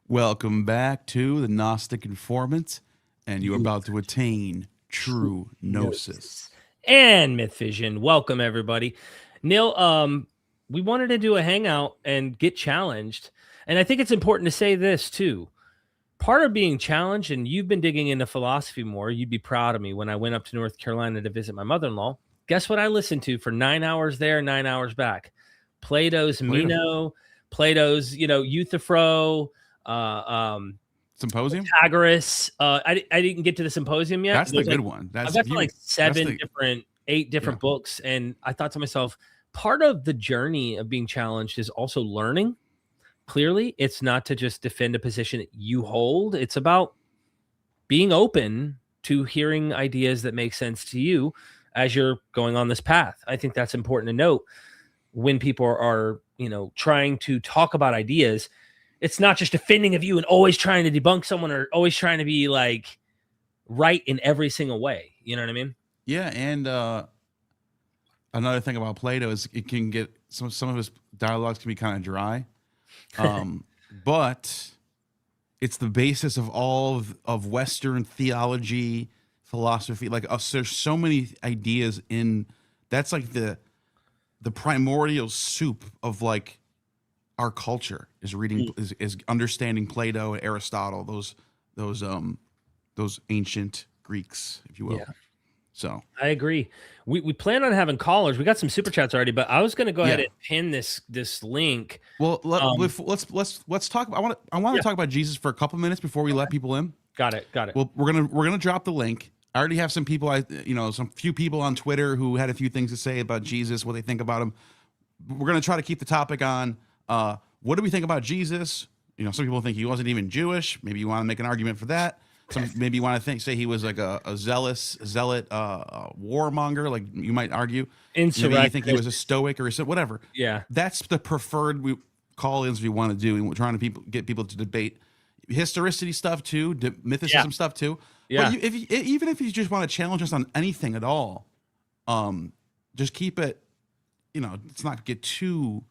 Welcome back to the Gnostic Informant, and you're about to attain true gnosis. And MythVision. Welcome, everybody. Neil, we wanted to do a hangout and get challenged. And I think it's important to say this, too. Part of being challenged, and you've been digging into philosophy more, you'd be proud of me when I went up to North Carolina to visit my mother-in-law. Guess what I listened to for 9 hours there, 9 hours back? Plato's Meno, Plato's, Euthyphro, Symposium? Pythagoras. I didn't get to the symposium yet. That's the good one. I've got like eight different books. And I thought to myself, part of the journey of being challenged is also learning. Clearly, it's not to just defend a position that you hold. It's about being open to hearing ideas that make sense to you as you're going on this path. I think that's important to note when people are, trying to talk about ideas. It's not just defending of you and always trying to debunk someone or always trying to be like right in every single way. You know what I mean? Yeah. And another thing about Plato is it can get some of his dialogues can be kind of dry. But it's the basis of all of Western theology, philosophy. Like there's so many ideas in that's like the primordial soup of like our culture is reading is understanding Plato and Aristotle, those ancient Greeks, if you will. Yeah. So I agree. We plan on having callers. We got some super chats already, but I was going to go ahead and pin this link. Well, let's talk. I want to talk about Jesus for a couple minutes before we let people in. Got it. Well, we're gonna drop the link. I already have some people, some few people on Twitter who had a few things to say about Jesus, what they think about him. We're gonna try to keep the topic on. What do we think about Jesus? Some people think he wasn't even Jewish. Maybe you want to make an argument for that. Maybe you want to say he was like a zealot, warmonger, like you might argue. Maybe you think he was a stoic or whatever. Yeah, that's the preferred call-ins we want to do, and we're trying to get people to debate historicity stuff too, mythicism stuff too. Yeah. But even if you just want to challenge us on anything at all, just keep it. Let's not get too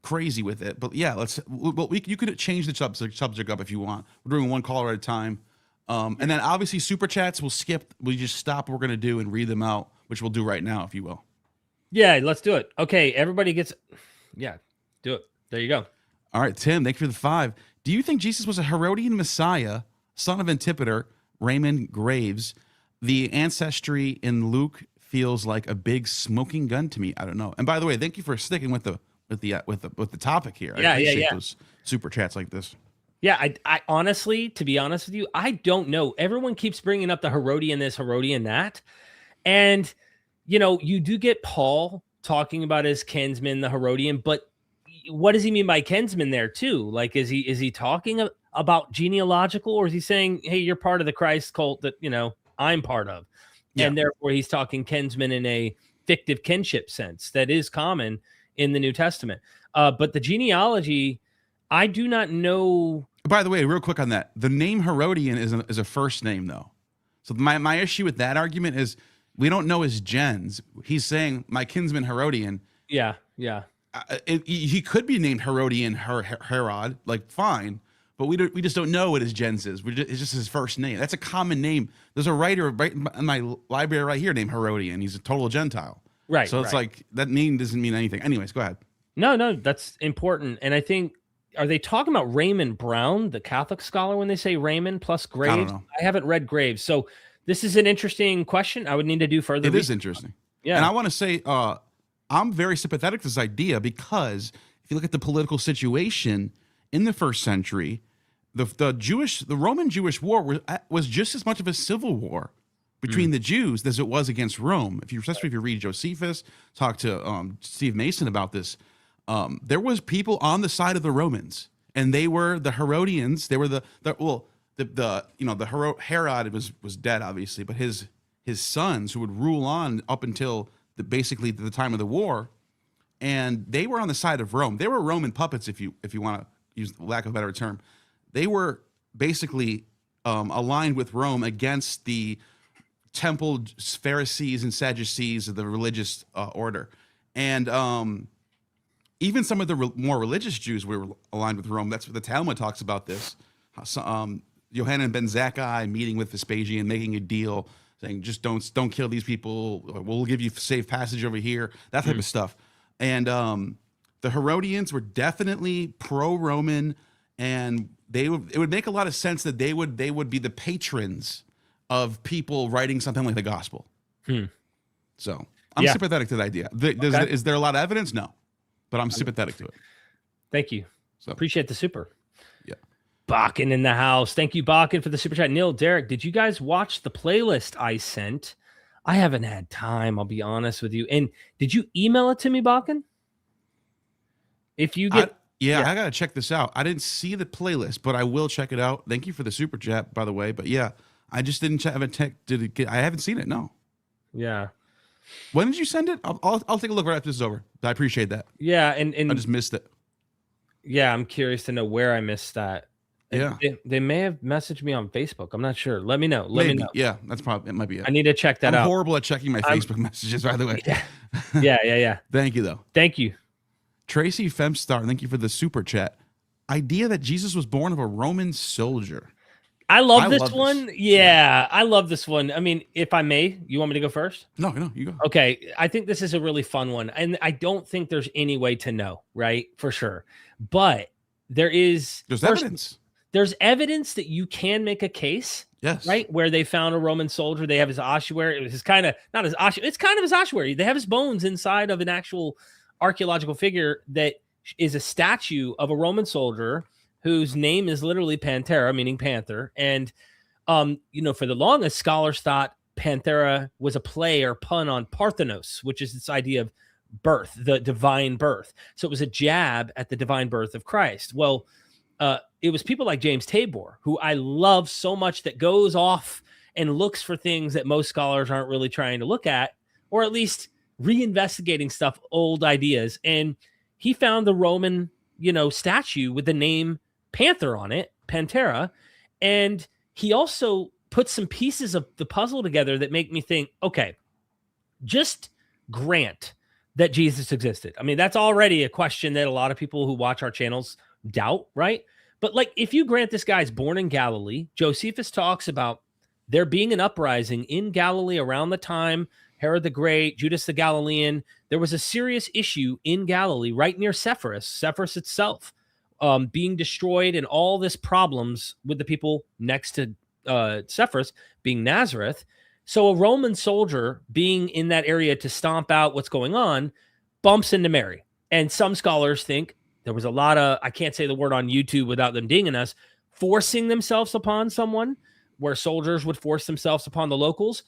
crazy with it. But yeah, you could change the subject up if you want. We're doing one caller at a time. And then obviously super chats we'll skip. We just stop what we're going to do and read them out, which we'll do right now, if you will. Yeah, let's do it. Okay, everybody gets... Yeah, do it. There you go. All right, Tim, thank you for the 5. Do you think Jesus was a Herodian Messiah, son of Antipater, Raymond Graves? The ancestry in Luke feels like a big smoking gun to me. I don't know. And by the way, thank you for sticking with the topic here. Yeah, I appreciate those super chats like this. Yeah, I honestly, to be honest with you, I don't know. Everyone keeps bringing up the Herodian this, Herodian that. And, you do get Paul talking about his kinsman, the Herodian, but what does he mean by kinsman there too? Like, is he talking about genealogical, or is he saying, hey, you're part of the Christ cult that, I'm part of? Yeah. And therefore he's talking kinsman in a fictive kinship sense that is common in the New Testament. But the genealogy, I do not know. By the way, real quick on that, the name Herodian is a first name though. So my issue with that argument is we don't know his gens. He's saying my kinsman Herodian. Yeah. He could be named Herodian Herod, like fine, but we just don't know what his gens is. It's just his first name. That's a common name. There's a writer right in my library right here named Herodian. He's a total Gentile. Right. So it's like that name doesn't mean anything. Anyways, go ahead. No, that's important. And I think, are they talking about Raymond Brown, the Catholic scholar, when they say Raymond plus Graves? I don't know. I haven't read Graves. So this is an interesting question. I would need to do further research. It is interesting. Yeah. And I want to say I'm very sympathetic to this idea because if you look at the political situation in the first century, the Roman Jewish war was just as much of a civil war between the Jews as it was against Rome. Especially if you read Josephus, talk to Steve Mason about this, there was people on the side of the Romans, and they were the Herodians. They were Herod was dead obviously, but his sons who would rule on up until basically the time of the war, and they were on the side of Rome. They were Roman puppets, if you want to use the lack of a better term. They were basically aligned with Rome against the temple Pharisees and Sadducees of the religious order. And even some of the more religious Jews were aligned with Rome. That's what the Talmud talks about this. Yohanan ben Zakkai meeting with Vespasian, making a deal, saying just don't kill these people. We'll give you safe passage over here. That type of stuff. And the Herodians were definitely pro-Roman, and it would make a lot of sense that they would be the patrons of people writing something like the gospel. So I'm sympathetic to the idea. Is there a lot of evidence? No, but I'm sympathetic to it. Thank you. So appreciate the super. Yeah. Bakken in the house. Thank you, Bakken, for the super chat. Neil, Derek, did you guys watch the playlist I sent? I haven't had time, I'll be honest with you. And did you email it to me, Bakken? If you get... I got to check this out. I didn't see the playlist, but I will check it out. Thank you for the super chat, by the way. But yeah, I just didn't have a tech. I haven't seen it. No. Yeah. When did you send it? I'll take a look right after this is over. I appreciate that. Yeah, and I just missed it. Yeah, I'm curious to know where I missed that. Yeah. They may have messaged me on Facebook. I'm not sure. Let me know. Let me know. Yeah, it might be it. I need to check that out. I'm horrible at checking my Facebook messages, by the way. Yeah. Thank you, though. Thank you. Tracy Femstar, thank you for the super chat. Idea that Jesus was born of a Roman soldier. I love this one. Yeah, I love this one. I mean, if I may, you want me to go first? No, you go. Okay, I think this is a really fun one. And I don't think there's any way to know, right? For sure. But there's evidence. There's evidence that you can make a case. Yes. Right? Where they found a Roman soldier. They have his ossuary. It was kind of his ossuary. They have his bones inside of an actual archaeological figure that is a statue of a Roman soldier whose name is literally Panthera, meaning panther. And, for the longest, scholars thought Panthera was a play or pun on Parthenos, which is this idea of birth, the divine birth. So it was a jab at the divine birth of Christ. Well, it was people like James Tabor, who I love so much, that goes off and looks for things that most scholars aren't really trying to look at, or at least reinvestigating stuff, old ideas. And he found the Roman, statue with the name Panther on it, Panthera. And he also put some pieces of the puzzle together that make me think, okay, just grant that Jesus existed. I mean, that's already a question that a lot of people who watch our channels doubt, right? But if you grant this guy's born in Galilee, Josephus talks about there being an uprising in Galilee around the time Herod the Great, Judas the Galilean. There was a serious issue in Galilee right near Sepphoris itself, being destroyed, and all this problems with the people next to Sepphoris being Nazareth. So a Roman soldier being in that area to stomp out what's going on bumps into Mary. And some scholars think there was a lot of, I can't say the word on YouTube without them dinging us, forcing themselves upon someone, where soldiers would force themselves upon the locals.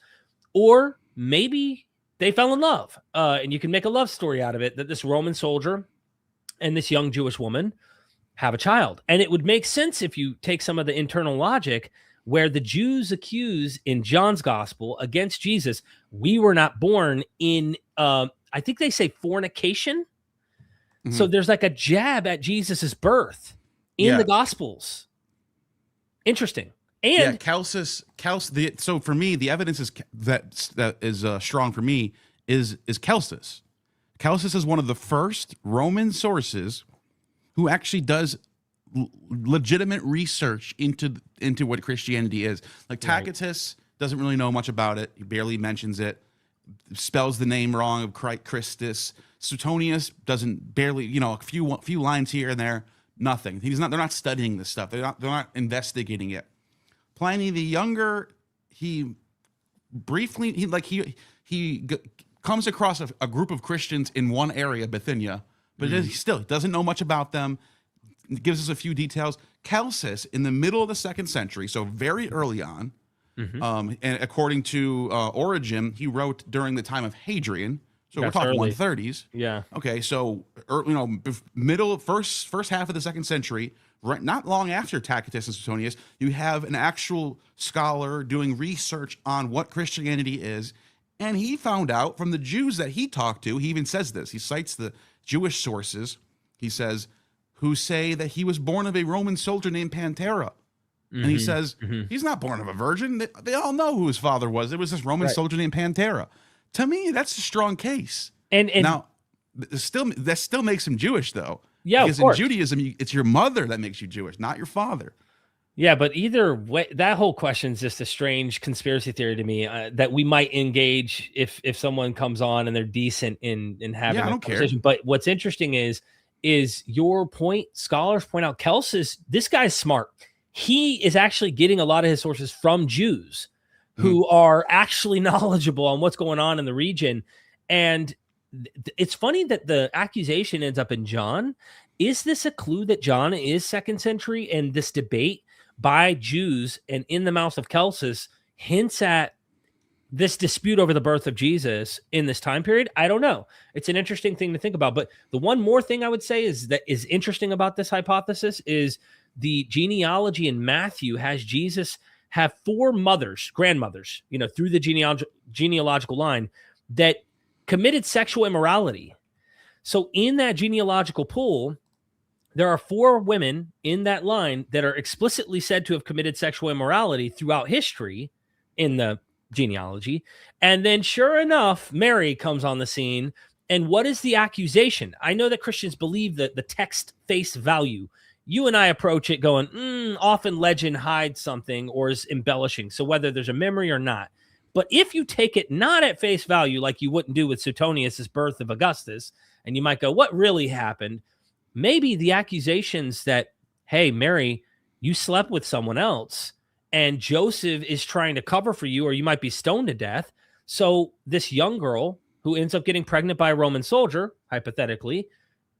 Or maybe they fell in love, and you can make a love story out of it, that this Roman soldier and this young Jewish woman have a child. And it would make sense if you take some of the internal logic, where the Jews accuse in John's gospel against Jesus, we were not born in, I think they say fornication. Mm-hmm. So there's like a jab at Jesus's birth in the gospels. Interesting. And so for me, the evidence is that is strong for me is Celsus. Celsus is one of the first Roman sources who actually does legitimate research into what Christianity is. Like Tacitus doesn't really know much about it. He barely mentions it. Spells the name wrong of Christus. Suetonius doesn't a few lines here and there. Nothing. They're not studying this stuff. They're not investigating it. Pliny the Younger, he comes across a group of Christians in one area, Bithynia, but he still doesn't know much about them. It gives us a few details. Celsus, in the middle of the 2nd century, so very early on, and according to Origen, he wrote during the time of Hadrian. So we're talking 130s. Yeah. Okay, so first half of the 2nd century. Right, not long after Tacitus and Suetonius, you have an actual scholar doing research on what Christianity is, and he found out from the Jews that he talked to. He even says this. He cites the Jewish sources. He says, who say that he was born of a Roman soldier named Panthera. And he says, he's not born of a virgin. They all know who his father was. It was this Roman soldier named Panthera. To me, that's a strong case. And now, that still makes him Jewish, though. Yeah, because of course. in Judaism, it's your mother that makes you Jewish, not your father. Yeah, but either way, that whole question is just a strange conspiracy theory to me that we might engage if someone comes on and they're decent in having a conversation. But what's interesting is your point. Scholars point out this guy's smart. He is actually getting a lot of his sources from Jews who are actually knowledgeable on what's going on in the region. And it's funny that the accusation ends up in John. Is this a clue that John is 2nd century, and this debate by Jews and in the mouth of Celsus hints at this dispute over the birth of Jesus in this time period? I don't know. It's an interesting thing to think about. But the one more thing I would say is interesting about this hypothesis is the genealogy in Matthew has Jesus have 4 grandmothers, through the genealogical line that committed sexual immorality. So in that genealogical pool, there are 4 women in that line that are explicitly said to have committed sexual immorality throughout history in the genealogy. And then sure enough, Mary comes on the scene. And what is the accusation? I know that Christians believe that the text face value. You and I approach it going, often legend hides something or is embellishing. So whether there's a memory or not. But if you take it not at face value, like you wouldn't do with Suetonius' birth of Augustus, and you might go, what really happened? Maybe the accusations that, hey, Mary, you slept with someone else and Joseph is trying to cover for you, or you might be stoned to death. So this young girl who ends up getting pregnant by a Roman soldier, hypothetically,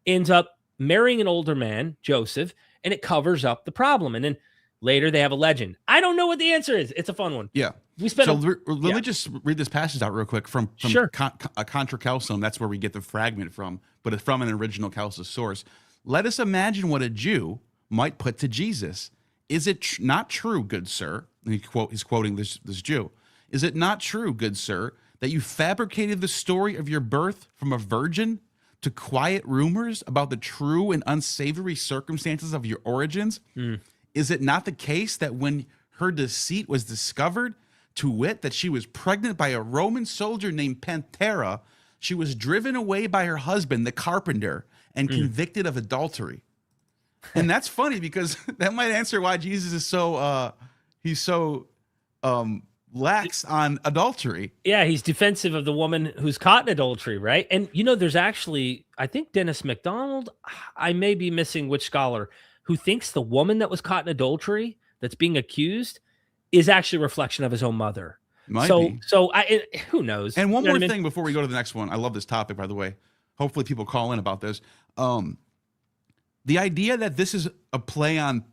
ends up marrying an older man, Joseph, and it covers up the problem. And then later they have a legend. I don't know what the answer is. It's a fun one. Yeah. Let me just read this passage out real quick from sure. Contra Celsum. That's where we get the fragment from, but it's from an original Celsus source. Let us imagine what a Jew might put to Jesus. Is it not true, good sir? And he's quoting this Jew. Is it not true, good sir, that you fabricated the story of your birth from a virgin to quiet rumors about the true and unsavory circumstances of your origins? Is it not the case that when her deceit was discovered, to wit, that she was pregnant by a Roman soldier named Pantera, she was driven away by her husband, the carpenter, and convicted of adultery? And that's funny because that might answer why Jesus is so lax on adultery. Yeah, he's defensive of the woman who's caught in adultery, right? And there's actually, I think Dennis MacDonald, I may be missing which scholar, who thinks the woman that was caught in adultery that's being accused is actually a reflection of his own mother. Might be. So who knows? And one more thing before we go to the next one. I love this topic, by the way. Hopefully people call in about this. The idea that this is a play on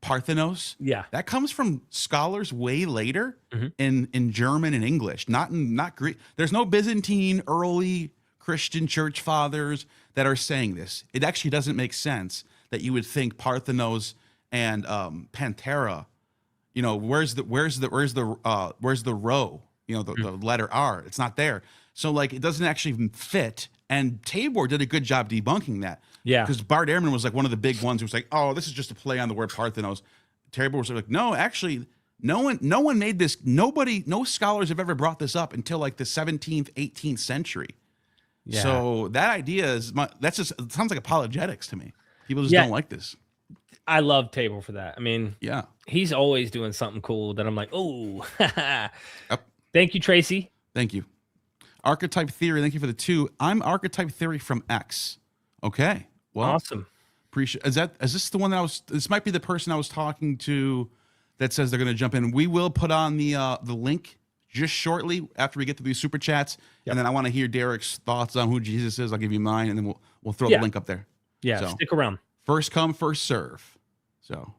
Parthenos, that comes from scholars way later in German and English, not Greek. There's no Byzantine early Christian church fathers that are saying this. It actually doesn't make sense that you would think Parthenos and Pantera. Where's the rho? The letter R. It's not there. So it doesn't actually even fit. And Tabor did a good job debunking that. Yeah. Because Bart Ehrman was one of the big ones who was like, oh, this is just a play on the word Parthenos. Tabor was like, no, actually, no one made this. No scholars have ever brought this up until the 17th, 18th century. Yeah. So that idea it sounds like apologetics to me. People just don't like this. I love Tabor for that. I mean, yeah, he's always doing something cool that I'm like, oh. Yep. Thank you, Tracy. Thank you. Archetype theory. Thank you for the 2. I'm archetype theory from X. Okay. Well, awesome. Appreciate. Is this the one that this might be the person I was talking to that says they're going to jump in. We will put on the link just shortly after we get to these super chats. Yep. And then I want to hear Derek's thoughts on who Jesus is. I'll give you mine and then we'll throw the link up there. Yeah. So, stick around. First come, first serve. So,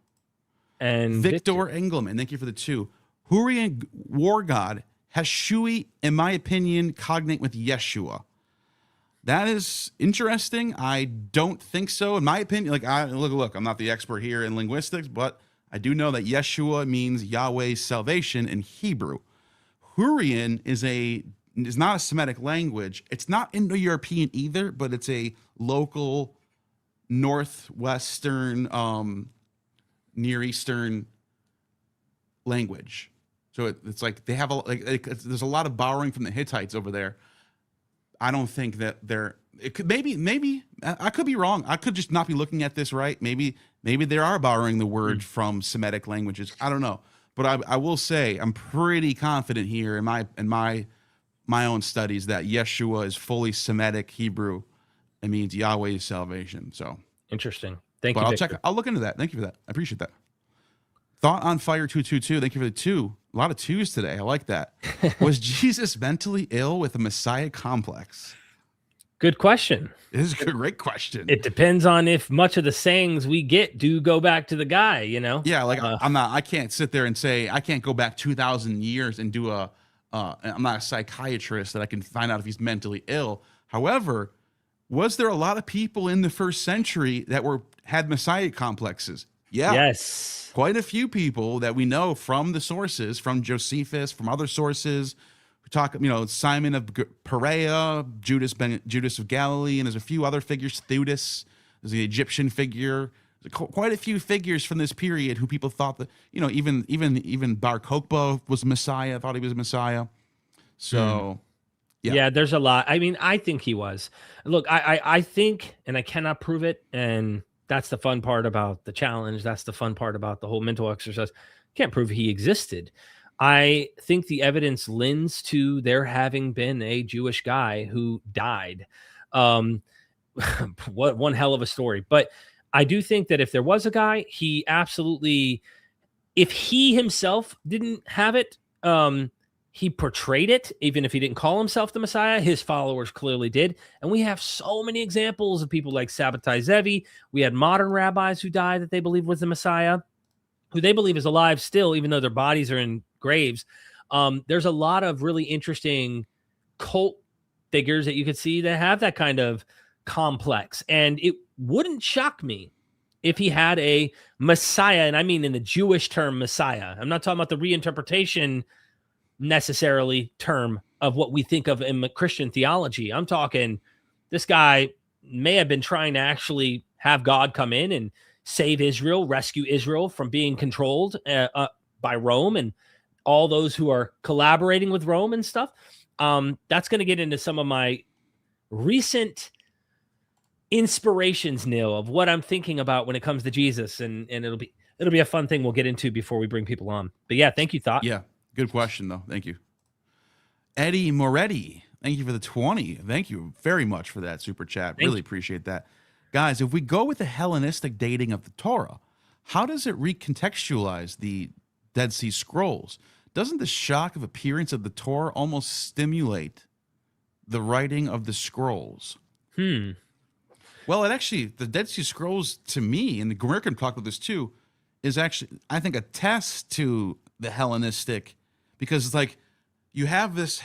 and Victor Engelman, thank you for the 2. Hurrian war god has Shui, in my opinion, cognate with Yeshua. That is interesting. I don't think so. In my opinion, look, I'm not the expert here in linguistics, but I do know that Yeshua means Yahweh's salvation in Hebrew. Hurrian is not a Semitic language. It's not Indo-European either, but it's a local northwestern Near Eastern language. So it's they have there's a lot of borrowing from the Hittites over there. I don't think that It could maybe I could be wrong. I could just not be looking at this right. Maybe they are borrowing the word from Semitic languages. I don't know, but I will say I'm pretty confident here in my own studies that Yeshua is fully Semitic Hebrew. It means Yahweh's salvation. So interesting. Thank you. But I'll Victor. check. I'll look into that. Thank you for that. I appreciate that. Thought on Fire 222. Thank you for the 2. A lot of 2s today. I like that. Was Jesus mentally ill with a Messiah complex? Good question. It is a great question. It depends on if much of the sayings we get do go back to the guy, you know? Yeah, like I can't sit there and say, I can't go back 2,000 years and do I'm not a psychiatrist that I can find out if he's mentally ill. However, was there a lot of people in the first century that had Messiah complexes? Yeah. Yes. Quite a few people that we know from the sources, from Josephus, from other sources. We talk, Simon of Perea, Judas of Galilee, and there's a few other figures. Theudas, there's the Egyptian figure. There's quite a few figures from this period who people thought that, even Bar Kokhba was a Messiah, thought he was a Messiah. So, yeah, there's a lot. I mean, I think he was. Look, I think, and I cannot prove it, and that's the fun part about the challenge. That's the fun part about the whole mental exercise. Can't prove he existed. I think the evidence lends to there having been a Jewish guy who died. What one hell of a story. But I do think that if there was a guy, he absolutely, if he himself didn't have it, he portrayed it, even if he didn't call himself the Messiah. His followers clearly did. And we have so many examples of people like Sabbatai Zevi. We had modern rabbis who died that they believe was the Messiah, who they believe is alive still, even though their bodies are in graves. There's a lot of really interesting cult figures that you could see that have that kind of complex. And it wouldn't shock me if he had a Messiah, and I mean in the Jewish term Messiah. I'm not talking about the reinterpretation necessarily term of what we think of in Christian theology. I'm talking this guy may have been trying to actually have God come in and save Israel, rescue Israel from being controlled by Rome and all those who are collaborating with Rome and stuff. That's going to get into some of my recent inspirations, Neil, of what I'm thinking about when it comes to Jesus, and it'll be a fun thing we'll get into before we bring people on. But yeah, thank you, Thought. Yeah, good question though. Thank you, Eddie Moretti. Thank you for the 20. Thank you very much for that super chat. Really appreciate that, guys. If we go with the Hellenistic dating of the Torah, how does it recontextualize the Dead Sea Scrolls? Doesn't the shock of appearance of the Torah almost stimulate the writing of the scrolls? Well, it actually, the Dead Sea Scrolls, to me, and the Gomer can talk about this too, is actually, I think, a test to the Hellenistic, because it's like, you have this,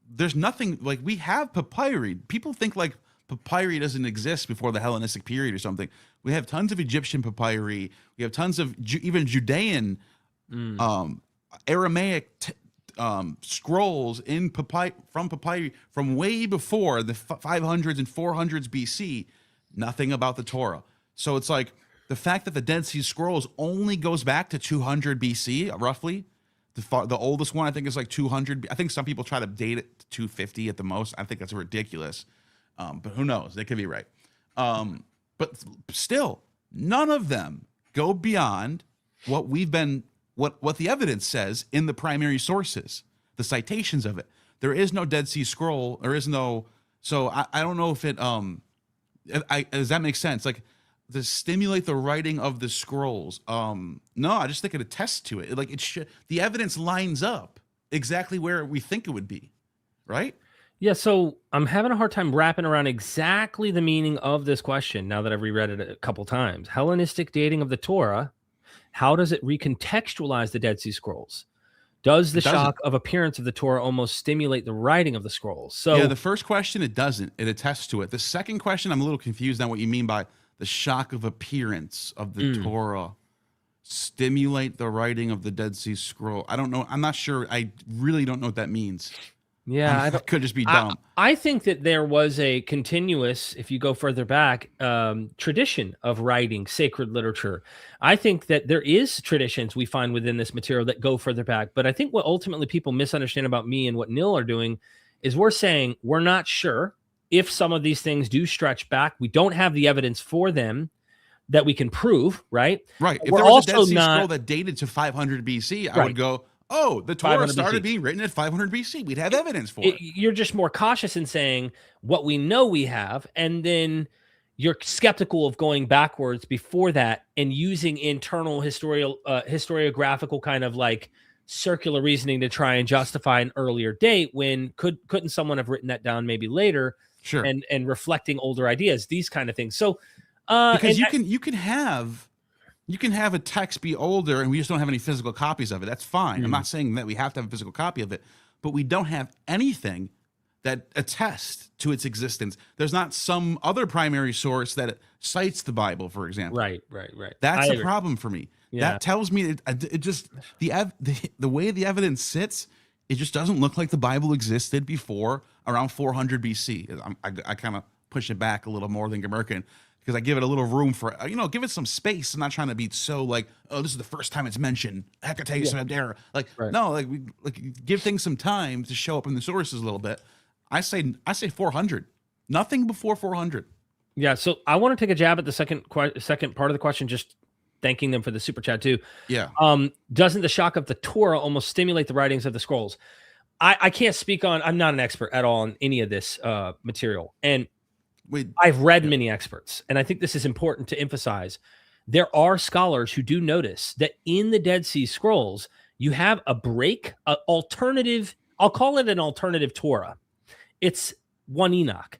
there's nothing, like, we have papyri. People think like papyri doesn't exist before the Hellenistic period or something. We have tons of Egyptian papyri. We have tons of even Judean, Aramaic scrolls in from papyri from way before the 500s and 400s BC. Nothing about the Torah. So it's like the fact that the Dead Sea Scrolls only goes back to 200 BC, roughly. The oldest one I think is like 200. I think some people try to date it to 250 at the most. I think that's ridiculous. But who knows? They could be right. But still, none of them go beyond what we've been, what the evidence says in the primary sources, the citations of it. There is no Dead Sea Scroll. There is no. So I don't know if it. Does that make sense? Like, to stimulate the writing of the scrolls. No, I just think it attests to it. Like, the evidence lines up exactly where we think it would be, right? Yeah, so I'm having a hard time wrapping around exactly the meaning of this question now that I've reread it a couple times. Hellenistic dating of the Torah, how does it recontextualize the Dead Sea Scrolls? Does the shock of appearance of the Torah almost stimulate the writing of the scrolls? So yeah, the first question, it doesn't. It attests to it. The second question, I'm a little confused on what you mean by the shock of appearance of the Torah stimulate the writing of the Dead Sea Scroll. I don't know. I'm not sure. I really don't know what that means. Yeah, I could just be dumb. I think that there was a continuous, if you go further back, tradition of writing sacred literature. I think that there is traditions we find within this material that go further back. But I think what ultimately people misunderstand about me and what Neil are doing is we're saying we're not sure if some of these things do stretch back, we don't have the evidence for them that we can prove, right? Right. If We're there was a Dead also Sea not- Scroll that dated to 500 BC, I Right. would go, oh, the Torah 500 started BC. being written at 500 BC. We'd have evidence for it. You're just more cautious in saying what we know we have, and then you're skeptical of going backwards before that and using internal historiographical kind of like circular reasoning to try and justify an earlier date when couldn't someone have written that down maybe later? Sure. And reflecting older ideas, these kind of things. So because you can have a text be older and we just don't have any physical copies of it. That's fine. I'm not saying that we have to have a physical copy of it, but we don't have anything that attests to its existence. There's not some other primary source that cites the Bible, for example. Right. That's a problem for me. Yeah. That tells me it just the way the evidence sits, it just doesn't look like the Bible existed before around 400 BC. I kind of push it back a little more than Gemerkin because I give it a little room for, give it some space. I'm not trying to be so like, oh, this is the first time it's mentioned. Hecate, like, Right. no, like we give things some time to show up in the sources a little bit. I say 400. Nothing before 400. Yeah. So I want to take a jab at the second part of the question, just thanking them for the super chat too. Yeah. Doesn't the shock of the Torah almost stimulate the writings of the scrolls? I can't speak on, I'm not an expert at all on any of this material. And I've read many experts, and I think this is important to emphasize. There are scholars who do notice that in the Dead Sea Scrolls, you have a break, an alternative, I'll call it an alternative Torah. It's one Enoch.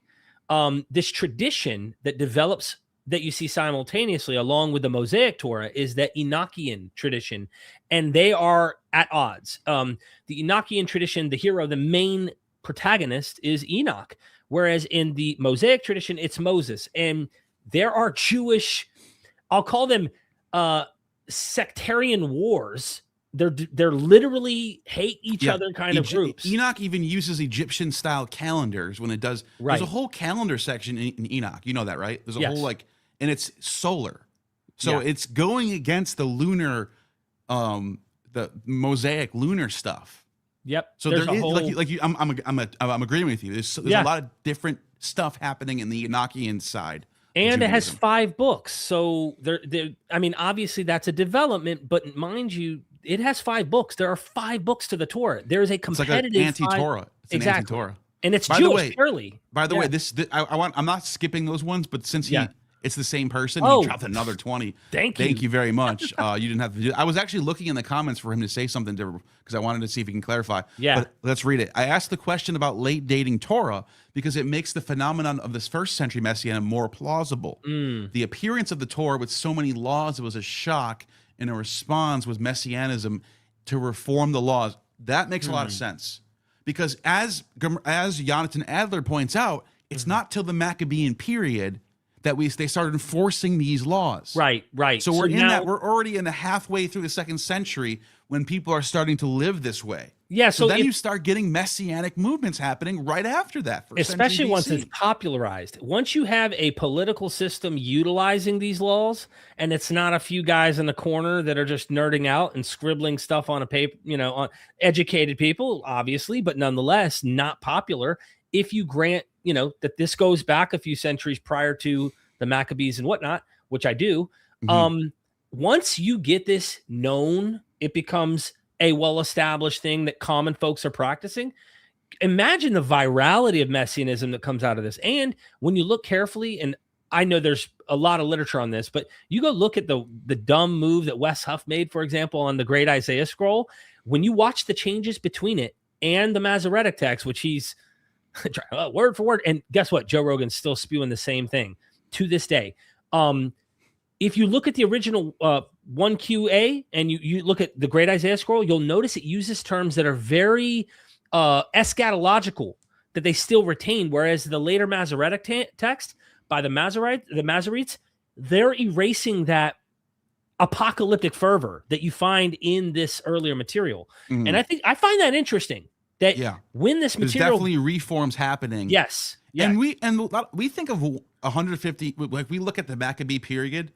This tradition that develops that you see simultaneously along with the Mosaic Torah is that Enochian tradition, and they are at odds. The Enochian tradition, the hero, the main protagonist is Enoch, whereas in the Mosaic tradition, it's Moses. And there are Jewish, I'll call them sectarian wars. They're literally hate each other kind of groups. Enoch even uses Egyptian style calendars when it does. Right. There's a whole calendar section in Enoch. You know that, right? There's a Yes. whole and it's solar. So it's going against the lunar, the Mosaic lunar stuff. Yep. So there is I'm agreeing with you. There's a lot of different stuff happening in the Enochian side. And it has 5 books. So I mean, obviously that's a development, but mind you, it has 5 books. There are 5 books to the Torah. There is a competitive it's like an anti-Torah. It's exactly. an anti-Torah. And it's By Jewish, the way, purely. By the way, I'm not skipping those ones, but since it's the same person, Oh. he dropped another 20. Thank you very much. You didn't have to do. I was actually looking in the comments for him to say something because I wanted to see if he can clarify. Yeah. But let's read it. I asked the question about late dating Torah because it makes the phenomenon of this first century Messianism more plausible. The appearance of the Torah with so many laws was a shock, and a response was Messianism to reform the laws. That makes a lot of sense because as Jonathan Adler points out, it's not till the Maccabean period that they started enforcing these laws. Right. So we're already in the halfway through the 2nd century when people are starting to live this way. Yeah. So then you start getting messianic movements happening right after that. Especially once it's popularized. Once you have a political system utilizing these laws, and it's not a few guys in the corner that are just nerding out and scribbling stuff on a paper, on educated people, obviously, but nonetheless not popular. If you grant, that this goes back a few centuries prior to the Maccabees and whatnot, which I do. Once you get this known, it becomes a well-established thing that common folks are practicing. Imagine the virality of Messianism that comes out of this. And when you look carefully, and I know there's a lot of literature on this, but you go look at the dumb move that Wes Huff made, for example, on the Great Isaiah Scroll. When you watch the changes between it and the Masoretic text, which he's word for word, and guess what? Joe Rogan's still spewing the same thing to this day. If you look at the original 1QA and you look at the Great Isaiah Scroll, you'll notice it uses terms that are very eschatological that they still retain, whereas the later Masoretic text by the Masoretes, they're erasing that apocalyptic fervor that you find in this earlier material. And I find that interesting that when this material, there's definitely reforms happening. Yes. And we think of 150, like we look at the Maccabee period,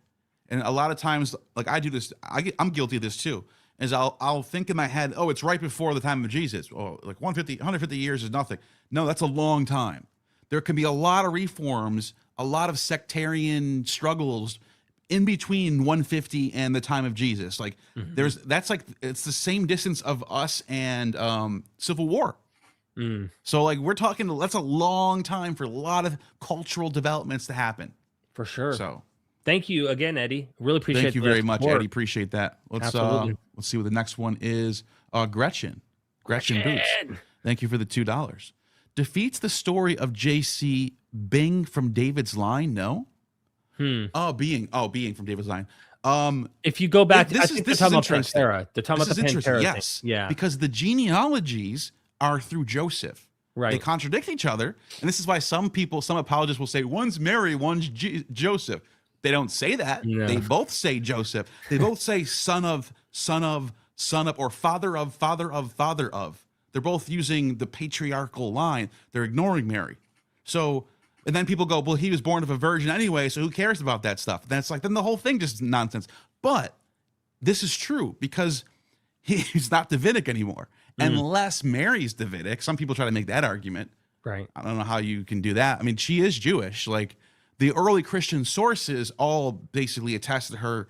and a lot of times, like I do this, I'm guilty of this too, is I'll think in my head, oh, it's right before the time of Jesus. Oh, like 150 years is nothing. No, that's a long time. there can be a lot of reforms, a lot of sectarian struggles in between 150 and the time of Jesus. Like that's like, it's the same distance of us and Civil War. So like we're talking, that's a long time for a lot of cultural developments to happen. For sure. So thank you again, Eddie. Really appreciate it. Thank you very much, Eddie. Appreciate that. Let's see what the next one is. Gretchen Boots. Thank you for the $2. Defeats the story of JC Bing from David's line. No. Being from David's line. If you go back, this is interesting. They're talking about the Pantera. Yes. Yeah. Because the genealogies are through Joseph. Right. They contradict each other, and this is why some apologists will say one's Mary, one's Joseph. They don't say that. No. They both say Joseph. They both say son of, or father of. They're both using the patriarchal line. They're ignoring Mary. So, and then people go, well, he was born of a virgin anyway, so who cares about that stuff? That's like, then the whole thing just nonsense. But this is true because he's not Davidic anymore. Unless Mary's Davidic. Some people try to make that argument. Right. I don't know how you can do that. I mean, she is Jewish. Like the early Christian sources all basically attest to her,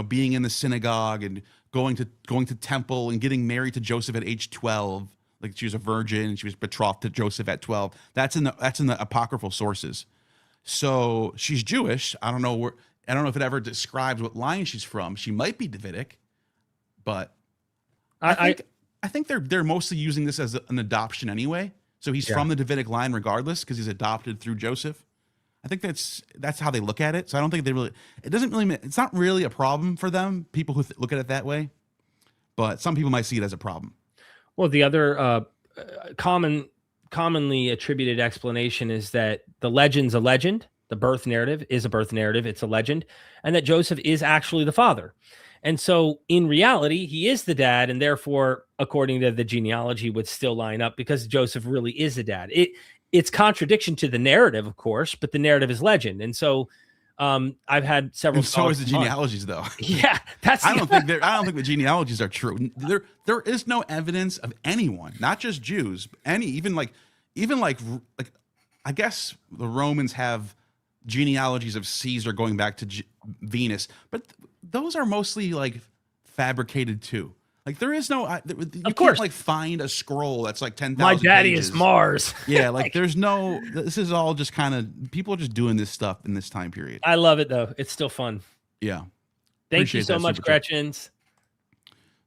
being in the synagogue and going to temple and getting married to Joseph at age 12. Like she was a virgin and she was betrothed to Joseph at 12. That's in the apocryphal sources. So she's Jewish. I don't know if it ever describes what line she's from. She might be Davidic, but I think they're mostly using this as an adoption anyway. So he's from the Davidic line regardless because he's adopted through Joseph. I think that's how they look at it. So I don't think it's not really a problem for them, people who look at it that way. But some people might see it as a problem. Well, the other commonly attributed explanation is that the legend's a legend. The birth narrative is a birth narrative. It's a legend. And that Joseph is actually the father. And so in reality, he is the dad, and therefore, according to the genealogy, would still line up because Joseph really is the dad. It's contradiction to the narrative, of course, but the narrative is legend. And so I've had several. And so is the genealogies, though. Yeah, I don't think the genealogies are true. There is no evidence of anyone, not just Jews, even like I guess the Romans have genealogies of Caesar going back to Venus, but those are mostly like fabricated too. Like there is no, you can't like find a scroll that's like 10,000 My daddy pages. is Mars. Yeah, like there's no, this is all just kind of, people are just doing this stuff in this time period. I love it though. It's still fun. Yeah. Thank you so much, Gretchens.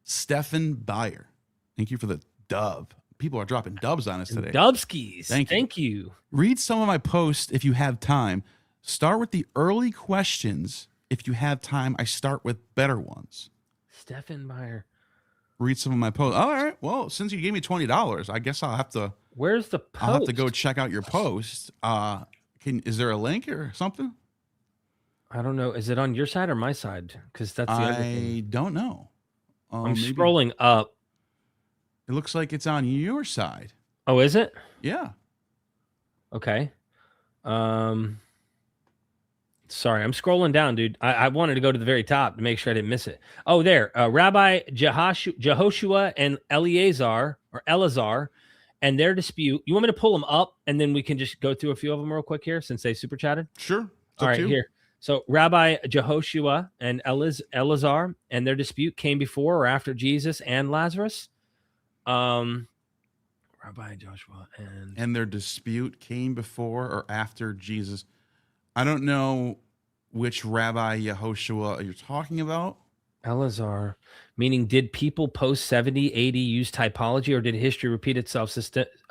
Stefan Bayer. Thank you for the dub. People are dropping dubs on us today. Dubskis. Thank you. Read some of my posts if you have time. Start with the early questions. If you have time, I start with better ones. Stefan Bayer. Read some of my posts. All right. Well, since you gave me $20, I guess I'll have to. Where's the post? I'll have to go check out your post. Is there a link or something? I don't know. Is it on your side or my side? Because that's the other thing. I don't know. I'm scrolling up. It looks like it's on your side. Oh, is it? Yeah. Okay. Sorry, I'm scrolling down, dude. I wanted to go to the very top to make sure I didn't miss it. Oh, there. Rabbi Jehoshua and Eleazar, and their dispute. You want me to pull them up, and then we can just go through a few of them real quick here since they super chatted? Sure. All right, here. So Rabbi Jehoshua and Eleazar and their dispute came before or after Jesus and Lazarus. Rabbi Joshua and their dispute came before or after Jesus. I don't know which Rabbi Yehoshua you're talking about. Eleazar, meaning did people post 70 AD use typology, or did history repeat itself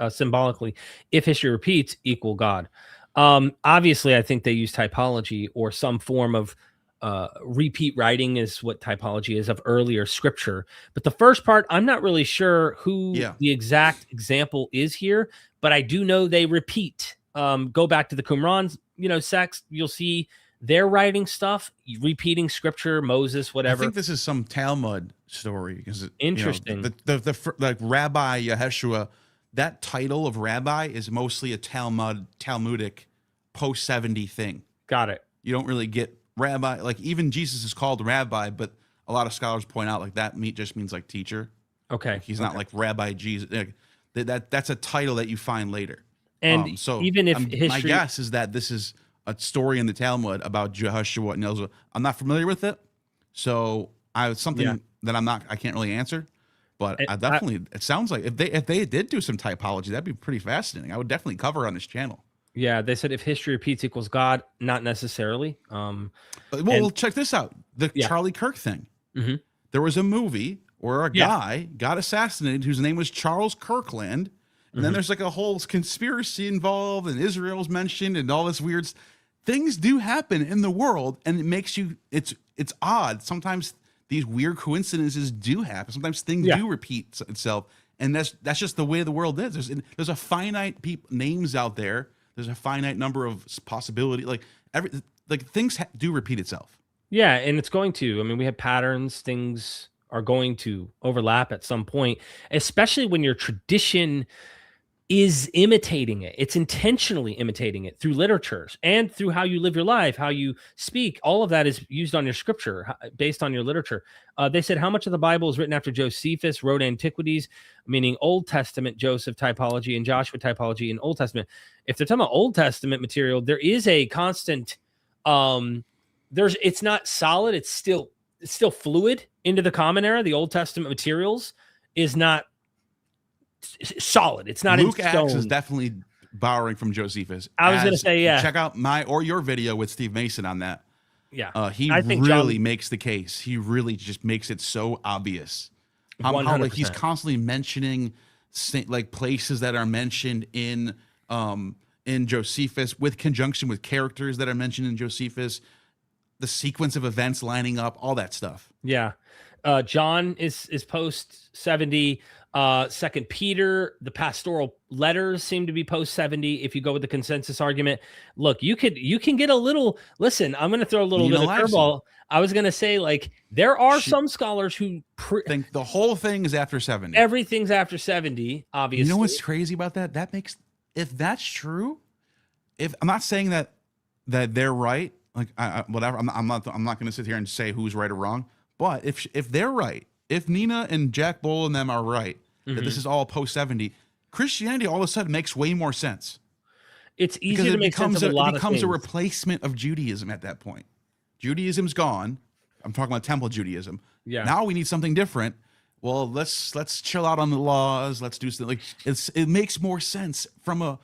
symbolically? If history repeats, equal God. Obviously, I think they use typology or some form of repeat writing is what typology is of earlier scripture. But the first part, I'm not really sure who the exact example is here, but I do know they repeat. Go back to the Qumran, sects, you'll see they're writing stuff, repeating scripture, Moses, whatever. I think this is some Talmud story. Interesting. The Rabbi Yeshua, that title of rabbi is mostly a Talmudic post-70 thing. Got it. You don't really get rabbi, like even Jesus is called rabbi, but a lot of scholars point out like that just means like teacher. Okay. Like he's not like Rabbi Jesus. That's a title that you find later. And So even if my history, guess is that this is a story in the Talmud about Jehoshua and Ezra. I'm not familiar with it, so it's something that I can't really answer. But I definitely, it sounds like if they did do some typology, that'd be pretty fascinating. I would definitely cover on this channel. yeah, they said if history repeats equals God, not necessarily. Well, check this out: the Charlie Kirk thing. Mm-hmm. There was a movie where a guy got assassinated whose name was Charles Kirkland, and then there's like a whole conspiracy involved, and Israel's mentioned, and all this weird things do happen in the world, and it makes you it's odd sometimes. These weird coincidences do happen. Sometimes things do repeat itself, and that's just the way the world is. There's a finite names out there. There's a finite number of possibility. Like things do repeat itself. Yeah, and it's going to. I mean, we have patterns. Things are going to overlap at some point, especially when your tradition is imitating it. It's intentionally imitating it through literatures and through how you live your life, how you speak. All of that is used on your scripture based on your literature. They said how much of the Bible is written after Josephus wrote Antiquities, meaning Old Testament Joseph typology and Joshua typology in Old Testament. If they're talking about Old Testament material, there is a constant. It's not solid. It's still fluid into the Common Era. The Old Testament materials is not solid. It's not Luke in stone. Acts is definitely borrowing from Josephus. I was going to say, check out your video with Steve Mason on that. Yeah, he really makes the case. He really just makes it so obvious. How like he's constantly mentioning like places that are mentioned in Josephus with conjunction with characters that are mentioned in Josephus, the sequence of events lining up, all that stuff. Yeah. John is post 70. Second Peter, the pastoral letters seem to be post 70. If you go with the consensus argument, look, you can get a little. Listen, I'm going to throw a little bit of curveball. I was going to say, like, there are some scholars who think the whole thing is after 70. Everything's after 70. Obviously, you know what's crazy about that? That makes, if that's true, if I'm not saying that they're right, like whatever. I'm not going to sit here and say who's right or wrong. But if they're right, if Nina and Jack Bull and them are right, that this is all post 70, Christianity all of a sudden makes way more sense. It's easier to make sense of a lot of things. It becomes a replacement of Judaism at that point. Judaism's gone. I'm talking about Temple Judaism. Yeah. Now we need something different. Well, let's chill out on the laws. Let's do something. Like it makes more sense from a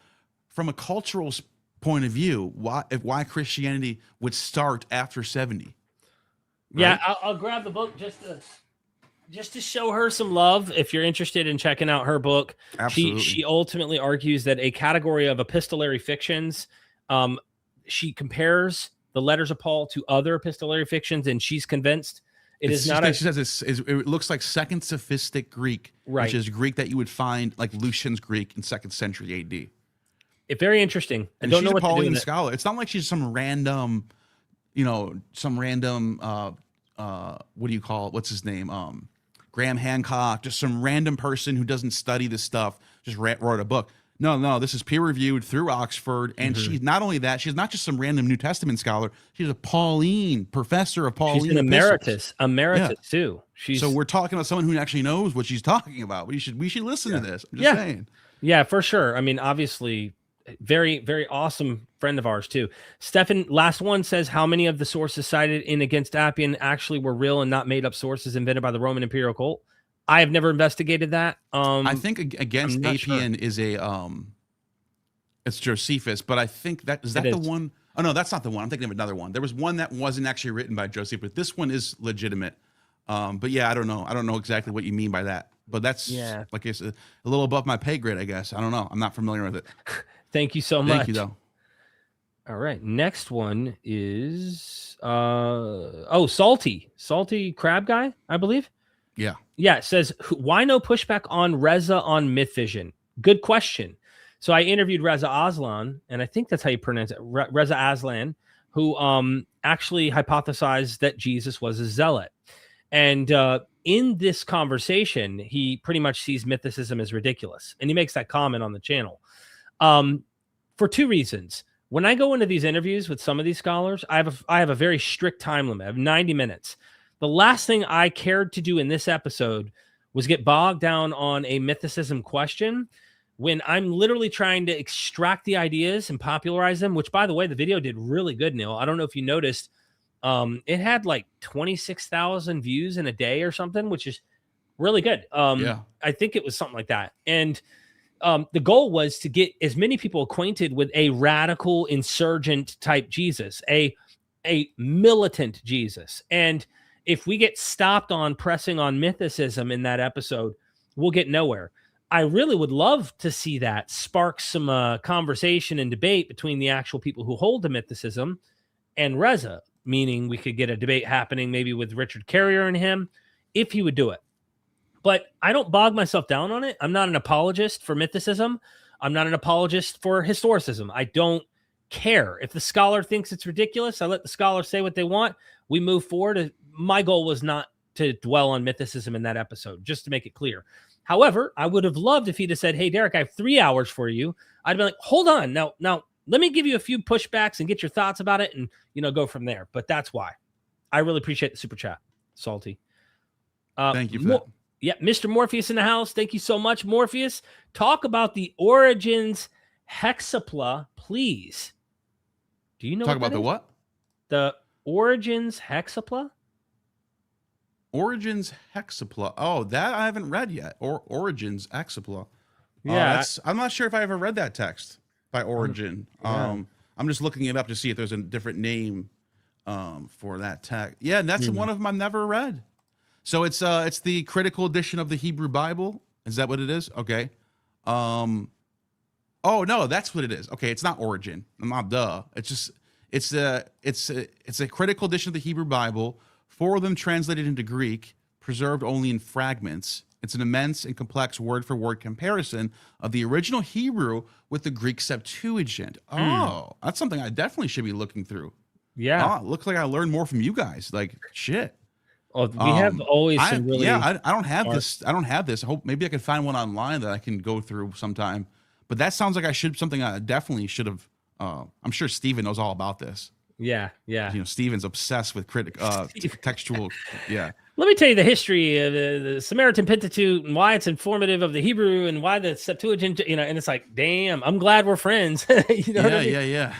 cultural point of view. Why Christianity would start after 70. Right? Yeah, I'll grab the book just to show her some love. If you're interested in checking out her book, absolutely. She ultimately argues that a category of epistolary fictions, she compares the letters of Paul to other epistolary fictions, and she's convinced she says it looks like second sophistic Greek, right, which is Greek that you would find like Lucian's Greek in 2nd century AD. It's very interesting. I don't know what to do with it. Scholar. It's not like she's some random, what do you call it? What's his name? Graham Hancock, just some random person who doesn't study this stuff, just wrote a book. No, this is peer-reviewed through Oxford, and she's not only that, she's not just some random New Testament scholar. She's a professor of Pauline. She's an emeritus too. So we're talking about someone who actually knows what she's talking about. We should listen to this. I'm just saying. Yeah, for sure. I mean, obviously, very, very awesome friend of ours too. Stefan, last one, says how many of the sources cited in Against Appian actually were real and not made up sources invented by the Roman imperial cult. I have never investigated that. I think Against Appian is it's Josephus, but I think that the one. Oh no, that's not the one. I'm thinking of another one. There was one that wasn't actually written by Josephus, but this one is legitimate. But yeah, I don't know exactly what you mean by that. But that's like it's a little above my pay grade, I guess. I don't know. I'm not familiar with it. Thank you so much. Thank you, though. All right. Next one is Salty Crab Guy, I believe. Yeah. Yeah. It says, why no pushback on Reza on MythVision? Good question. So I interviewed Reza Aslan, and I think that's how you pronounce it, Reza Aslan, who actually hypothesized that Jesus was a zealot. And in this conversation, he pretty much sees mythicism as ridiculous. And he makes that comment on the channel for two reasons. When I go into these interviews with some of these scholars, I have a very strict time limit. I have 90 minutes. The last thing I cared to do in this episode was get bogged down on a mythicism question when I'm literally trying to extract the ideas and popularize them, which, by the way, the video did really good, Neil. I don't know if you noticed. It had like 26,000 views in a day or something, which is really good. I think it was something like that. And the goal was to get as many people acquainted with a radical insurgent type Jesus, a militant Jesus. And if we get stopped on pressing on mythicism in that episode, we'll get nowhere. I really would love to see that spark some conversation and debate between the actual people who hold to mythicism and Reza, meaning we could get a debate happening maybe with Richard Carrier and him, if he would do it. But I don't bog myself down on it. I'm not an apologist for mythicism. I'm not an apologist for historicism. I don't care. If the scholar thinks it's ridiculous, I let the scholar say what they want. We move forward. My goal was not to dwell on mythicism in that episode, just to make it clear. However, I would have loved if he'd have said, hey, Derek, I have 3 hours for you. I'd be like, hold on. Now, let me give you a few pushbacks and get your thoughts about it and, go from there. But that's why. I really appreciate the super chat, Salty. Thank you for that. Yeah, Mr. Morpheus in the house. Thank you so much, Morpheus. Talk about the Origen's Hexapla, please. Do you know Talk about the what? The Origen's Hexapla? Origen's Hexapla. Oh, that I haven't read yet. Or Origen's Hexapla. Yeah. I'm not sure if I ever read that text by Origen. Yeah. I'm just looking it up to see if there's a different name for that text. Yeah, and that's one of them I've never read. So it's the critical edition of the Hebrew Bible. Is that what it is? Okay. Oh no, that's what it is. Okay, it's not Origen. I'm not duh. It's just it's a critical edition of the Hebrew Bible. 4 of them translated into Greek, preserved only in fragments. It's an immense and complex word-for-word comparison of the original Hebrew with the Greek Septuagint. Oh, that's something I definitely should be looking through. Yeah. Looks like I learned more from you guys. Like, shit. Oh, we have always some really... Yeah, I don't have this. I don't have this. I hope maybe I can find one online that I can go through sometime. But that sounds like something I definitely should have. I'm sure Steven knows all about this. Yeah. Steven's obsessed with textual. Yeah. Let me tell you the history of the Samaritan Pentateuch and why it's informative of the Hebrew and why the Septuagint, and it's like, damn, I'm glad we're friends. You know what I mean? Yeah.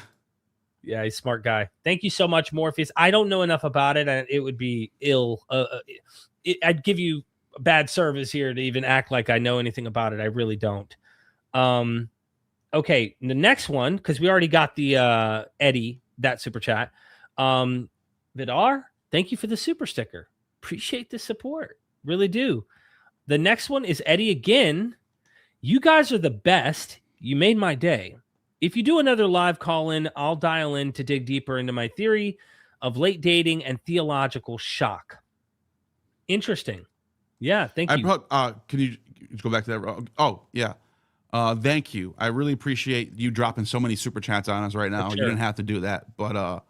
Yeah, he's a smart guy. Thank you so much, Morpheus. I don't know enough about it, and it would be ill. I'd give you bad service here to even act like I know anything about it. I really don't. Okay, the next one, because we already got the Eddie, that super chat. Vidar, thank you for the super sticker. Appreciate the support. Really do. The next one is Eddie again. You guys are the best. You made my day. If you do another live call-in, I'll dial in to dig deeper into my theory of late dating and theological shock. Interesting. Yeah, thank you. Can you go back to that? Oh, yeah. Thank you. I really appreciate you dropping so many super chats on us right now. Sure. You didn't have to do that. But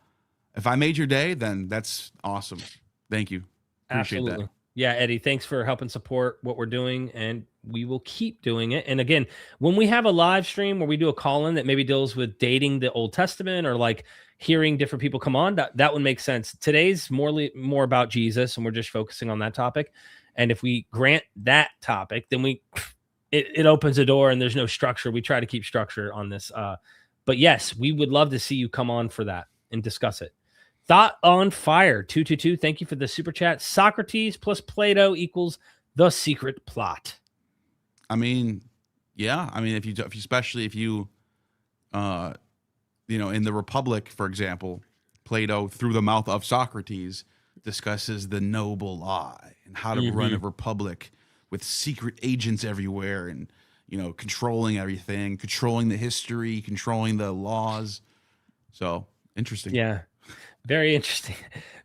if I made your day, then that's awesome. Thank you. Appreciate Absolutely. That. Yeah, Eddie, thanks for helping support what we're doing, and we will keep doing it. And again, when we have a live stream where we do a call-in that maybe deals with dating the Old Testament or like hearing different people come on, that would make sense. Today's more about Jesus, and we're just focusing on that topic. And if we grant that topic, then it opens a door and there's no structure. We try to keep structure on this. But yes, we would love to see you come on for that and discuss it. Thought on Fire 222. Thank you for the super chat. Socrates plus Plato equals the secret plot. I mean, yeah. I mean, especially if you, in the Republic, for example, Plato, through the mouth of Socrates, discusses the noble lie and how to run a republic with secret agents everywhere and, controlling everything, controlling the history, controlling the laws. So interesting. Yeah. Very interesting.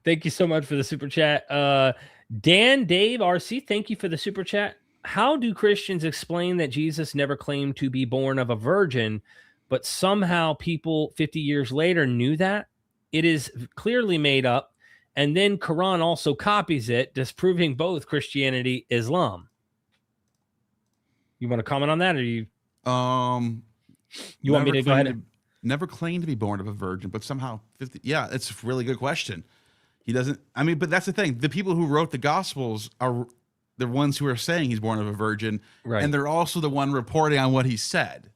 Thank you so much for the super chat. Dan Dave RC, thank you for the super chat. How do Christians explain that Jesus never claimed to be born of a virgin, but somehow people 50 years later knew that? It is clearly made up. And then Quran also copies it, disproving both Christianity, Islam. You want to comment on that, or you want me to go ahead? Never claimed to be born of a virgin, but somehow 50. Yeah, it's a really good question. He doesn't. I mean, but that's the thing. The people who wrote the Gospels are the ones who are saying he's born of a virgin, Right. and they're also the one reporting on what he said.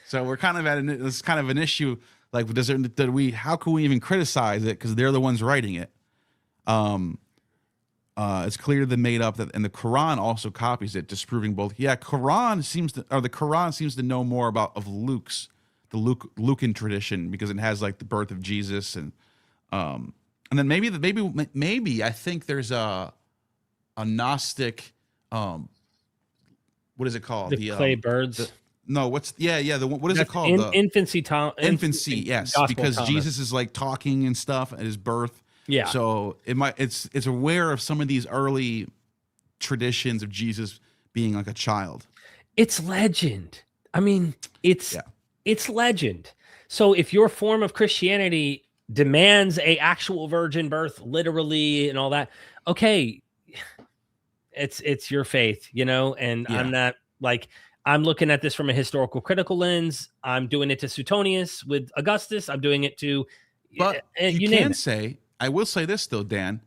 So we're kind of it's kind of an issue. Like, how can we even criticize it? Because they're the ones writing it. It's clear they made up that, and the Quran also copies it, disproving both. Yeah, the Quran seems to know more about the Lucan tradition, because it has like the birth of Jesus, and then maybe I think there's a Gnostic, what is it called? The clay birds. What is it called? Infancy, yes, Gospel because Thomas. Jesus is like talking and stuff at his birth. Yeah. So it's aware of some of these early traditions of Jesus being like a child. It's legend. I mean, it's legend. So if your form of Christianity demands a actual virgin birth, literally, and all that, okay, it's your faith, and I'm not like, I'm looking at this from a historical critical lens. I'm doing it to Suetonius with Augustus. I'm doing it to, but I will say this though, Dan,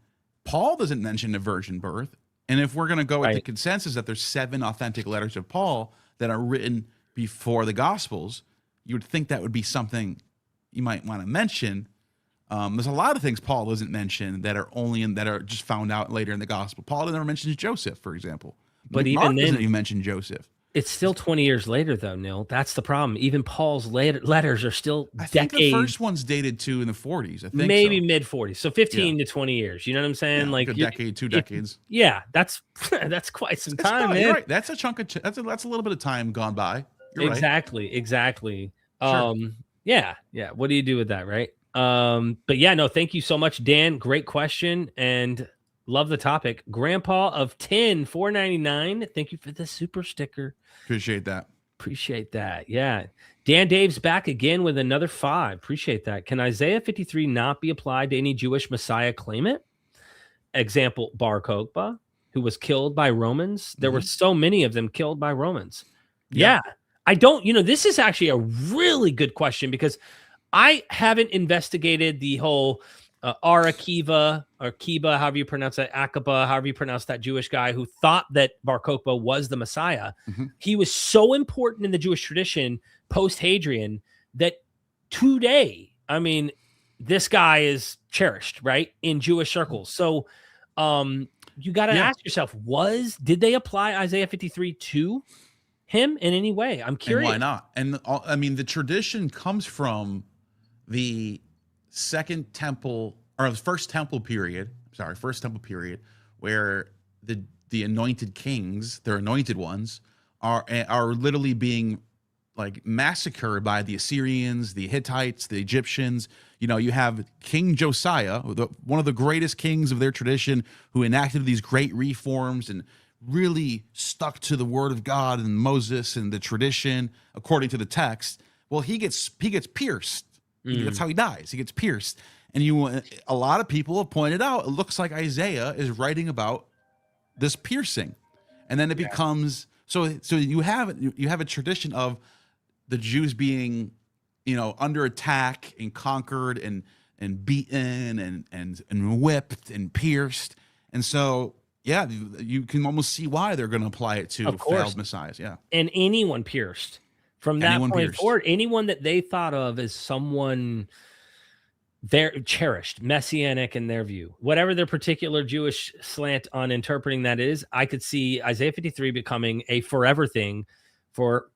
Paul doesn't mention a virgin birth. And if we're going to go with the consensus that there's 7 authentic letters of Paul that are written before the Gospels, you would think that would be something you might want to mention. There's a lot of things Paul doesn't mention that are just found out later in the Gospel. Paul never mentions Joseph, for example. But Mark even then, doesn't even mention Joseph. It's still 20 years later, though, Neil. That's the problem. Even Paul's letters are still decades. I think the first one's dated to in the 40s. I think maybe mid 40s, so 15 to 20 years. You know what I'm saying? Like a decade, 2 decades. Yeah, that's quite some time, man. Right. That's a chunk of that's a little bit of time gone by. You're exactly. Sure. Yeah. What do you do with that, right? But yeah, no. Thank you so much, Dan. Great question, and love the topic. Grandpa of 10, $4.99. Thank you for the super sticker. Appreciate that. Yeah. Dan Dave's back again with another 5. Appreciate that. Can Isaiah 53 not be applied to any Jewish Messiah claimant? Example, Bar Kokhba, who was killed by Romans. There were so many of them killed by Romans. Yeah. I don't, this is actually a really good question, because I haven't investigated the whole Akiva, or Kiba, however you pronounce that, Akaba, however you pronounce that Jewish guy who thought that Bar Kokhba was the Messiah. He was so important in the Jewish tradition post-Hadrian that today, I mean, this guy is cherished, right, in Jewish circles. So you got to ask yourself, did they apply Isaiah 53 to him in any way? I'm curious. And why not? And I mean, the tradition comes from the Second Temple, or the First Temple period, where the anointed kings, their anointed ones, are literally being like massacred by the Assyrians, the Hittites, the Egyptians. You have King Josiah, one of the greatest kings of their tradition, who enacted these great reforms and really stuck to the word of God and Moses and the tradition according to the text. Well, he gets pierced. That's how he dies. He gets pierced. And a lot of people have pointed out, it looks like Isaiah is writing about this piercing. And then it becomes, so you have a tradition of the Jews being, under attack and conquered and beaten and whipped and pierced. And so, you can almost see why they're going to apply it to failed messiahs. Yeah. And anyone pierced. From that point forward, anyone that they thought of as someone they're cherished, messianic in their view, whatever their particular Jewish slant on interpreting that is, I could see Isaiah 53 becoming a forever thing for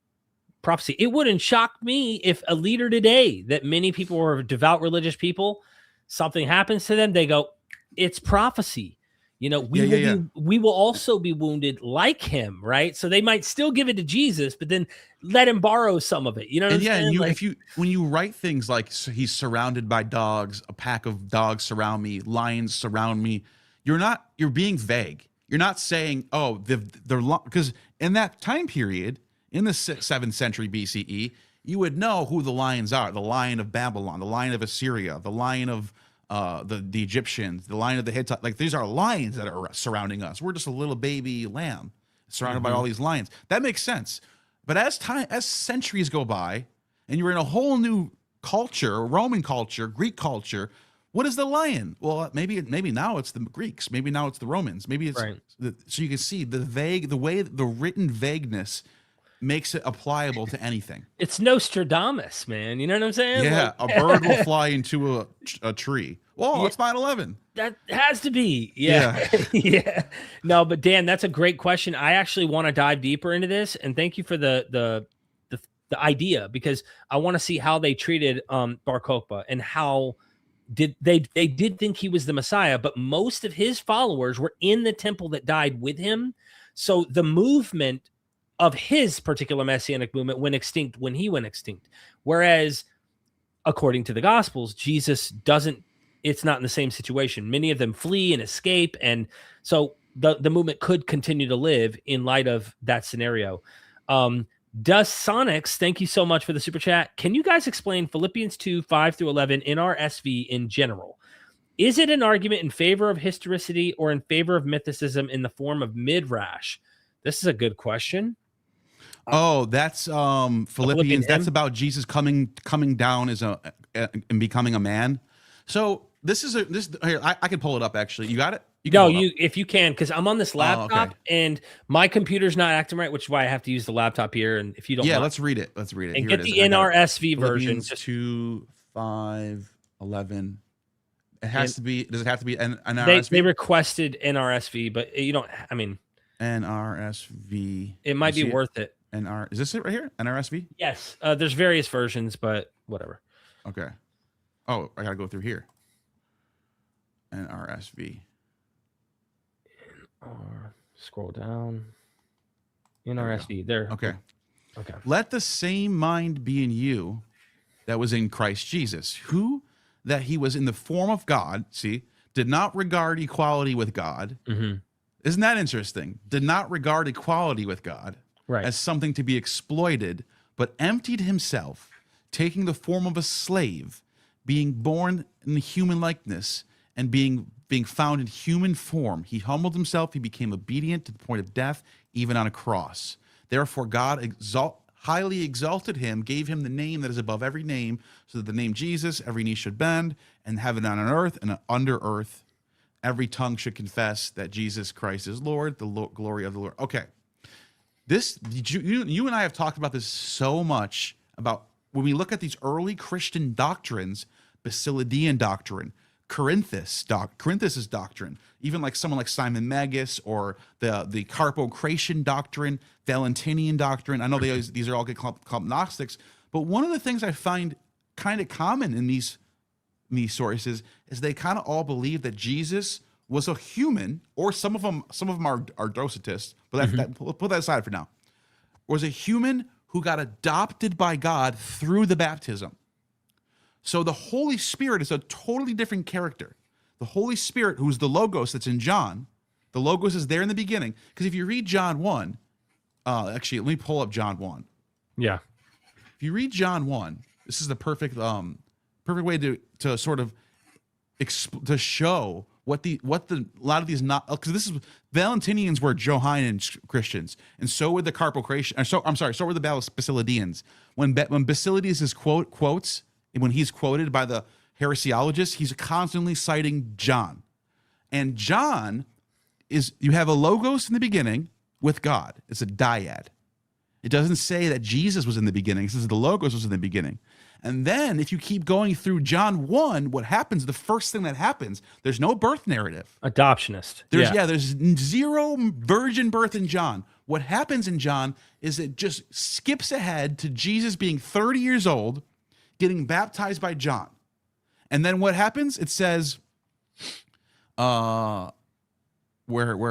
prophecy. It wouldn't shock me if a leader today, that many people are devout religious people, something happens to them, they go, it's prophecy. We will also be wounded like him, right? So they might still give it to Jesus, but then let him borrow some of it. You know what I'm saying? And when you write things like he's surrounded by dogs, a pack of dogs surround me, lions surround me, you're being vague. You're not saying, because in that time period, in the 7th century BCE, you would know who the lions are: the lion of Babylon, the lion of Assyria, the lion of the Egyptians, the lion of the Hittites. Like, these are lions that are surrounding us. We're just a little baby lamb surrounded by all these lions. That makes sense. But as centuries go by, and you're in a whole new culture, Roman culture, Greek culture, What is the lion? Well, maybe now it's the Greeks. Maybe now it's the Romans. Maybe it's Right. so you can see the way the written vagueness makes it applicable to anything. It's Nostradamus, man. You know what I'm saying? Yeah, Like, a bird will fly into a tree. Well, it's 9/11. that has to be. Yeah. Yeah. No, but Dan, that's a great question. I actually want to dive deeper into this, and thank you for the idea, because I want to see how they treated Bar Kokhba, and how they did think he was the Messiah, but most of his followers were in the temple that died with him. So the movement of his particular messianic movement went extinct when he went extinct. Whereas, according to the Gospels, Jesus doesn't, it's not in the same situation. Many of them flee and escape. And so the movement could continue to live in light of that scenario. Does Sonics, thank you so much for the super chat. Can you guys explain Philippians 2, 5-11 in our SV in general? Is it an argument in favor of historicity or in favor of mythicism in the form of midrash? This is a good question. Oh, that's Philippians. That's about Jesus coming down as and becoming a man. So this is here. I can pull it up. Actually, you got it. If you can, because I'm on this laptop and my computer's not acting right, which is why I have to use the laptop here. And if you don't, let's read it. Let's read it. And here get the NRSV version. 2, 5, 11. It has to be. Does it have to be an NRSV? They requested NRSV, but you don't. I mean, NRSV. It might be worth it. Is this it right here? NRSV? Yes. There's various versions, but whatever. Okay. Oh, I gotta go through here. NRSV. Scroll down. NRSV. There. Okay. Okay. Let the same mind be in you that was in Christ Jesus, who that he was in the form of God. See, did not regard equality with God. Mm-hmm. Isn't that interesting? Did not regard equality with God as something to be exploited, but emptied himself, taking the form of a slave, being born in the human likeness, and being found in human form. He humbled himself. He became obedient to the point of death, even on a cross. Therefore, God highly exalted him, gave him the name that is above every name, so that the name Jesus, every knee should bend, and heaven and on earth and under earth, every tongue should confess that Jesus Christ is Lord, the glory of the Lord. Okay. You and I have talked about this so much, about when we look at these early Christian doctrines, Basilidean doctrine, Corinthus' doctrine, even like someone like Simon Magus, or the Carpocratian doctrine, Valentinian doctrine. I know these are all called Gnostics, but one of the things I find kind of common in these sources is they kind of all believe that Jesus was a human, or some of them are Docetists, but put that aside for now. Was a human who got adopted by God through the baptism. So the Holy Spirit is a totally different character. The Holy Spirit, who's the Logos that's in John, the Logos is there in the beginning. Because if you read John 1, actually, let me pull up John 1. Yeah. If you read John 1, this is the perfect way to sort of to show what a lot of these, not, because this is, Valentinians were Johannine Christians, and so were the Carpocratians. So were the Basilideans. When Basilides quotes, when he's quoted by the heresiologists, he's constantly citing John. And John is, you have a Logos in the beginning with God. It's a dyad. It doesn't say that Jesus was in the beginning. It says the Logos was in the beginning. And then if you keep going through John 1, what happens, the first thing that happens, there's no birth narrative. Adoptionist. There's zero virgin birth in John. What happens in John is it just skips ahead to Jesus being 30 years old, getting baptized by John. And then what happens? It says, where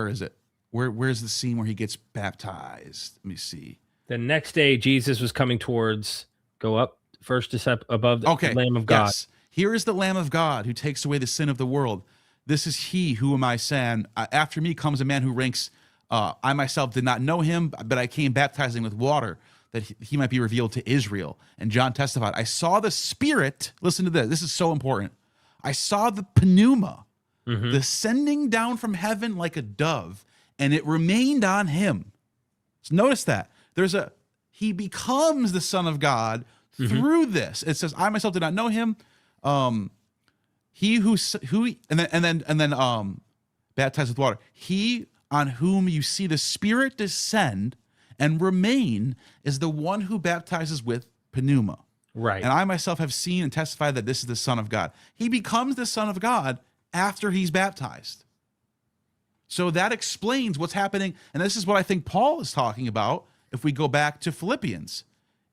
is it? Where's the scene where he gets baptized? Let me see. The next day, Jesus was coming towards, go up, first step above the Lamb of God. Yes. Here is the Lamb of God who takes away the sin of the world. This is he who am I saying, after me comes a man who ranks, I myself did not know him, but I came baptizing with water, that he might be revealed to Israel. And John testified, I saw the Spirit, listen to this is so important. I saw the pneuma descending down from heaven like a dove, and it remained on him. So notice that. He becomes the Son of God through this. It says, I myself did not know him. he who and then baptized with water. He on whom you see the Spirit descend and remain is the one who baptizes with pneuma. Right. And I myself have seen and testified that this is the Son of God. He becomes the Son of God after he's baptized. So that explains what's happening. And this is what I think Paul is talking about. If we go back to Philippians,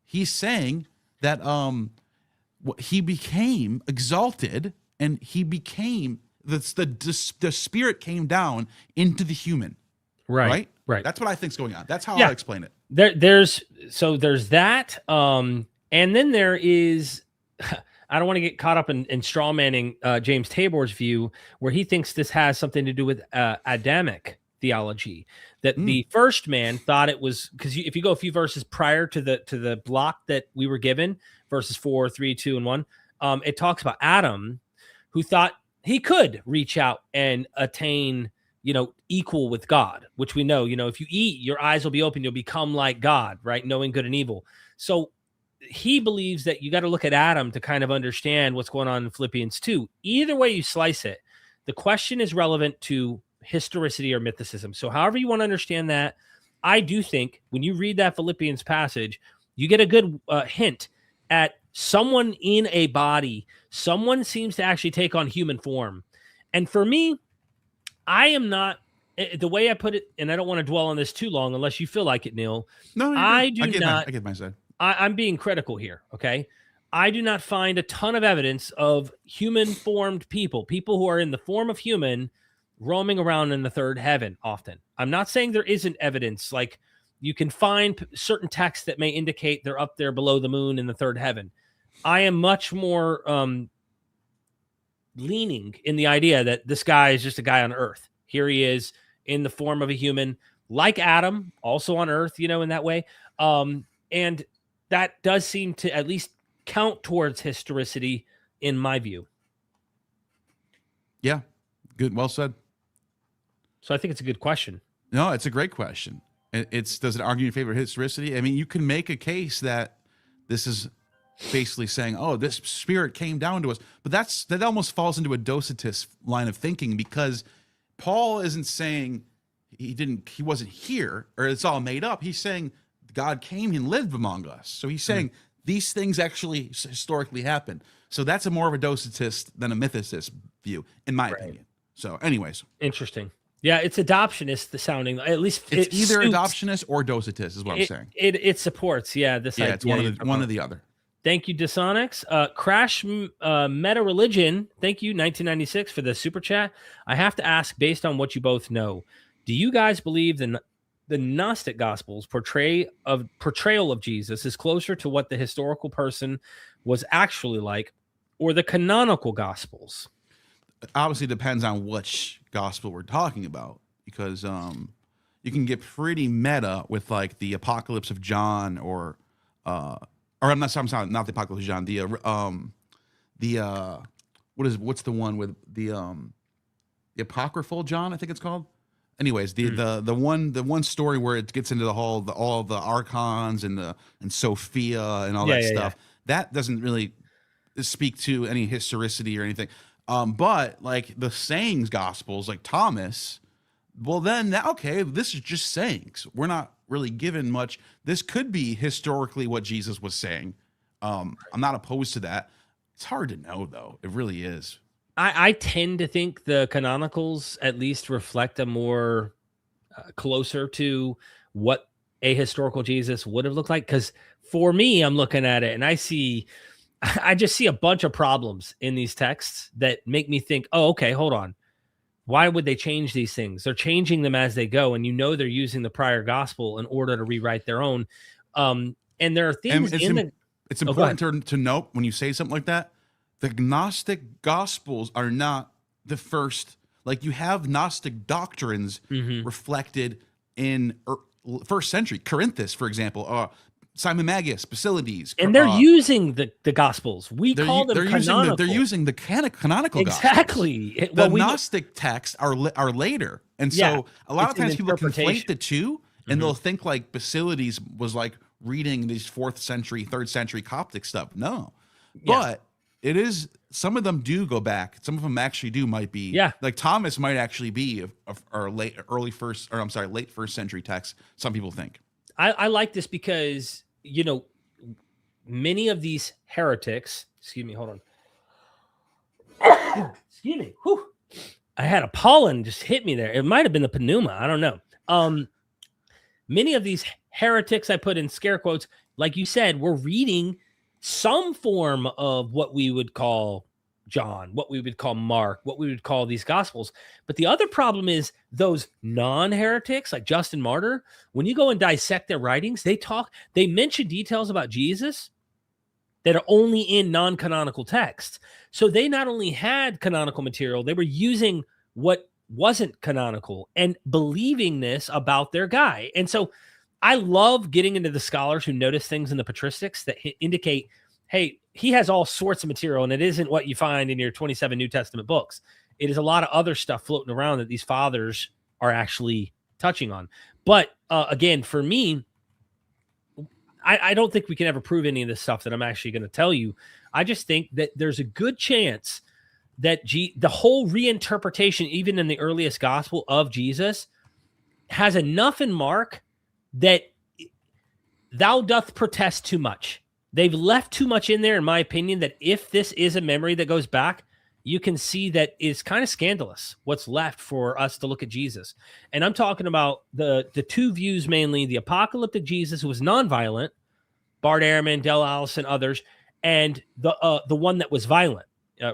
he's saying that he became exalted, and he became the Spirit came down into the human. Right. That's what I think's going on. That's how I explain it. There's that. And then there is, I don't want to get caught up in straw manning James Tabor's view, where he thinks this has something to do with Adamic theology. That the first man thought it was, because if you go a few verses prior to the block that we were given, verses 4, 3, 2, and 1, it talks about Adam, who thought he could reach out and attain, equal with God, which we know, if you eat, your eyes will be open, you'll become like God, right? Knowing good and evil. So he believes that you got to look at Adam to kind of understand what's going on in Philippians 2. Either way you slice it, the question is relevant to historicity or mythicism. So however you want to understand that, I do think when you read that Philippians passage, you get a good hint at someone in a body. Someone seems to actually take on human form. And for me, I am not, the way I put it, and I don't want to dwell on this too long unless you feel like it, Neil. No, I get my side. I'm being critical here, okay? I do not find a ton of evidence of human-formed people who are in the form of human roaming around in the third heaven often. I'm not saying there isn't evidence. Like, you can find certain texts that may indicate they're up there below the moon in the third heaven. I am much more leaning in the idea that this guy is just a guy on Earth. Here he is in the form of a human, like Adam, also on Earth, in that way. And that does seem to at least count towards historicity in my view. Yeah, good. Well said. So I think it's a good question. No, it's a great question. Does it argue in favor of historicity? I mean, you can make a case that this is basically saying, oh, this Spirit came down to us. But that almost falls into a Docetist line of thinking, because Paul isn't saying he wasn't here or it's all made up. He's saying God came and lived among us. So he's saying these things actually historically happened. So that's more of a Docetist than a mythicist view, in my opinion. So anyways. Interesting. Yeah, it's adoptionist, the sounding, at least it's either adoptionist or Docetist is what I'm saying. It supports, this idea. It's one or the other. Thank you, Disonics. Crash Meta Religion, thank you, 1996, for the super chat. I have to ask, based on what you both know, do you guys believe the Gnostic Gospels portrayal of Jesus is closer to what the historical person was actually like, or the canonical Gospels? Obviously, depends on which gospel we're talking about, because you can get pretty meta with like the Apocalypse of John, or I'm sorry, not the Apocalypse of John. What's the one with the Apocryphal John? I think it's called. Anyways, the one story where it gets into all the archons and Sophia and all that stuff. That doesn't really speak to any historicity or anything. But like the sayings gospels, like Thomas, well then this is just sayings. We're not really given much. This could be historically what Jesus was saying. I'm not opposed to that. It's hard to know though. It really is. I tend to think the canonicals at least reflect a more closer to what a historical Jesus would have looked like. Because for me, I'm looking at it and I just see a bunch of problems in these texts that make me think, oh, okay, hold on. Why would they change these things? They're changing them as they go. And they're using the prior gospel in order to rewrite their own. And there are things it's important to note when you say something like that, the Gnostic Gospels are not the first. Like, you have Gnostic doctrines reflected in first century. Corinthus, for example, Simon Magus, Basilides. And they're using the Gospels. We call them canonical. They're using the canonical exactly. Gospels. The Gnostic texts are later. And so a lot of times people conflate the two, and they'll think like Basilides was like reading these 4th century, 3rd century Coptic stuff. No. But it is. Some of them do go back. Some of them actually might be. Yeah. Like Thomas might actually be a late first century text. Some people think. I like this because, many of these heretics, excuse me, hold on. Excuse me. Whew. I had a pollen just hit me there. It might have been the pneuma. I don't know. Many of these heretics, I put in scare quotes, like you said, were reading some form of what we would call John, what we would call Mark, what we would call these gospels. But the other problem is those non-heretics like Justin Martyr, when you go and dissect their writings, they mention details about Jesus that are only in non-canonical texts. So they not only had canonical material, they were using what wasn't canonical and believing this about their guy. And so I love getting into the scholars who notice things in the patristics that indicate, hey, he has all sorts of material, and it isn't what you find in your 27 New Testament books. It is a lot of other stuff floating around that these fathers are actually touching on. But again, for me, I don't think we can ever prove any of this stuff that I'm actually going to tell you. I just think that there's a good chance that the whole reinterpretation, even in the earliest gospel of Jesus, has enough in Mark that thou doth protest too much. They've left too much in there, in my opinion, that if this is a memory that goes back, you can see that it's kind of scandalous what's left for us to look at Jesus. And I'm talking about the two views mainly, the apocalyptic Jesus who was nonviolent, Bart Ehrman, Del Allison, others, and the one that was violent,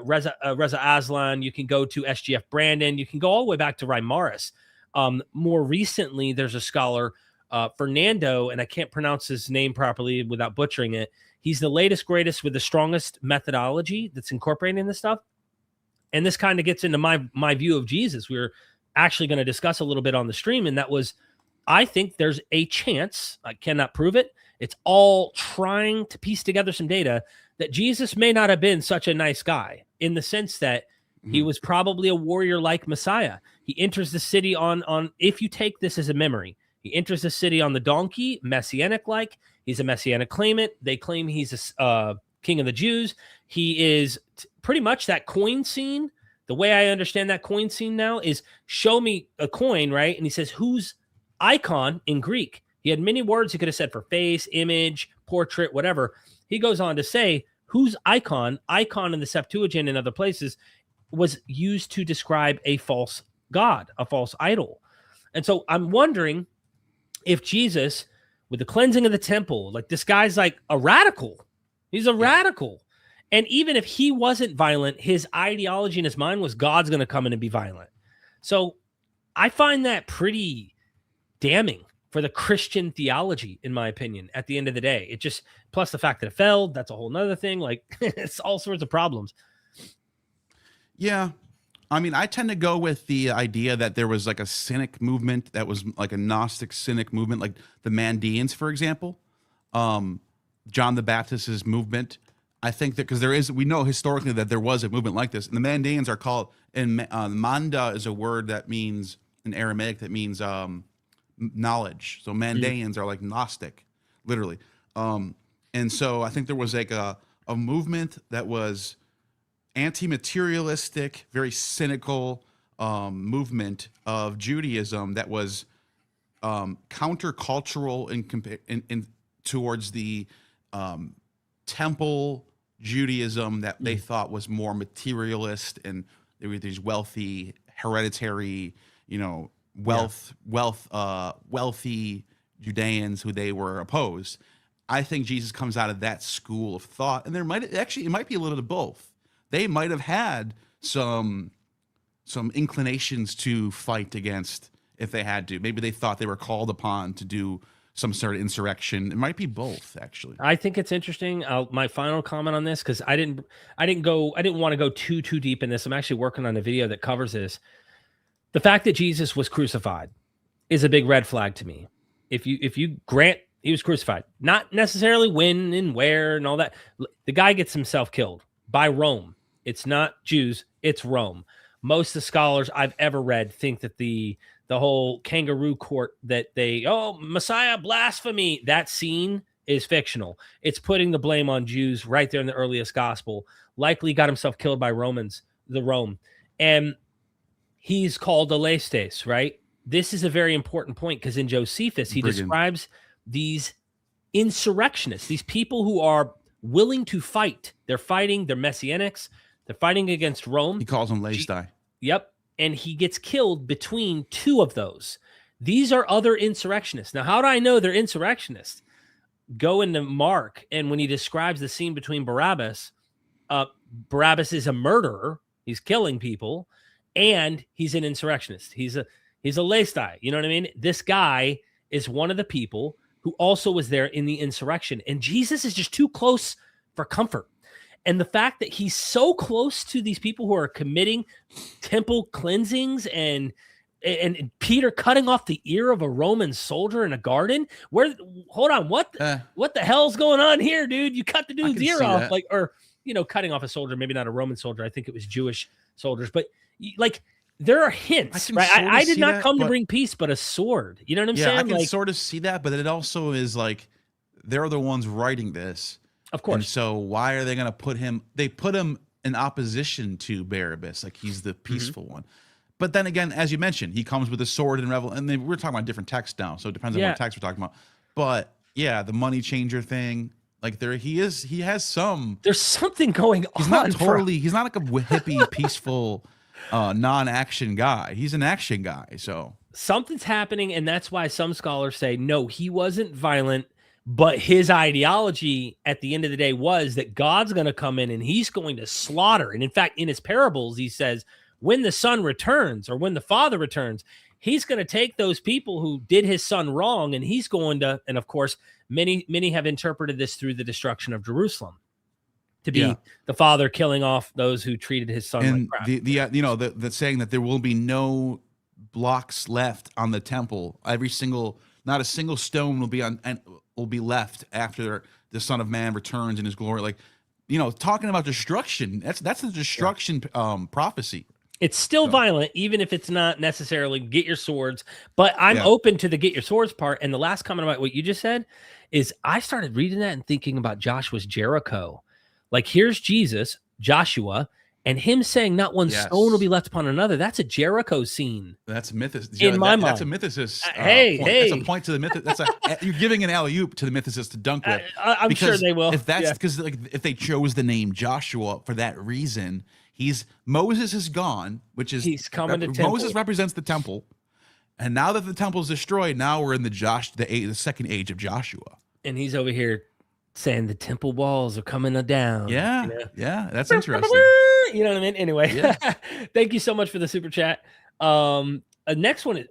Reza Aslan. You can go to SGF Brandon. You can go all the way back to Reimarus. More recently, there's a scholar, Fernando, and I can't pronounce his name properly without butchering it. He's the latest, greatest with the strongest methodology that's incorporating this stuff. And this kind of gets into my view of Jesus. We were actually going to discuss a little bit on the stream, and that was, I think there's a chance, I cannot prove it, it's all trying to piece together some data, that Jesus may not have been such a nice guy, in the sense that he was probably a warrior-like Messiah. He enters the city on if you take this as a memory, he enters the city on the donkey, Messianic-like. He's a Messianic claimant. They claim he's a king of the Jews. He is pretty much that coin scene. The way I understand that coin scene now is, show me a coin, right? And he says, whose icon in Greek? He had many words he could have said for face, image, portrait, whatever. He goes on to say, whose icon in the Septuagint and other places, was used to describe a false god, a false idol. And so I'm wondering if Jesus, with the cleansing of the temple, like, this guy's like a radical. He's a radical. And even if he wasn't violent, his ideology in his mind was God's going to come in and be violent. So I find that pretty damning for the Christian theology, in my opinion, at the end of the day. It just, plus the fact that it failed, that's a whole nother thing. Like, it's all sorts of problems. Yeah. I mean, I tend to go with the idea that there was like a cynic movement that was like a Gnostic cynic movement, like the Mandeans, for example. John the Baptist's movement. I think that because we know historically that there was a movement like this. And the Mandeans are called, and Manda is a word that means, in Aramaic, that means knowledge. So Mandeans are like Gnostic, literally. And so I think there was like a movement that was anti-materialistic, very cynical movement of Judaism that was countercultural in towards the temple Judaism that they thought was more materialist, and there were these wealthy, hereditary, wealthy Judeans who they were opposed. I think Jesus comes out of that school of thought, and it might be a little of both. They might have had some inclinations to fight against if they had to. Maybe they thought they were called upon to do some sort of insurrection. It might be both, actually. I think it's interesting. My final comment on this, because I didn't want to go too deep in this. I'm actually working on a video that covers this. The fact that Jesus was crucified is a big red flag to me. If you grant he was crucified, not necessarily when and where and all that, the guy gets himself killed by Rome. It's not Jews, it's Rome. Most of the scholars I've ever read think that the whole kangaroo court that Messiah blasphemy, that scene is fictional. It's putting the blame on Jews right there in the earliest gospel. Likely got himself killed by Rome. And he's called Alestes, right? This is a very important point because in Josephus, he describes these insurrectionists, these people who are willing to fight. They're fighting, they're Messianics, they're fighting against Rome. He calls them Lestei. Yep. And he gets killed between two of those. These are other insurrectionists. Now, how do I know they're insurrectionists? Go into Mark, and when he describes the scene between Barabbas is a murderer. He's killing people, and he's an insurrectionist. He's a Lestei. You know what I mean? This guy is one of the people who also was there in the insurrection. And Jesus is just too close for comfort. And the fact that he's so close to these people who are committing temple cleansings and Peter cutting off the ear of a Roman soldier in a garden. Hold on, what the hell's going on here, dude? You cut the dude's ear off, cutting off a soldier, maybe not a Roman soldier. I think it was Jewish soldiers, but there are hints, right? I did not come to bring peace, but a sword. You know what I'm saying? I can sort of see that, but it also is like they're the ones writing this. Of course. And so why are they going to put him? They put him in opposition to Barabbas, like he's the peaceful one. But then again, as you mentioned, he comes with a sword and and we're talking about different texts now, so it depends on what text we're talking about. But yeah, the money changer thing, like he has some. There's something going on. He's not like a hippie, peaceful, non-action guy. He's an action guy. So something's happening, and that's why some scholars say no, he wasn't violent. But his ideology at the end of the day was that God's going to come in and he's going to slaughter. And in fact, in his parables, he says, when the son returns or when the father returns, he's going to take those people who did his son wrong. And he's going to, and of course, many have interpreted this through the destruction of Jerusalem to be the father killing off those who treated his son like crap. The saying that there will be no blocks left on the temple. Not a single stone will be left after the Son of Man returns in his glory. Talking about destruction. That's the destruction prophecy. It's still violent, even if it's not necessarily get your swords. But I'm open to the get your swords part. And the last comment about what you just said is I started reading that and thinking about Joshua's Jericho. Like, here's Jesus, Joshua, and him saying not one stone will be left upon another. That's a Jericho scene. That's mythicist. In my mind. That's a mythicist. Hey. That's a point to the myth. You're giving an alley-oop to the mythicist to dunk with. I'm sure they will. If that's because if they chose the name Joshua for that reason, Moses is gone, which is he's coming to temple. Moses represents the temple, and now that the temple is destroyed, now we're in the second age of Joshua, and he's over here saying the temple walls are coming down. Yeah, that's interesting. You know what I mean? Anyway, thank you so much for the super chat. Next one is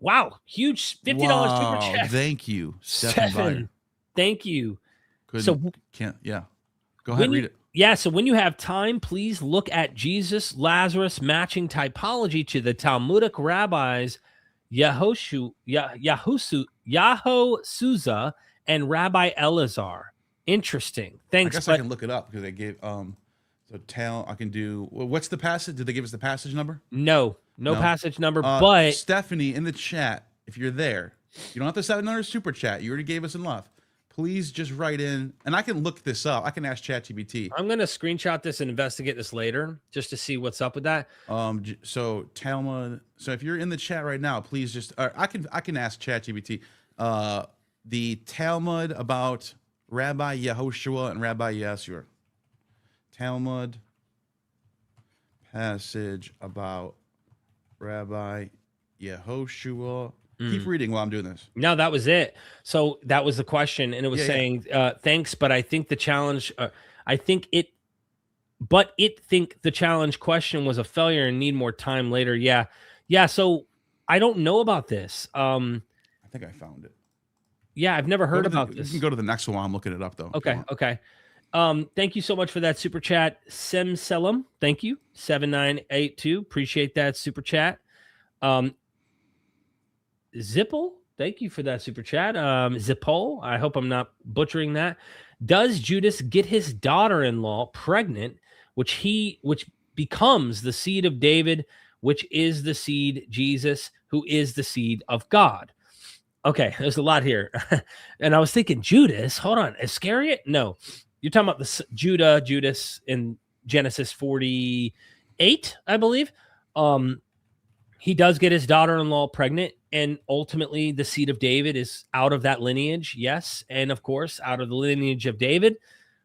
huge $50 super chat. Thank you, Stephen. Thank you. Go ahead, read it. Yeah, so when you have time, please look at Jesus, Lazarus matching typology to the Talmudic rabbis Yahosuza and Rabbi Elazar. Interesting. Thanks. I guess I can look it up because they gave I can do. What's the passage? Did they give us the passage number? No passage number. But Stephanie in the chat, if you're there, you don't have to send another super chat. You already gave us enough. Please just write in, and I can look this up. I can ask ChatGPT. I'm gonna screenshot this and investigate this later, just to see what's up with that. So Talmud. So if you're in the chat right now, please just. I can ask ChatGPT. The Talmud about Rabbi Yehoshua and Rabbi Yeshua. Talmud passage about Rabbi Yehoshua. Keep reading while I'm doing this. No, that was it. So that was the question, and it was saying, thanks, but I think the challenge, the challenge question was a failure and need more time later. Yeah. So I don't know about this. I think I found it. Yeah, I've never heard about this. You can go to the next one while I'm looking it up, though. Okay. Thank you so much for that super chat, Semselam. Thank you, 7982. Appreciate that super chat. Zipple, thank you for that super chat. Zippol, I hope I'm not butchering that. Does Judas get his daughter-in-law pregnant, which becomes the seed of David, which is the seed Jesus, who is the seed of God? Okay, there's a lot here. And I was thinking, Judas, hold on, Iscariot? No, you're talking about Judas in Genesis 48, I believe. He does get his daughter-in-law pregnant, and ultimately the seed of David is out of that lineage, yes. And of course, out of the lineage of David,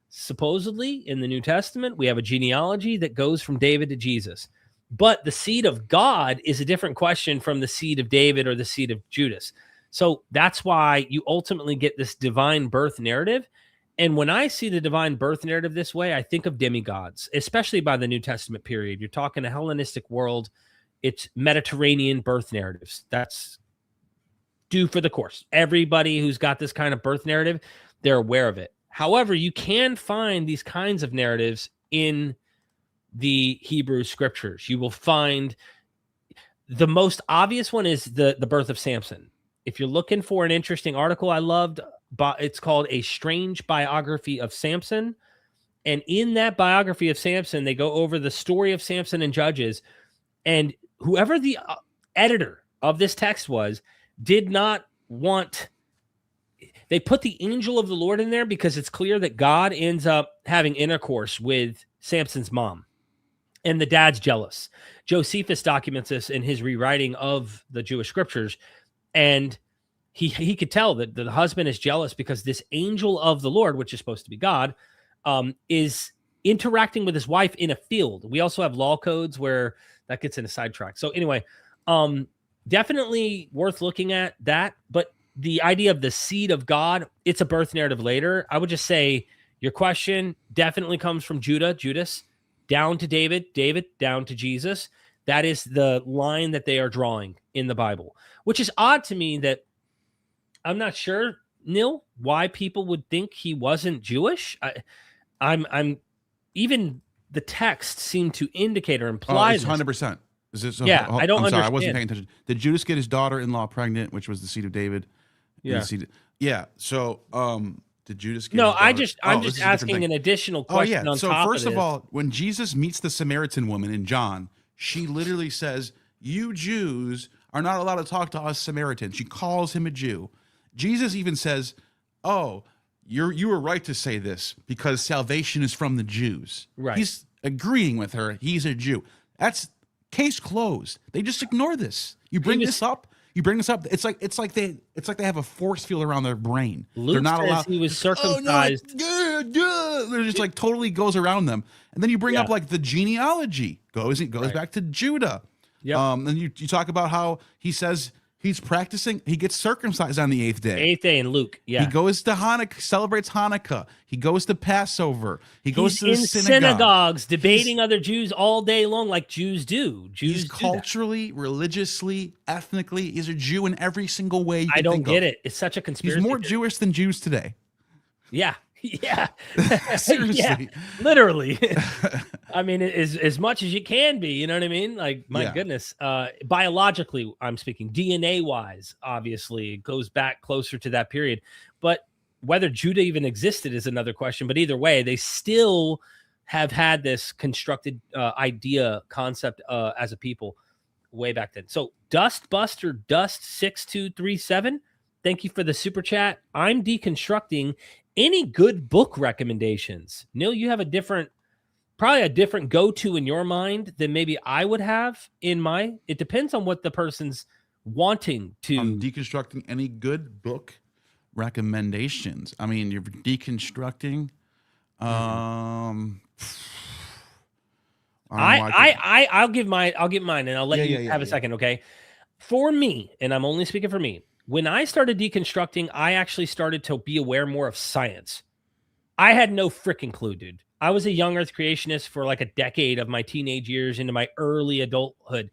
supposedly in the New Testament, we have a genealogy that goes from David to Jesus. But the seed of God is a different question from the seed of David or the seed of Judas. So that's why you ultimately get this divine birth narrative. And when I see the divine birth narrative this way, I think of demigods, especially by the New Testament period. You're talking a Hellenistic world. It's Mediterranean birth narratives. That's due for the course. Everybody who's got this kind of birth narrative, they're aware of it. However, you can find these kinds of narratives in the Hebrew scriptures. You will find the most obvious one is the birth of Samson. If you're looking for an interesting article I loved, it's called A Strange Biography of Samson. And in that biography of Samson, they go over the story of Samson and Judges. And whoever the editor of this text was, did not want... They put the angel of the Lord in there because it's clear that God ends up having intercourse with Samson's mom. And the dad's jealous. Josephus documents this in his rewriting of the Jewish scriptures. And he could tell that the husband is jealous because this angel of the Lord, which is supposed to be God, is interacting with his wife in a field. We also have law codes where that gets in a sidetrack. So anyway, definitely worth looking at that. But the idea of the seed of God, it's a birth narrative later. I would just say your question definitely comes from Judas, down to David, down to Jesus. That is the line that they are drawing in the Bible, which is odd to me that I'm not sure, Nil, why people would think he wasn't Jewish. I'm even the text seemed to indicate or imply it's 100%. Is it so? Yeah, I don't understand. I wasn't paying attention. Did Judas get his daughter-in-law pregnant, which was the seed of David? Yeah. Yeah. So, did Judas get No, his I'm just asking an additional question on so top first of of all, when Jesus meets the Samaritan woman in John, she literally says, "You Jews are not allowed to talk to us Samaritans." She calls him a Jew. Jesus even says, "Oh, you were right to say this because salvation is from the Jews." Right. He's agreeing with her. He's a Jew. That's case closed. They just ignore this. You bring this up. It's like they have a force field around their brain. Luke They're not says allowed. he was circumcised. They're just like totally goes around them. And then you bring up like the genealogy goes back to Judah. Yep. And you talk about how he says he's practicing. He gets circumcised on the 8th day. 8th day in Luke. Yeah. He goes to Hanukkah, celebrates Hanukkah. He goes to Passover. He goes to the synagogues debating other Jews all day long, like Jews do. He's culturally, religiously, ethnically, he's a Jew in every single way. I don't get it. It's such a conspiracy. He's more Jewish than Jews today. Yeah. Yeah. Seriously. Yeah, literally. I mean, as much as you can be, you know what I mean? Like, my goodness. Biologically, I'm speaking, DNA-wise, obviously, it goes back closer to that period. But whether Judah even existed is another question. But either way, they still have had this constructed concept as a people way back then. So Dustbuster Dust6237, thank you for the super chat. I'm deconstructing. Any good book recommendations? Neil, you have probably a different go-to in your mind than maybe I would have in my. It depends on what the person's wanting to. I'm deconstructing any good book recommendations. I mean, you're deconstructing. I'll give mine, and I'll let you have a second, okay? For me, and I'm only speaking for me. When I started deconstructing, I actually started to be aware more of science. I had no freaking clue, dude. I was a young earth creationist for like a decade of my teenage years into my early adulthood.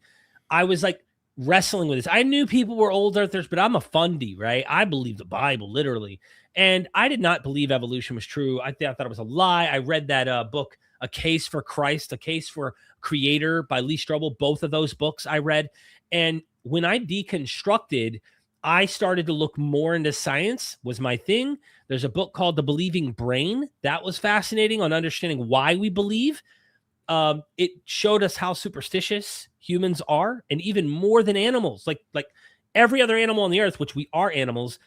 I was like wrestling with this. I knew people were old earthers, but I'm a fundy, right? I believe the Bible, literally. And I did not believe evolution was true. I thought it was a lie. I read that book, A Case for Christ, A Case for Creator by Lee Strobel. Both of those books I read. And when I deconstructed, I started to look more into science was my thing. There's a book called The Believing Brain. That was fascinating on understanding why we believe. It showed us how superstitious humans are, and even more than animals. Like every other animal on the earth, which we are animals,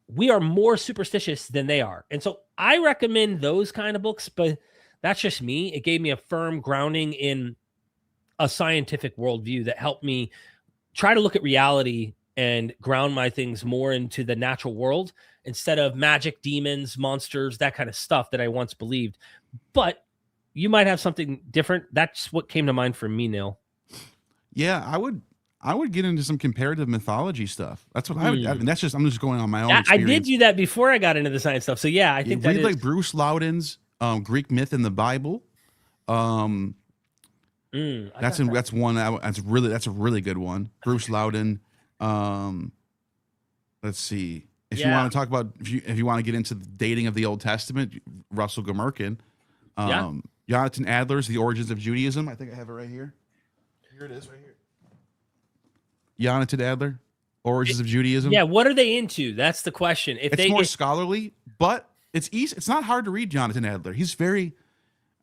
we are more superstitious than they are. And so I recommend those kind of books, but that's just me. It gave me a firm grounding in a scientific worldview that helped me try to look at reality and ground my things more into the natural world instead of magic, demons, monsters, that kind of stuff that I once believed. But you might have something different. That's what came to mind for me, Neil. Yeah, I would get into some comparative mythology stuff. That's what I would. I mean, that's just I'm just going on my own experience. I did do that before I got into the science stuff. So yeah, I think that read like Bruce Loudon's Greek myth in the Bible. That's one that's a really good one. Bruce Loudon. Let's see. If you want to talk about if you want to get into the dating of the Old Testament, Russell Gmerkin. Jonathan Adler's The Origins of Judaism. I think I have it right here. Here it is, right here. Jonathan Adler, Origins of Judaism. Yeah, what are they into? That's the question. It's more scholarly, but it's easy. It's not hard to read Jonathan Adler. He's very,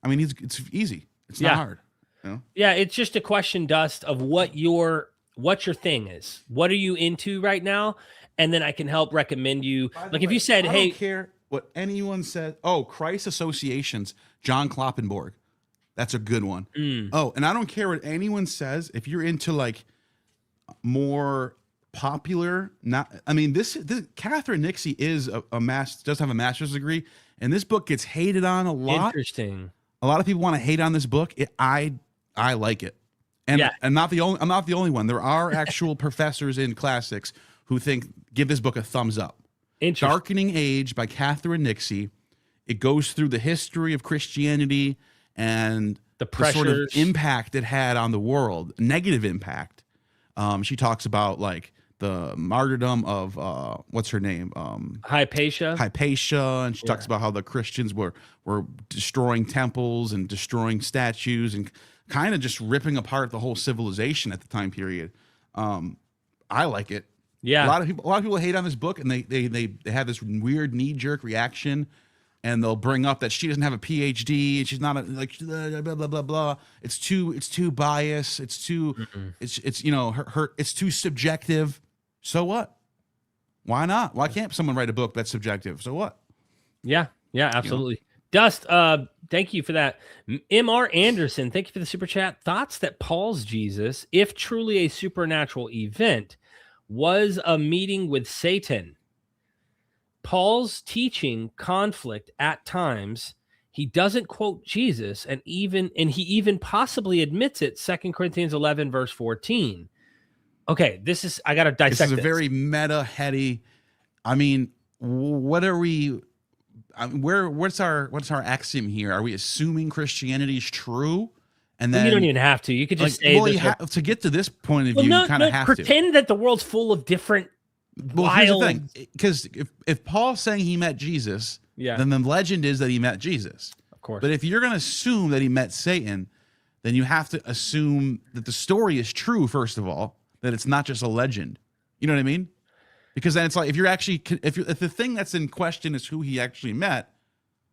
it's easy. It's not hard. You know? Yeah, it's just a question, Dust, of what your thing is. What are you into right now? And then I can help recommend you. Like if you said, I don't care what anyone said. Oh, Christ Associations, John Kloppenborg. That's a good one. Oh, and I don't care what anyone says. If you're into like more popular, this Catherine Nixie is does have a master's degree, and this book gets hated on a lot. Interesting. A lot of people want to hate on this book. I like it, and I'm not the only one. There are actual professors in classics who give this book a thumbs up. Darkening Age by Catherine Nixie. It goes through the history of Christianity and the sort of impact it had on the world, negative impact. She talks about like the martyrdom of what's her name? Hypatia, and she talks about how the Christians were destroying temples and destroying statues and kind of just ripping apart the whole civilization at the time period. I like it. Yeah, a lot of people hate on this book, and they have this weird knee-jerk reaction, and they'll bring up that she doesn't have a PhD and she's not blah blah blah blah. It's too biased. It's too it's her it's too subjective. So what? Why not? Why can't someone write a book that's subjective? So what? Yeah, absolutely. Dust, thank you for that. M.R. Anderson, thank you for the super chat. Thoughts that Paul's Jesus, if truly a supernatural event, was a meeting with Satan. Paul's teaching conflict at times. He doesn't quote Jesus, and he even possibly admits it. 2 Corinthians 11, verse 14. Okay, I got to dissect this. This is a very meta, heady. What are we? What's our axiom here? Are we assuming Christianity is true? And then you don't even have to. You could just say to get to this point of view, you kind of have to pretend that the world's full of different. Well, here's the thing, because if Paul's saying he met Jesus, then the legend is that he met Jesus. Of course. But if you're going to assume that he met Satan, then you have to assume that the story is true. First of all, that it's not just a legend. You know what I mean? Because then it's like if the thing that's in question is who he actually met,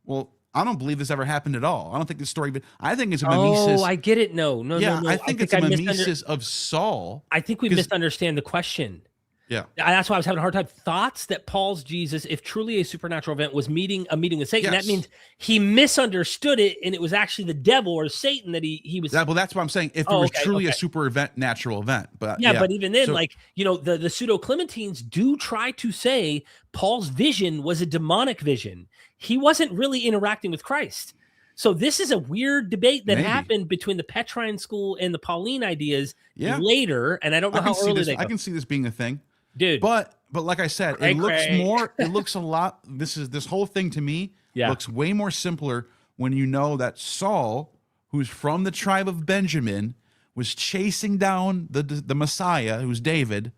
well, I don't believe this ever happened at all. I don't think this story, but I think it's a mimesis. Oh, I get it. No. I think it's a mimesis of Saul. I think we misunderstand the question. Yeah, that's why I was having a hard time. Thoughts that Paul's Jesus, if truly a supernatural event, was a meeting with Satan. Yes. That means he misunderstood it, and it was actually the devil or Satan that he was. Well, that's what I'm saying. If it was truly a natural event, but but even then, the pseudo Clementines do try to say Paul's vision was a demonic vision. He wasn't really interacting with Christ. So this is a weird debate that happened between the Petrine school and the Pauline ideas later, and I don't know how early they go. I can see this being a thing. Dude, but like I said, it looks a lot. This whole thing to me looks way more simpler when you know that Saul, who's from the tribe of Benjamin, was chasing down the Messiah, who's David,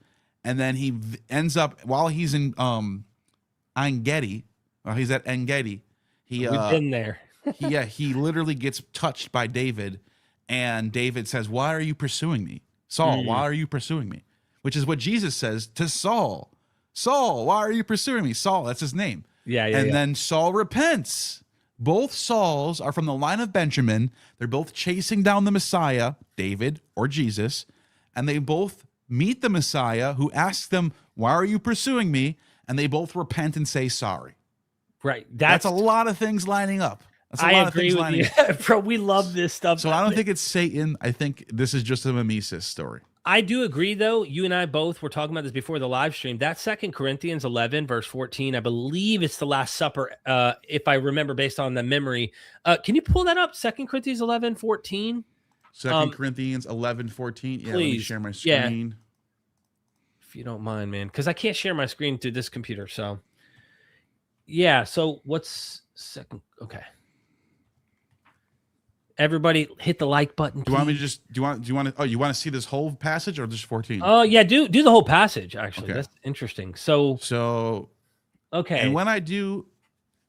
and then he ends up while he's in En-Gedi, or he's at En-Gedi. We've been there. he literally gets touched by David, and David says, "Why are you pursuing me, Saul? Why are you pursuing me?" Which is what Jesus says to Saul. Saul, why are you pursuing me? Saul, that's his name. And then Saul repents. Both Sauls are from the line of Benjamin. They're both chasing down the Messiah, David or Jesus, and they both meet the Messiah, who asks them, "Why are you pursuing me?" And they both repent and say sorry. Right. That's a lot of things lining up. That's a lot of things lining up. Bro, we love this stuff. So I don't think it's Satan. I think this is just a mimesis story. I do agree, though. You and I both were talking about this before the live stream. That 2 Corinthians 11, verse 14, I believe it's the Last Supper, if I remember based on the memory. Can you pull that up? 2 Corinthians 11, 14? 2 Corinthians 11, 14. Yeah, please. Let me share my screen. Yeah. If you don't mind, man. Because I can't share my screen through this computer. So, yeah. So what's second? Okay. Everybody hit the like button. Do you want me to just do you want to you want to see this whole passage or just 14? Oh yeah, do the whole passage actually. Okay. That's interesting. So okay. And what I do,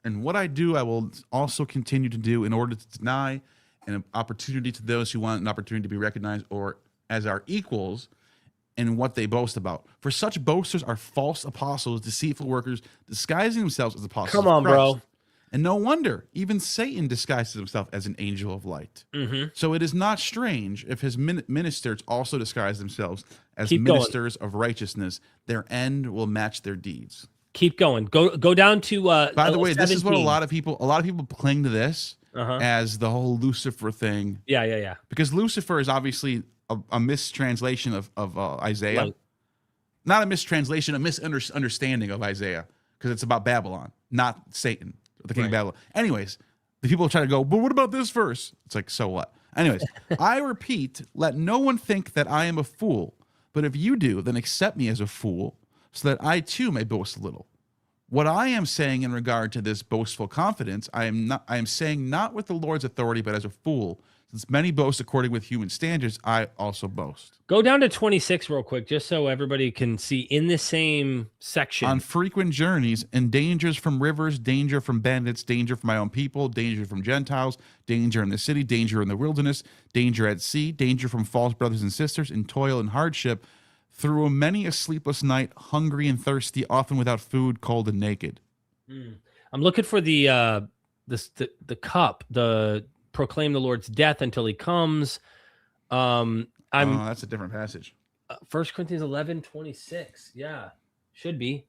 I will also continue to do in order to deny an opportunity to those who want an opportunity to be recognized or as our equals in what they boast about. For such boasters are false apostles, deceitful workers, disguising themselves as apostles. Come on, bro. And no wonder, even Satan disguises himself as an angel of light. Mm-hmm. So it is not strange if his ministers also disguise themselves as ministers of righteousness. Their end will match their deeds. Keep going. Go down to. By the way, 17. This is what a lot of people cling to this as the whole Lucifer thing. Yeah. Because Lucifer is obviously a mistranslation of Isaiah. Right. Not a mistranslation, a misunderstanding of Isaiah, because it's about Babylon, not Satan. The king of Babylon. Anyways, the people try to go, but what about this verse? It's like, so what? Anyways, I repeat, let no one think that I am a fool, but if you do, then accept me as a fool, so that I too may boast a little. What I am saying in regard to this boastful confidence, I am saying not with the Lord's authority, but as a fool. Since many boast according with human standards, I also boast. Go down to 26 real quick, just so everybody can see in the same section. On frequent journeys and dangers from rivers, danger from bandits, danger from my own people, danger from Gentiles, danger in the city, danger in the wilderness, danger at sea, danger from false brothers and sisters, in toil and hardship, through many a sleepless night, hungry and thirsty, often without food, cold and naked. I'm looking for the cup, the proclaim the Lord's death until he comes. That's a different passage. 1 Corinthians 11, 26. Yeah, should be.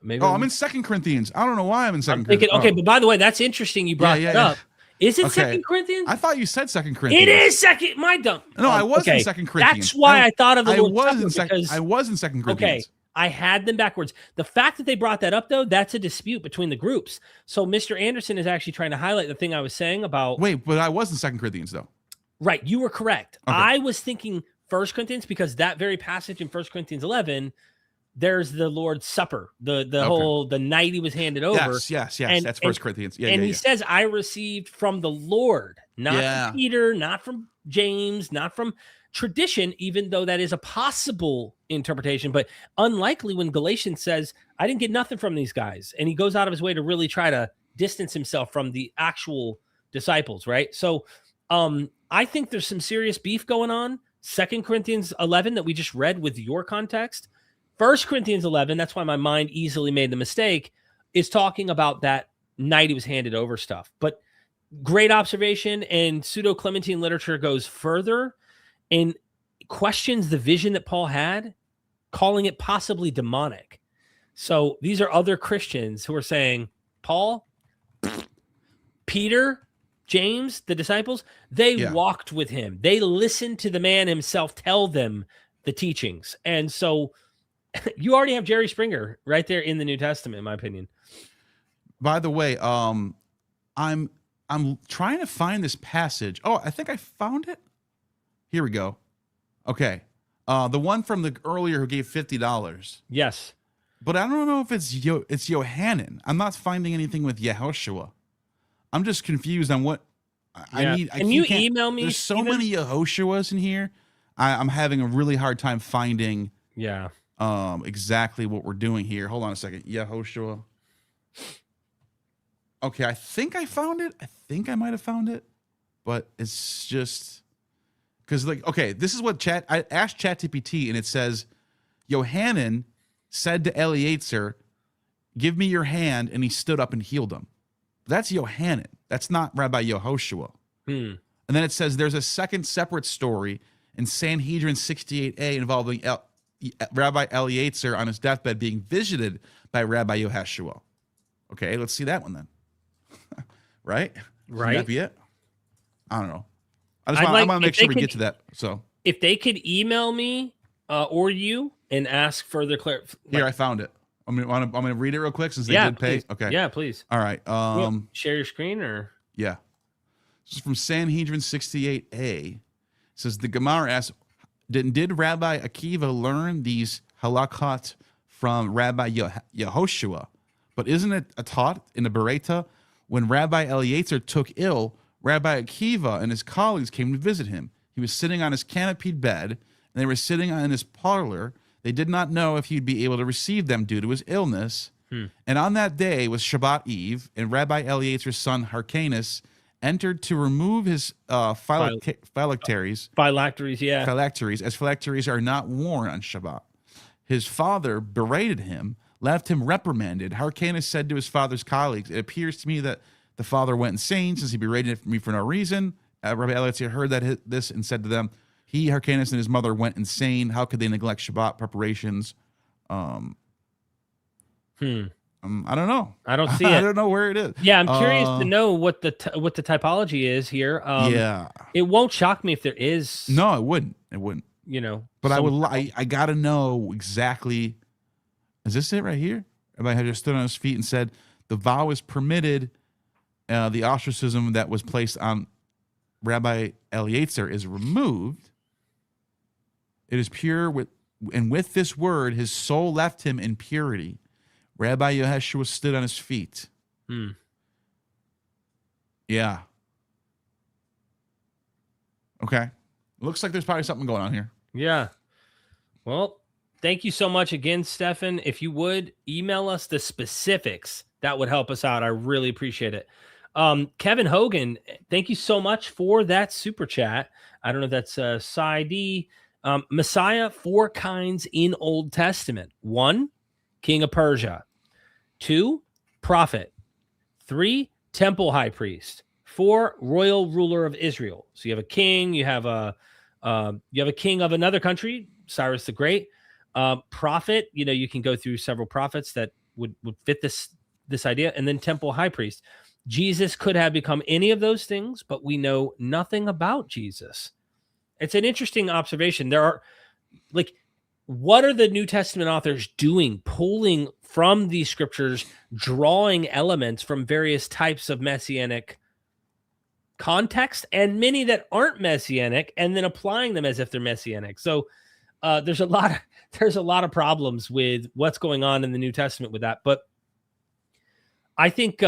Maybe. I'm in 2 Corinthians. I don't know why I'm in 2 Corinthians. Okay, but by the way, that's interesting. You brought that up. Is it 2 Corinthians? I thought you said 2 Corinthians. It is second. My dumb. No, I was in 2 Corinthians. That's why I thought of the Lord's Supper. I was in 2 Corinthians. Okay. I had them backwards. The fact that they brought that up, though, that's a dispute between the groups. So Mr. Anderson is actually trying to highlight the thing I was saying about... Wait, but I was in 2 Corinthians, though. Right, you were correct. Okay. I was thinking 1 Corinthians because that very passage in 1 Corinthians 11, there's the Lord's Supper, the whole, the night he was handed over. Yes, that's 1 Corinthians. Yeah, and he says, I received from the Lord, not from Peter, not from James, not from... tradition, even though that is a possible interpretation, but unlikely when Galatians says, I didn't get nothing from these guys. And he goes out of his way to really try to distance himself from the actual disciples, right? So I think there's some serious beef going on. 2 Corinthians 11 that we just read with your context. 1 Corinthians 11, that's why my mind easily made the mistake, is talking about that night he was handed over stuff. But great observation, and pseudo-Clementine literature goes further and questions the vision that Paul had, calling it possibly demonic. So these are other Christians who are saying, Paul, Peter, James, the disciples, they walked with him. They listened to the man himself tell them the teachings. And so you already have Jerry Springer right there in the New Testament, in my opinion. By the way, I'm trying to find this passage. Oh, I think I found it. Here we go. Okay. The one from the earlier who gave $50. Yes. But I don't know if it's Yohanan. I'm not finding anything with Yehoshua. I'm just confused on what I need. Can you email me? There's so many Yehoshuas in here. I'm having a really hard time finding exactly what we're doing here. Hold on a second. Yehoshua. Okay, I think I found it. I think I might have found it. But it's just... Because, this is what I asked ChatGPT, and it says, Yohanan said to Eleazar, give me your hand, and he stood up and healed him. That's Yohanan. That's not Rabbi Yehoshua. And then it says there's a second separate story in Sanhedrin 68a involving Rabbi Eliezer on his deathbed being visited by Rabbi Yeshua. Okay, let's see that one then. Right? Can that be it? I don't know. I want to make sure we get to that. So if they could email me or you and ask further clarification. Here, I found it. I'm gonna read it real quick since they did pay. Please. Okay. Yeah, please. All right. Share your screen or yeah. This is from Sanhedrin 68a. It says the Gemara asks, did Rabbi Akiva learn these halakhat from Rabbi Yehoshua? But isn't it taught in the Bereta? When Rabbi Eliezer took ill, Rabbi Akiva and his colleagues came to visit him. He was sitting on his canopied bed, and they were sitting in his parlor. They did not know if he'd be able to receive them due to his illness. And on that day was Shabbat Eve, and Rabbi Eliezer's son Hyrcanus entered to remove his phylacteries. Phylacteries, as phylacteries are not worn on Shabbat. His father berated him, left him reprimanded. Hyrcanus said to his father's colleagues, "It appears to me that the father went insane since he berated me for no reason." Rabbi Eliezer heard this and said to them, "He, Hyrcanus, and his mother went insane. How could they neglect Shabbat preparations?" I don't know. I don't see I it. don't know where it is. Yeah, I'm curious to know what the typology is here. Yeah, it won't shock me if there is. No, it wouldn't. It wouldn't. You know, but I gotta know exactly. Is this it right here? Everybody had just stood on his feet and said, "The vow is permitted. The ostracism that was placed on Rabbi Eliezer is removed. It is pure with this word, his soul left him in purity. Rabbi Yeshua stood on his feet." Yeah. Okay. Looks like there's probably something going on here. Yeah. Well, thank you so much again, Stefan. If you would email us the specifics, that would help us out. I really appreciate it. Kevin Hogan, thank you so much for that super chat. I don't know if that's Saidi. Messiah, 4 kinds in Old Testament. 1, king of Persia. 2, prophet. 3, temple high priest. 4, royal ruler of Israel. So you have a king, you have a king of another country, Cyrus the Great. Prophet, you can go through several prophets that would fit this idea, and then temple high priest. Jesus could have become any of those things, but we know nothing about Jesus. It's an interesting observation. There are, what are the New Testament authors doing? Pulling from these scriptures, drawing elements from various types of messianic context, and many that aren't messianic, and then applying them as if they're messianic. So there's a lot of problems with what's going on in the New Testament with that. But I think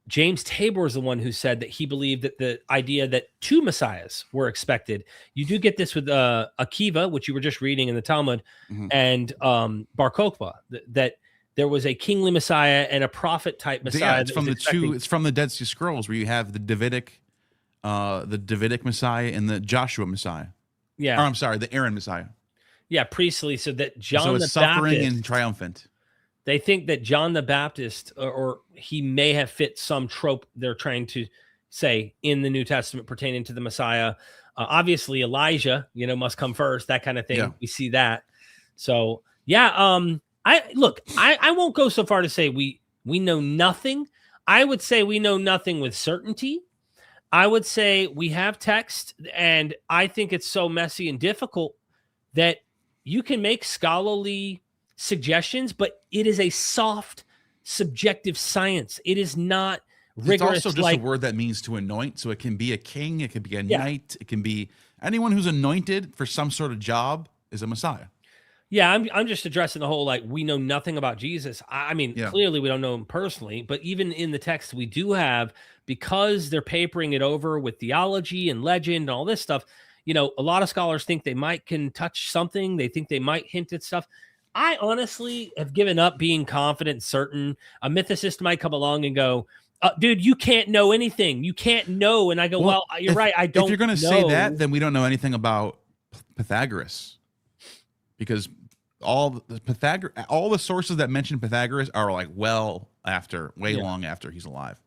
James Tabor is the one who said that he believed that the idea that 2 messiahs were expected. You do get this with Akiva, which you were just reading in the Talmud, and Bar Kokhba, that there was a kingly messiah and a prophet type messiah. Yeah, it's from it's from the Dead Sea Scrolls, where you have the Davidic Messiah and the Joshua Messiah. Yeah, or I'm sorry, the Aaron Messiah. Yeah, priestly. So that John so it's the suffering Baptist, and triumphant. They think that John the Baptist, or he may have fit some trope they're trying to say in the New Testament pertaining to the Messiah. Obviously, Elijah, must come first, that kind of thing. Yeah. We see that. So, yeah, I won't go so far to say we know nothing. I would say we know nothing with certainty. I would say we have text, and I think it's so messy and difficult that you can make scholarly suggestions, but it is a soft, subjective science. It is not rigorous. It's also just a word that means to anoint. So it can be a king, it can be a knight, it can be anyone who's anointed for some sort of job is a Messiah. Yeah, I'm just addressing the whole, we know nothing about Jesus. I mean, clearly we don't know him personally, but even in the text we do have, because they're papering it over with theology and legend and all this stuff, a lot of scholars think they can touch something. They think they might hint at stuff. I honestly have given up being confident and certain. A mythicist might come along and go, dude, you can't know anything. You can't know. And I go, well, you're right. I don't know. If you're going to say that, then we don't know anything about Pythagoras, because all the sources that mention Pythagoras are way long after he's alive,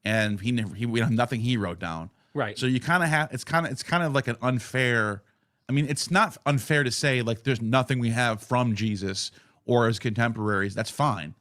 and we have nothing he wrote down. Right. So you kind of have it's kind of like an unfair I mean, it's not unfair to say like there's nothing we have from Jesus or his contemporaries. That's fine,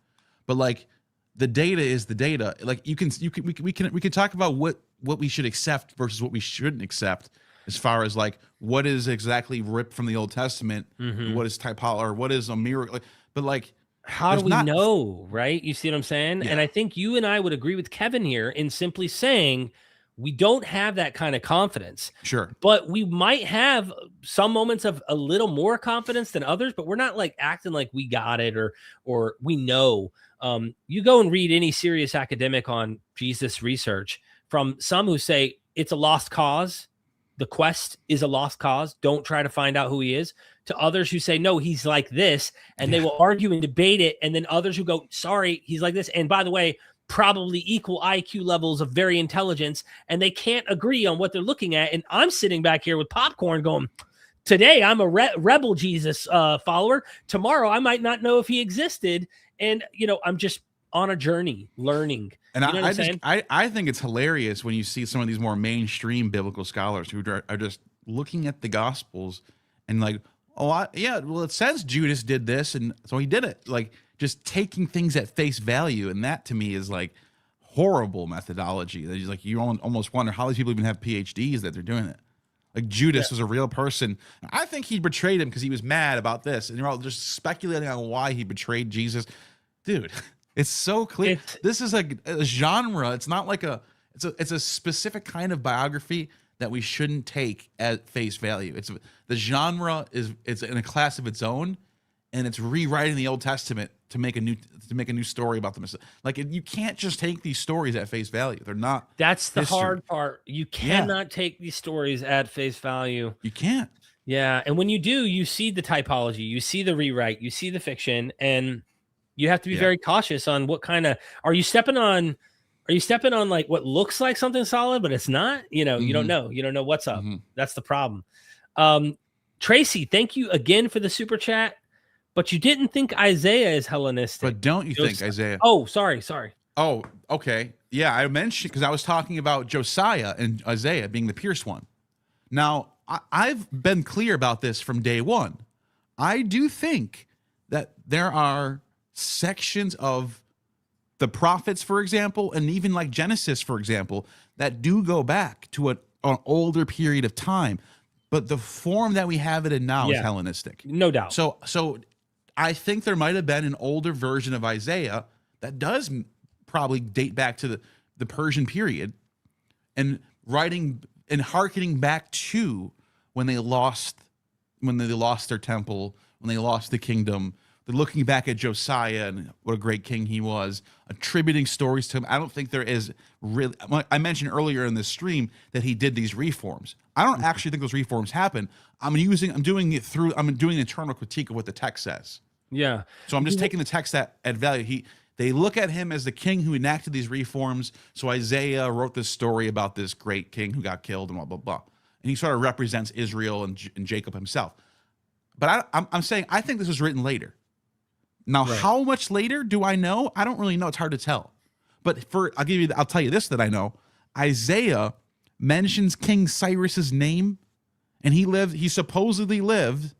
but like the data is the data. Like we can talk about what we should accept versus what we shouldn't accept, as far as like what is exactly ripped from the Old Testament, what is typology, or what is a miracle. Like, but like, how do we know, right? You see what I'm saying? Yeah. And I think you and I would agree with Kevin here in simply saying we don't have that kind of confidence. Sure. But we might have some moments of a little more confidence than others, but we're not like acting like we got it or we know. You go and read any serious academic on Jesus research, from some who say it's a lost cause. The quest is a lost cause. Don't try to find out who he is. To others who say, no, he's like this. And they will argue and debate it. And then others who go, sorry, he's like this. And by the way, probably equal IQ levels of very intelligence. And they can't agree on what they're looking at. And I'm sitting back here with popcorn going, today I'm a rebel Jesus follower. Tomorrow I might not know if he existed. And, you know, I'm just on a journey learning. And I think it's hilarious when you see some of these more mainstream biblical scholars who are just looking at the Gospels and like, well, it says Judas did this, and so he did it. Like, just taking things at face value, and that to me is like horrible methodology. That like you almost wonder how these people even have PhDs that they're doing it. Like Judas was a real person. I think he betrayed him because he was mad about this, and you're all just speculating on why he betrayed Jesus, dude. It's so clear. This is like a genre. It's not like it's a specific kind of biography that we shouldn't take at face value. The genre it's in a class of its own, and it's rewriting the Old Testament to make a new story about the Messiah. Like you can't just take these stories at face value. They're not. That's the hard part. You cannot take these stories at face value. You can't. Yeah, and when you do, you see the typology, you see the rewrite, you see the fiction, and you have to be very cautious on what kind of are you stepping on like what looks like something solid, but it's not, you know, you don't know. You don't know what's up. That's the problem. Tracy, thank you again for the super chat, but you didn't think Isaiah is Hellenistic. But don't you think Isaiah? Oh, sorry. Oh, okay. Yeah, I mentioned because I was talking about Josiah and Isaiah being the pierced one. Now, I've been clear about this from day one. I do think that there are sections of the prophets, for example, and even like Genesis, for example, that do go back to an older period of time, but the form that we have it in now is Hellenistic, no doubt. So I think there might have been an older version of Isaiah that does probably date back to the Persian period, and writing and hearkening back to when they lost their temple, when they lost the kingdom. They're looking back at Josiah and what a great king he was, attributing stories to him. I don't think there is really. I mentioned earlier in this stream that he did these reforms. I don't actually think those reforms happen. I'm doing an internal critique of what the text says. Yeah. So I'm just taking the text at value. They look at him as the king who enacted these reforms. So Isaiah wrote this story about this great king who got killed and blah blah blah, and he sort of represents Israel and Jacob himself. But I'm saying I think this was written later. Now, how much later do I know? I don't really know. It's hard to tell. But I'll tell you this that I know. Isaiah mentions King Cyrus's name, and he supposedly lived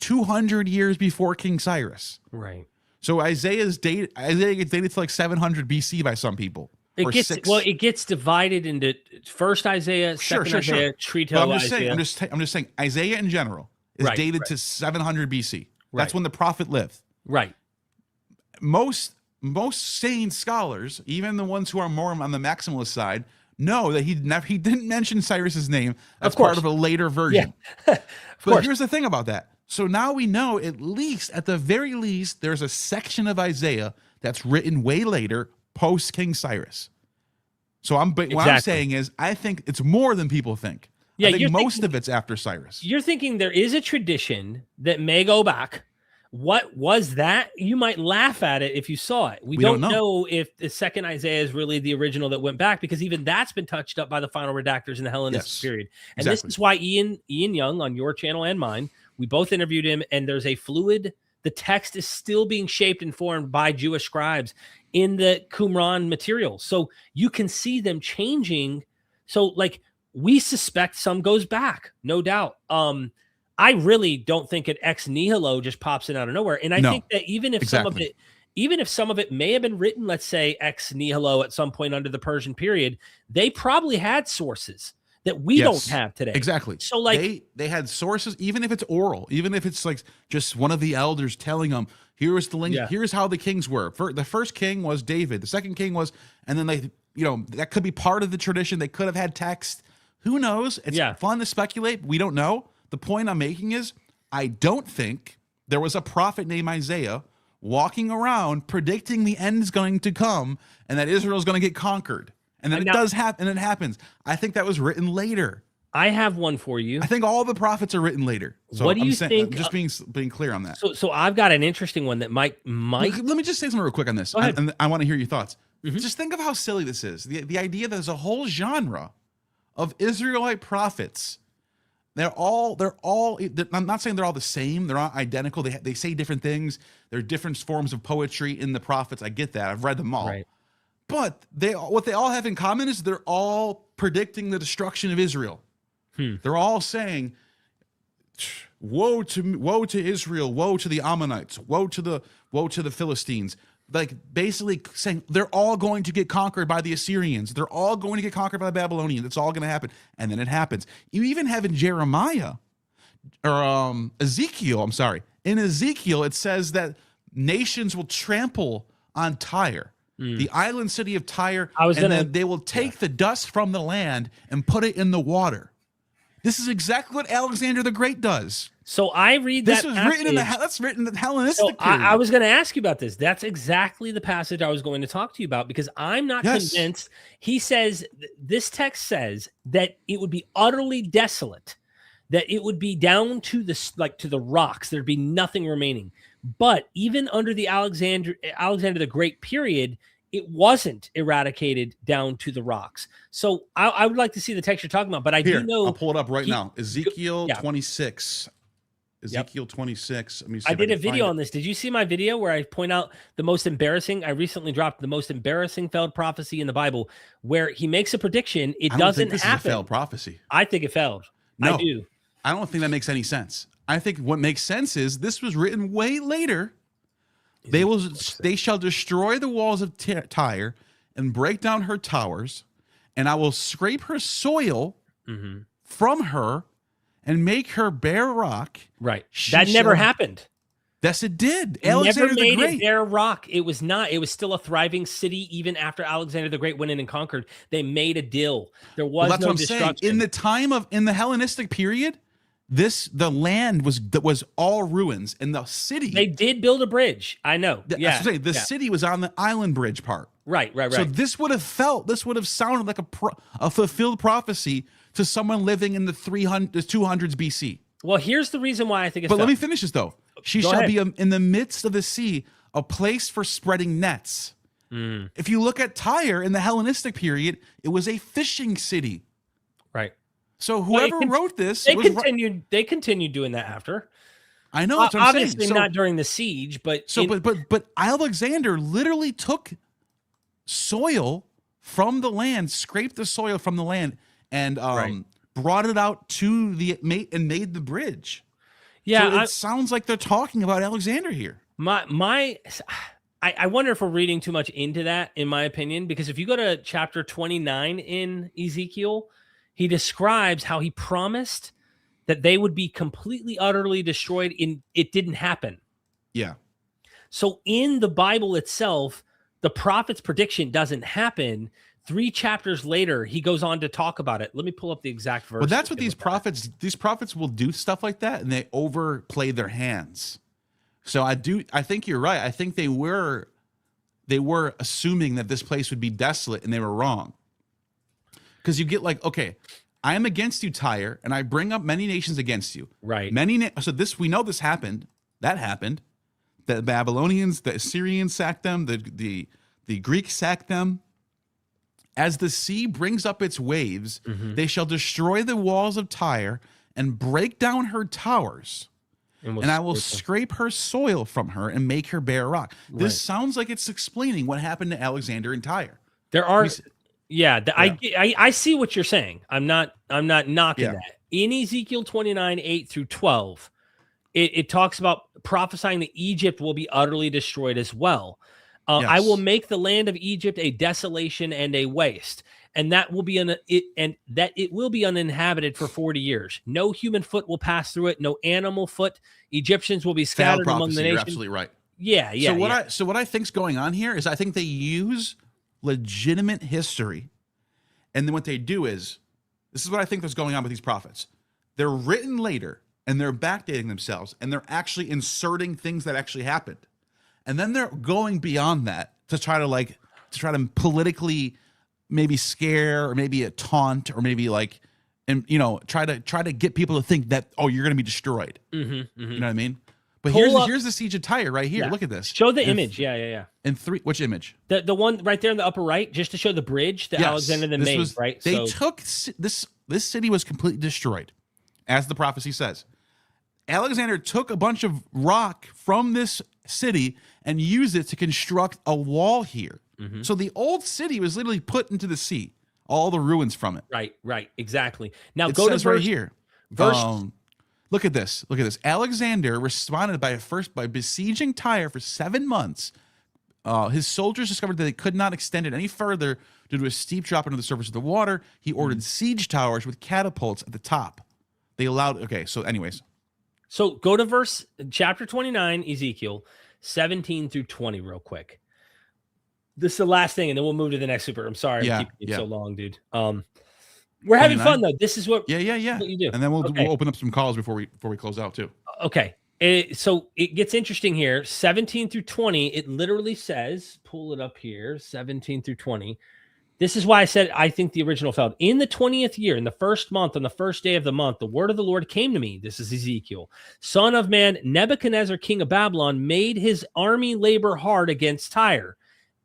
200 years before King Cyrus. Right. So Isaiah gets dated to like 700 BC by some people. It gets divided into first Isaiah, second Isaiah, Trito Isaiah. I'm just saying Isaiah in general is dated to 700 BC. That's when the prophet lived. Right. Most sane scholars, even the ones who are more on the maximalist side, know that he didn't mention Cyrus's name as part of a later version. Yeah. But here's the thing about that. So now we know, at the very least, there's a section of Isaiah that's written way later, post King Cyrus. So what I'm saying is, I think it's more than people think. Yeah, I think most of it's after Cyrus. You're thinking there is a tradition that may go back. What was that? You might laugh at it if you saw it. We don't know if the second Isaiah is really the original that went back, because even that's been touched up by the final redactors in the Hellenistic period. And this is why Ian Young on your channel and mine, we both interviewed him, and there's a fluid, the text is still being shaped and formed by Jewish scribes in the Qumran materials. So you can see them changing. So like we suspect some goes back, no doubt. I really don't think an ex nihilo just pops in out of nowhere. And I think that even if some of it may have been written, let's say ex nihilo at some point under the Persian period, they probably had sources that we don't have today. Exactly. So like they had sources, even if it's oral, even if it's like just one of the elders telling them, here's the link, here's how the kings were. The first king was David, the second king was, and then they, that could be part of the tradition. They could have had text. Who knows? It's fun to speculate. We don't know. The point I'm making is I don't think there was a prophet named Isaiah walking around predicting the end is going to come and that Israel is going to get conquered. And then it does happen, and it happens. I think that was written later. I have one for you. I think all the prophets are written later. So what do you think? I'm just being clear on that. So I've got an interesting one that might. Let me just say something real quick on this. Go ahead. And I want to hear your thoughts. Just think of how silly this is. The idea that there's a whole genre of Israelite prophets. I'm not saying they're all the same. They're not identical. They say different things. There are different forms of poetry in the prophets. I get that. I've read them all. Right. But what they all have in common is they're all predicting the destruction of Israel. They're all saying, woe to Israel, woe to the Ammonites, woe to the Philistines. Like basically saying they're all going to get conquered by the Assyrians. They're all going to get conquered by the Babylonians. It's all going to happen. And then it happens. You even have in Jeremiah or Ezekiel, in Ezekiel, it says that nations will trample on Tyre. The island city of Tyre, then they will take the dust from the land and put it in the water. This is exactly what Alexander the Great does. So I read this was written in the Hellenistic period. I was going to ask you about this. That's exactly the passage I was going to talk to you about because I'm not convinced. He says this text says that it would be utterly desolate, that it would be down to the rocks. There'd be nothing remaining. But even under the Alexander the Great period, it wasn't eradicated down to the rocks. So I would like to see the text you're talking about, but do know. I'll pull it up right now. Ezekiel 26. Ezekiel 26. Let me see. I did a video on this. Did you see my video where I point out the most embarrassing? I recently dropped the most embarrassing failed prophecy in the Bible, where he makes a prediction. It doesn't happen. This is a failed prophecy. I think it failed. No, I do. I don't think that makes any sense. I think what makes sense is this was written way later. They shall destroy the walls of Tyre and break down her towers, and I will scrape her soil from her and make her bare rock. Right. That never happened. Yes, it did. Alexander the Great. It bare rock. It was not. It was still a thriving city even after Alexander the Great went in and conquered. They made a deal. There was that's no what I'm destruction. Saying. In the Hellenistic period, the land was all ruins, and the city. They did build a bridge. I know. That's what I'm saying. The city was on the island bridge part. Right. So this would have sounded like a fulfilled prophecy to someone living in the 200s BC. Well, here's the reason why I think it's. But let me finish this though. She shall be in the midst of the sea, a place for spreading nets. If you look at Tyre in the Hellenistic period, it was a fishing city. Right. So whoever wrote this, they continued doing that after. I know. That's what I'm obviously saying. not during the siege, but but Alexander literally took soil from the land, scraped the soil from the land, and brought it out to and made the bridge. Yeah, so it sounds like they're talking about Alexander here. I wonder if we're reading too much into that, in my opinion, because if you go to chapter 29 in Ezekiel, he describes how he promised that they would be completely, utterly destroyed. It didn't happen. Yeah. So in the Bible itself, the prophet's prediction doesn't happen. 3 chapters later, he goes on to talk about it. Let me pull up the exact verse. But that's what these prophets will do stuff like that, and they overplay their hands. So I think you're right. I think they were assuming that this place would be desolate, and they were wrong. Because you get like, okay, I am against you, Tyre, and I bring up many nations against you. Right. We know this happened. That happened. The Babylonians, the Assyrians sacked them. The Greeks sacked them. As the sea brings up its waves, they shall destroy the walls of Tyre and break down her towers. And I will scrape her soil from her and make her bare rock. This sounds like it's explaining what happened to Alexander and Tyre. There are, I see what you're saying. I'm not knocking that. in Ezekiel 29, 8 through 12, it talks about prophesying that Egypt will be utterly destroyed as well. Yes. I will make the land of Egypt a desolation and a waste, and that will be it will be uninhabited for 40 years. No human foot will pass through it, no animal foot. Egyptians will be scattered among the nations. You're absolutely right. Yeah. So what I think's going on here is I think they use legitimate history, and then what they do is, this is what I think is going on with these prophets. They're written later, and they're backdating themselves, and they're actually inserting things that actually happened. And then they're going beyond that to try to politically maybe scare, or maybe a taunt, or maybe try to get people to think that, oh, you're going to be destroyed. You know what I mean? But here's the siege of Tyre right here. Yeah. Look at this. Show the image. Yeah. And which image? The one right there in the upper right, just to show the bridge that Alexander then made, right? They took this city was completely destroyed, as the prophecy says. Alexander took a bunch of rock from this city and used it to construct a wall here. So the old city was literally put into the sea, all the ruins from it. Right, exactly. Now it go to verse right here. Look at this. Alexander responded by besieging Tyre for 7 months. His soldiers discovered that they could not extend it any further due to a steep drop into the surface of the water. He ordered siege towers with catapults at the top. They allowed. Okay, so anyways. So go to chapter 29, Ezekiel 17 through 20 real quick. This is the last thing, and then we'll move to the next super. I'm sorry I'm keeping it so long, dude. We're having fun though. This is what what you do. And then we'll open up some calls before we close out too. Okay. So it gets interesting here. 17 through 20, it literally says, pull it up here, 17 through 20. This is why I said I think the original failed. In the 20th year, in the first month, on the first day of the month, the word of the Lord came to me. This is Ezekiel. Son of man, Nebuchadnezzar, king of Babylon, made his army labor hard against Tyre.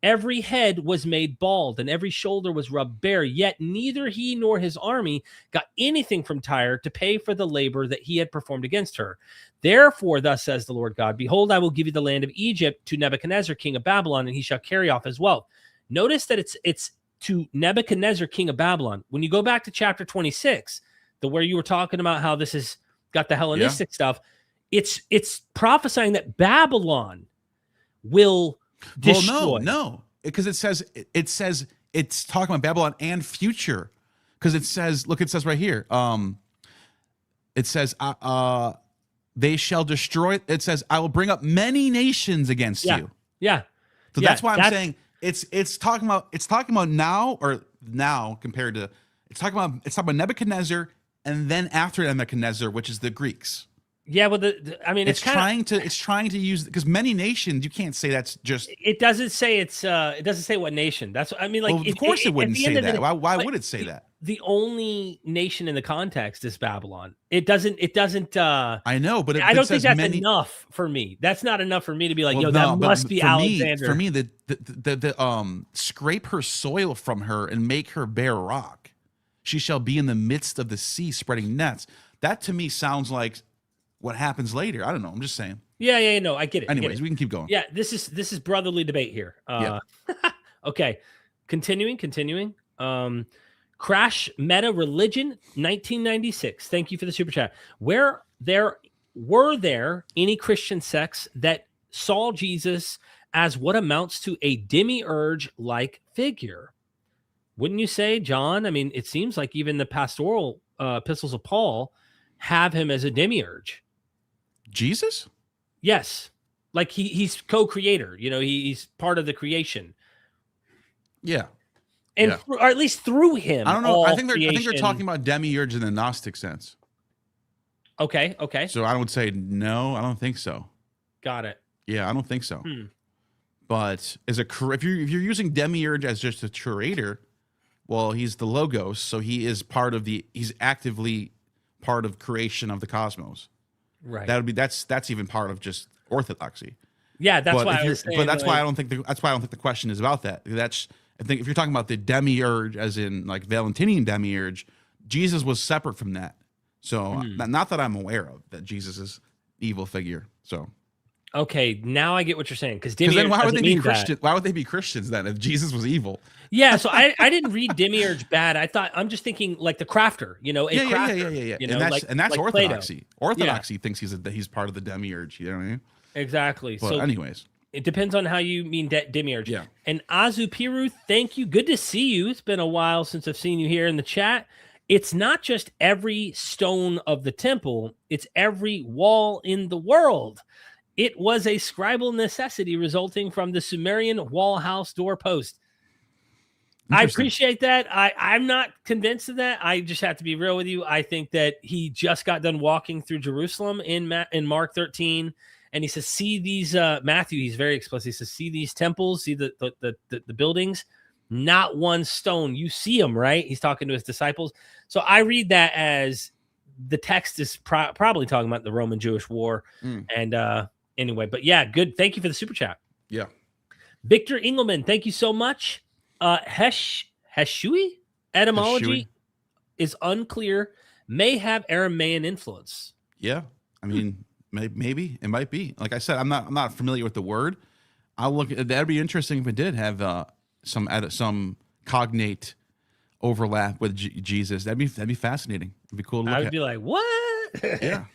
Every head was made bald, and every shoulder was rubbed bare. Yet neither he nor his army got anything from Tyre to pay for the labor that he had performed against her. Therefore, thus says the Lord God, behold, I will give you the land of Egypt to Nebuchadnezzar, king of Babylon, and he shall carry off his wealth. Notice that it's to Nebuchadnezzar, king of Babylon. When you go back to chapter 26, where you were talking about how this has got the Hellenistic stuff, it's prophesying that Babylon will destroy. Well, no, because it says it's talking about Babylon and future. Because it says, look, it says right here. It says, they shall destroy. It says, I will bring up many nations against you. Yeah. So that's why I'm saying it's talking about now compared to it's talking about Nebuchadnezzar, and then after Nebuchadnezzar, which is the Greeks. Yeah, well, it's trying to use, because many nations, you can't say that's just. It doesn't say it doesn't say what nation. That's what I mean. Like, well, of course it wouldn't say that. Why would it say that? The only nation in the context is Babylon. It doesn't. I know, but I don't think that's enough for me. That's not enough for me to be like, that must be Alexander. For me, the scrape her soil from her and make her bear rock. She shall be in the midst of the sea, spreading nets. That to me sounds like what happens later. I don't know. I'm just saying. Yeah. No, I get it. Anyways, we can keep going. Yeah, this is brotherly debate here. Okay, continuing. Crash Meta Religion 1996. Thank you for the super chat. Were there any Christian sects that saw Jesus as what amounts to a demiurge-like figure? Wouldn't you say, John? I mean, it seems like even the pastoral epistles of Paul have him as a demiurge. Jesus? Yes. Like he's co-creator, he's part of the creation. Yeah. And or at least through him. I don't know. I think they're talking about demiurge in the Gnostic sense. Okay. So I would say no, I don't think so. Got it. Yeah, I don't think so. But if you're using demiurge as just a curator, well, he's the logos, so he's actively part of creation of the cosmos. Right. That's even part of just orthodoxy. Yeah, that's why I was saying. But that's why I don't think the question is about that. I think if you're talking about the demiurge, as in like Valentinian demiurge, Jesus was separate from that. So not that I'm aware of that Jesus is evil figure. So Okay, now I get what you're saying. Because then why would they be Christian? Why would they be Christians then if Jesus was evil? Yeah, so I didn't read demiurge bad. I'm just thinking like the crafter, Yeah. You know, and that's like orthodoxy. Plato. Orthodoxy thinks he's part of the demiurge. You know what I mean? Exactly. But so anyways, it depends on how you mean demiurge. Yeah. And Azupiru, thank you. Good to see you. It's been a while since I've seen you here in the chat. It's not just every stone of the temple, it's every wall in the world. It was a scribal necessity resulting from the Sumerian wall house doorpost. I appreciate that. I'm not convinced of that. I just have to be real with you. I think that he just got done walking through Jerusalem in Mark 13. And he says, see these, Matthew, he's very explicit. He says, see these temples, see the buildings, not one stone. You see them, right? He's talking to his disciples. So I read that as the text is probably talking about the Roman Jewish war. And anyway, but yeah, good. Thank you for the super chat. Yeah. Victor Engelman, thank you so much. Heshui etymology is unclear, may have Aramaean influence. Yeah. I mean, maybe it might be. Like I said, I'm not familiar with the word. I'll look. That'd be interesting if it did have some cognate overlap with Jesus. That'd be fascinating. It'd be cool to look at. I'd be like, what? Yeah.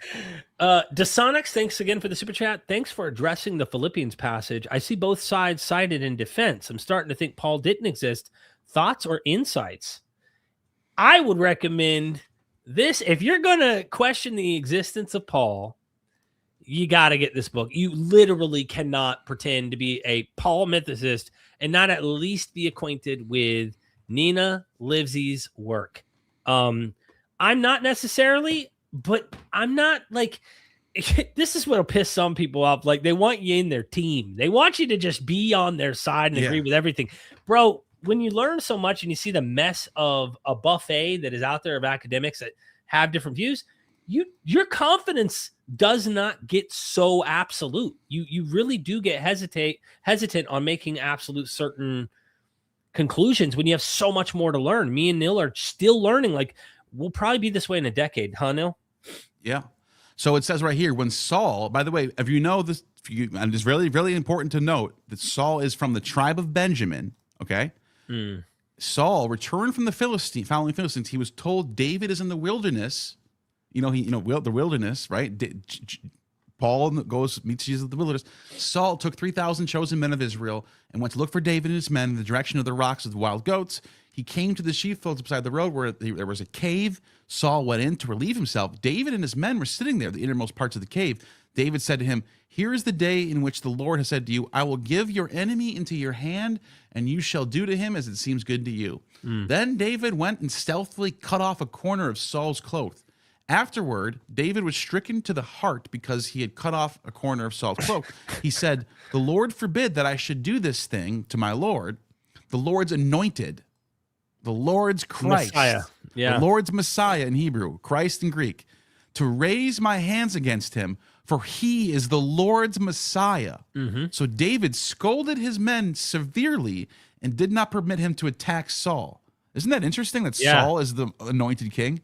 Dasonics, thanks again for the super chat. Thanks for addressing the Philippians passage. I see both sides cited in defense. I'm starting to think Paul didn't exist. Thoughts or insights? I would recommend this. If you're going to question the existence of Paul, you got to get this book. You literally cannot pretend to be a Paul mythicist and not at least be acquainted with Nina Livesey's work. I'm not necessarily, but I'm not like, this is what'll piss some people off. Like, they want you in their team. They want you to just be on their side and agree with everything. Bro, when you learn so much and you see the mess of a buffet that is out there of academics that have different views, your confidence does not get so absolute. You really do get hesitant on making absolute certain conclusions when you have so much more to learn. Me and Neil are still learning. Like, we'll probably be this way in a decade, huh, Neil? Yeah. So it says right here, when Saul, by the way, if you know this, and it's really, really important to note that Saul is from the tribe of Benjamin, okay? Saul returned from the following Philistines. He was told David is in the wilderness. The wilderness, right? Paul meets Jesus at the wilderness. Saul took 3,000 chosen men of Israel and went to look for David and his men in the direction of the rocks of the wild goats. He came to the sheepfolds beside the road where there was a cave. Saul went in to relieve himself. David and his men were sitting there, the innermost parts of the cave. David said to him, "Here is the day in which the Lord has said to you, I will give your enemy into your hand, and you shall do to him as it seems good to you." Then David went and stealthily cut off a corner of Saul's cloak. Afterward, David was stricken to the heart because he had cut off a corner of Saul's cloak. He said, "The Lord forbid that I should do this thing to my Lord, the Lord's anointed, the Lord's Christ, Messiah. Yeah. the Lord's Messiah in Hebrew, Christ in Greek, to raise my hands against him, for he is the Lord's Messiah." So David scolded his men severely and did not permit him to attack Saul. Isn't that interesting that Saul is the anointed king?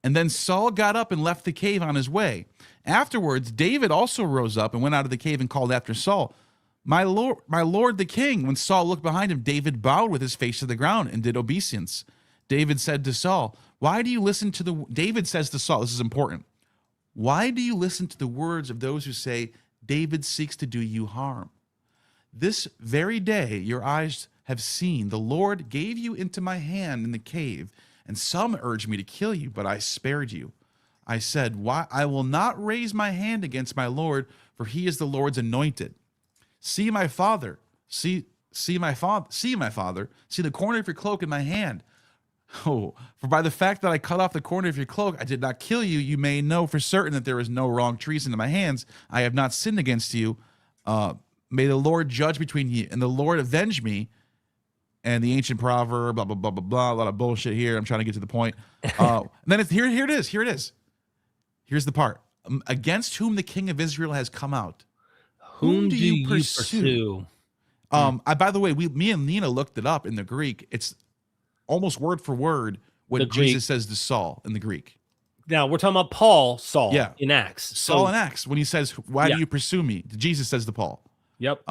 And then Saul got up and left the cave on his way. Afterwards, David also rose up and went out of the cave and called after Saul, my lord the king." When Saul looked behind him, David bowed with his face to the ground and did obeisance. David said to Saul, David says to Saul, this is important, "Why do you listen to the words of those who say, David seeks to do you harm? This very day your eyes have seen the Lord gave you into my hand in the cave, and some urged me to kill you, but I spared you. I said, why? I will not raise my hand against my Lord, for he is the Lord's anointed. See my father, see my father, see the corner of your cloak in my hand. Oh, for by the fact that I cut off the corner of your cloak, I did not kill you. You may know for certain that there is no wrong treason in my hands. I have not sinned against you. May the Lord judge between you, and the Lord avenge me." And the ancient proverb, blah, blah, blah, blah, blah, a lot of bullshit here. I'm trying to get to the point. And then here it is. Here's the part. "Against whom the king of Israel has come out. Whom do you pursue?" By the way, me and Nina looked it up in the Greek. It's almost word for word what Jesus says to Saul in the Greek. Now we're talking about Saul Yeah. in Acts. Saul in Acts, when he says, why do you pursue me? Jesus says to Paul. Yep.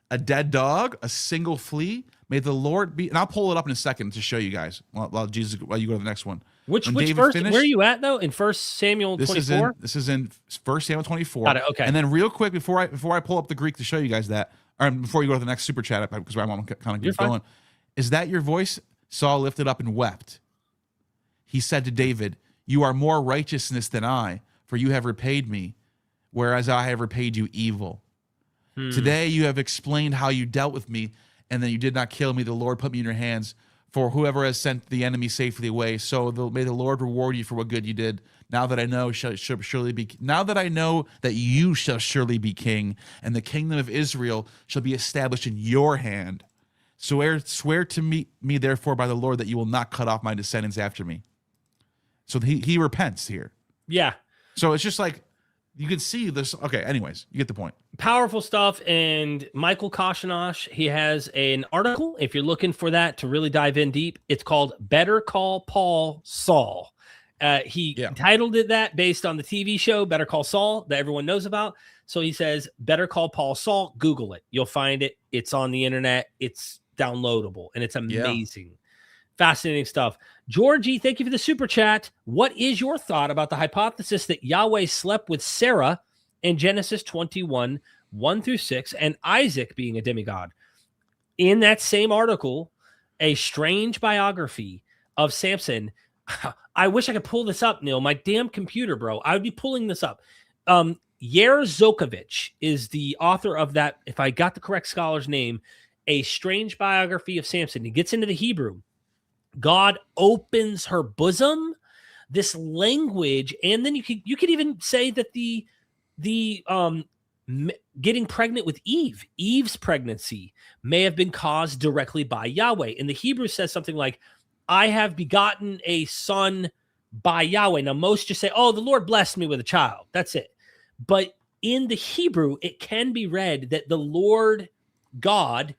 A dead dog, a single flea, may the Lord be, and I'll pull it up in a second to show you guys while you go to the next one. Which verse? Where are you at though? In 1 Samuel 24? This is in 1 Samuel 24. Got it, okay. And then real quick, before I pull up the Greek to show you guys that, or before you go to the next super chat, because I want to kind of get going. Is that your voice? Saul lifted up and wept. He said to David, you are more righteousness than I, for you have repaid me, whereas I have repaid you evil. Today you have explained how you dealt with me, and that you did not kill me. The Lord put me in your hands. For whoever has sent the enemy safely away, so may the Lord reward you for what good you did. Now that I know that you shall surely be king, and the kingdom of Israel shall be established in your hand. Swear to me therefore by the Lord that you will not cut off my descendants after me. So he repents here. Yeah. So it's just like, you can see this. Okay, anyways, you get the point. Powerful stuff. And Michael Koshinosh, he has an article. If you're looking for that to really dive in deep, it's called Better Call Paul Saul. He titled it that based on the TV show Better Call Saul that everyone knows about. So he says, Better Call Paul Saul. Google it. You'll find it. It's on the internet. It's downloadable. And it's amazing. Fascinating stuff. Georgie, thank you for the super chat. What is your thought about the hypothesis that Yahweh slept with Sarah in Genesis 21, 1-6, and Isaac being a demigod? In that same article, a strange biography of Samson. I wish I could pull this up, Neil. My damn computer, bro. I would be pulling this up. Yair Zokovich is the author of that, if I got the correct scholar's name, a strange biography of Samson. He gets into the Hebrew. God opens her bosom, this language, and then you could even say that the getting pregnant with Eve's pregnancy may have been caused directly by Yahweh. And the Hebrew says something like, I have begotten a son by Yahweh. Now, most just say, oh, the Lord blessed me with a child. That's it. But in the Hebrew, it can be read that the Lord God,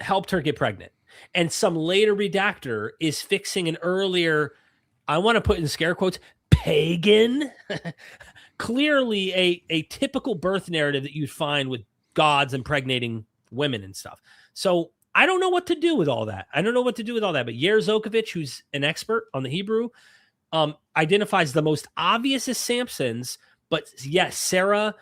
helped her get pregnant. And some later redactor is fixing an earlier, I want to put in scare quotes, pagan, clearly a typical birth narrative that you'd find with gods impregnating women and stuff. So I don't know what to do with all that. But Yair Zokovich, who's an expert on the Hebrew, identifies the most obvious as Samson's, but yes, Sarah,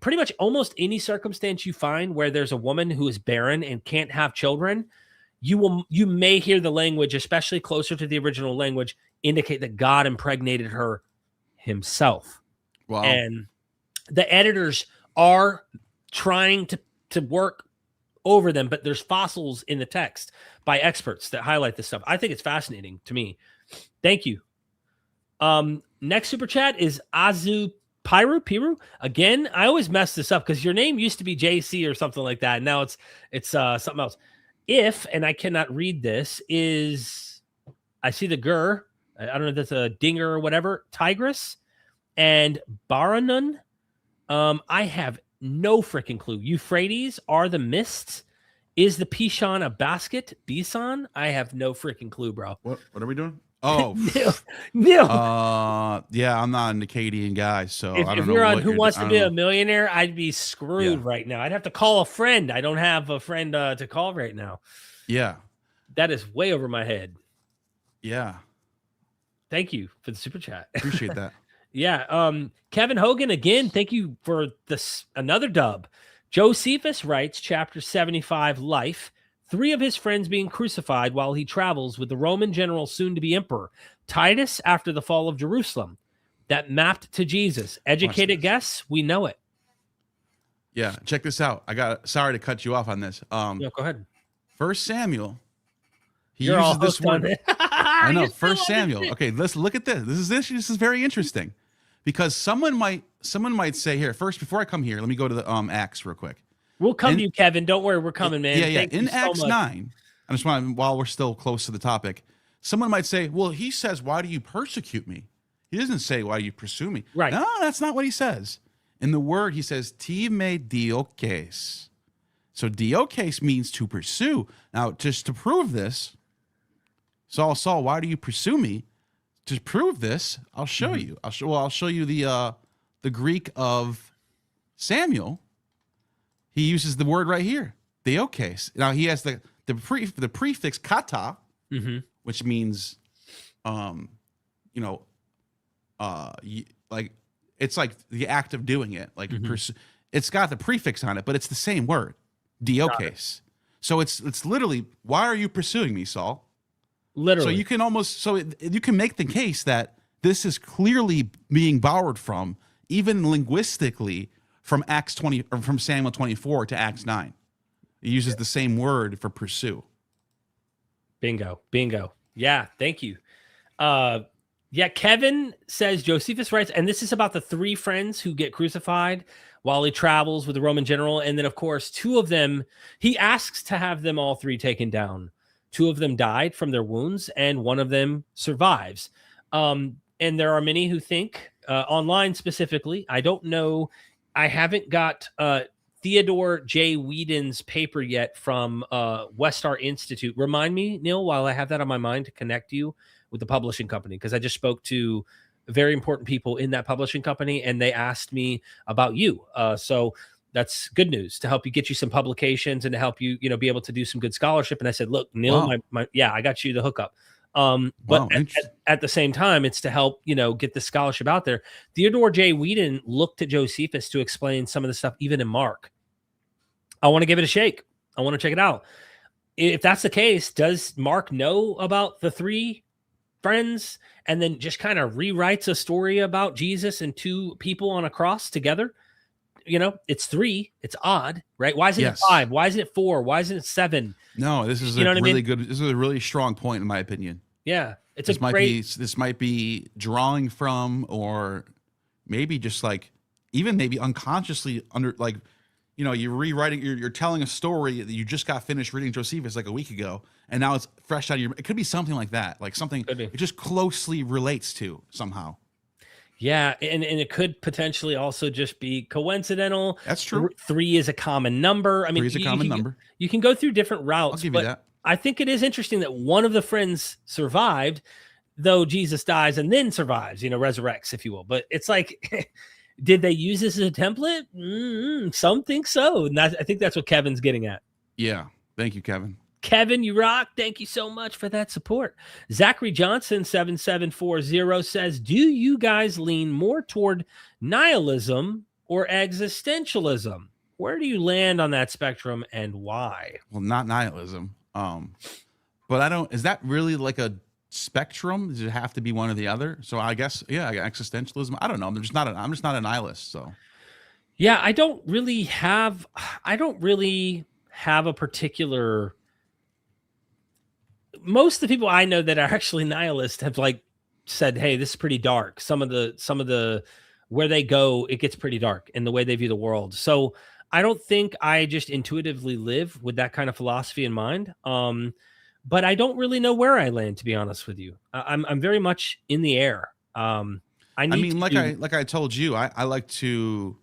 pretty much almost any circumstance you find where there's a woman who is barren and can't have children, you may hear the language, especially closer to the original language, indicate that God impregnated her himself. Wow. And the editors are trying to work over them, but there's fossils in the text by experts that highlight this stuff. I think it's fascinating to me. Thank you. Next super chat is Azu Piru. Again, I always mess this up because your name used to be JC or something like that. And now it's something else. And I cannot read this, I see the Gur. I don't know if that's a dinger or whatever. Tigris and Baranun. I have no freaking clue. Euphrates are the mists. Is the Pishon a basket? Bison? I have no freaking clue, bro. What are we doing? Oh, Neil. Yeah, I'm not an Akkadian guy, so I don't know. If you're on Who Wants to Be a Millionaire, I'd be screwed right now. I'd have to call a friend. I don't have a friend to call right now. Yeah. That is way over my head. Yeah. Thank you for the super chat. Appreciate that. Yeah. Kevin Hogan, again, thank you for this another dub. Josephus writes, chapter 75, Life. 3 of his friends being crucified while he travels with the Roman general soon to be emperor. Titus after the fall of Jerusalem. That mapped to Jesus. Educated guess, we know it. Yeah, check this out. Sorry to cut you off on this. Go ahead. 1 Samuel. You're uses this word. I know. 1 Samuel. Okay, let's look at this. This is very interesting. Because someone might say here, first, before I come here, let me go to the Acts real quick. We'll come to you, Kevin. Don't worry, we're coming, man. Yeah. In Acts 9, I just want, while we're still close to the topic, someone might say, well, he says, why do you persecute me? He doesn't say, why do you pursue me? Right. No, that's not what he says. In the word, he says, ti me diokes. So diokes means to pursue. Now, just to prove this, Saul, Saul, why do you pursue me? To prove this, I'll show you. I'll show you the Greek of Samuel. He uses the word right here, theokes. Now he has the prefix kata, which means, like it's like the act of doing it. Like it's got the prefix on it, but it's the same word, theokes. So it's literally, why are you pursuing me, Saul? Literally. So you can you can make the case that this is clearly being borrowed from, even linguistically, from Acts 20 or from Samuel 24 to Acts 9. It uses the same word for pursue. Bingo. Yeah, thank you. Kevin says Josephus writes, and this is about the 3 friends who get crucified while he travels with the Roman general. And then, of course, 2 of them, he asks to have them all 3 taken down. 2 of them died from their wounds, and 1 of them survives. And there are many who think, online specifically, I don't know, I haven't got Theodore J. Whedon's paper yet from Westar Institute. Remind me, Neil, while I have that on my mind, to connect you with the publishing company, because I just spoke to very important people in that publishing company, and they asked me about you. So that's good news to help you get you some publications and to help you, be able to do some good scholarship. And I said, look, Neil, I got you the hookup. But at the same time, it's to help, get the scholarship out there. Theodore J. Whedon looked at Josephus to explain some of the stuff, even in Mark. I want to give it a shake. I want to check it out. If that's the case, does Mark know about the 3 friends and then just kind of rewrites a story about Jesus and 2 people on a cross together? It's 3. It's odd, right? Why isn't it 5? Why isn't it 4? Why isn't it 7? No, this is good. This is a really strong point, in my opinion. Yeah, this might be drawing from, or maybe just like, even maybe unconsciously you're rewriting. You're telling a story that you just got finished reading Josephus like a week ago, and now it's fresh out of your. It could be something like that, like something it just closely relates to somehow. Yeah, and it could potentially also just be coincidental. That's true. 3 is a common number. I mean, 3 is a common number. You can go through different routes. I'll give you that. I think it is interesting that one of the friends survived, though Jesus dies and then survives, resurrects, if you will. But it's like, did they use this as a template? Some think so. And I think that's what Kevin's getting at. Yeah. Thank you, Kevin. Kevin, you rock. Thank you so much for that support. Zachary Johnson 7740 says, do you guys lean more toward nihilism or existentialism? Where do you land on that spectrum, and why? Well, not nihilism. But I don't, is that really like a spectrum? Does it have to be one or the other? So I guess, existentialism. I don't know. I'm just not a nihilist. So yeah, I don't really have a particular. Most of the people I know that are actually nihilists have said, hey, this is pretty dark. Some of the where they go, it gets pretty dark in the way they view the world. So I don't think I just intuitively live with that kind of philosophy in mind. But I don't really know where I land, to be honest with you. I'm very much in the air. I told you, I like to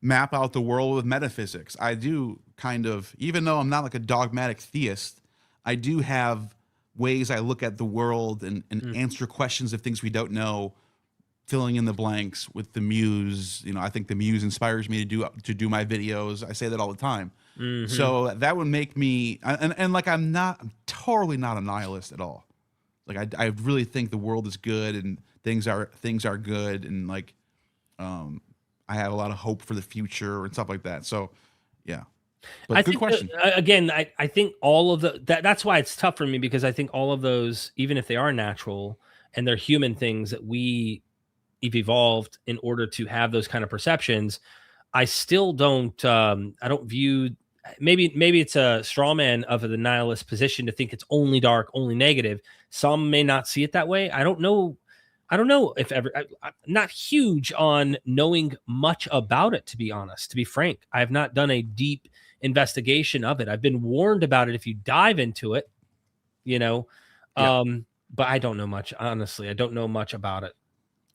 map out the world with metaphysics. I do kind of, even though I'm not like a dogmatic theist, I do have ways I look at the world and answer questions of things we don't know, filling in the blanks with the muse. I think the muse inspires me to do my videos. I say that all the time. So that would make me, I'm totally not a nihilist at all. Like I really think the world is good and things are good, and I have a lot of hope for the future and stuff like that. So yeah. But good question. I think all of that's why it's tough for me, because I think all of those, even if they are natural and they're human things that we've evolved in order to have those kind of perceptions, I still don't, I don't view, maybe it's a straw man of the nihilist position to think it's only dark, only negative. Some may not see it that way. I don't know if ever, I'm not huge on knowing much about it, to be honest, to be frank. I have not done a deep investigation of it. I've been warned about it if you dive into it, but I don't know much, honestly. I don't know much about it,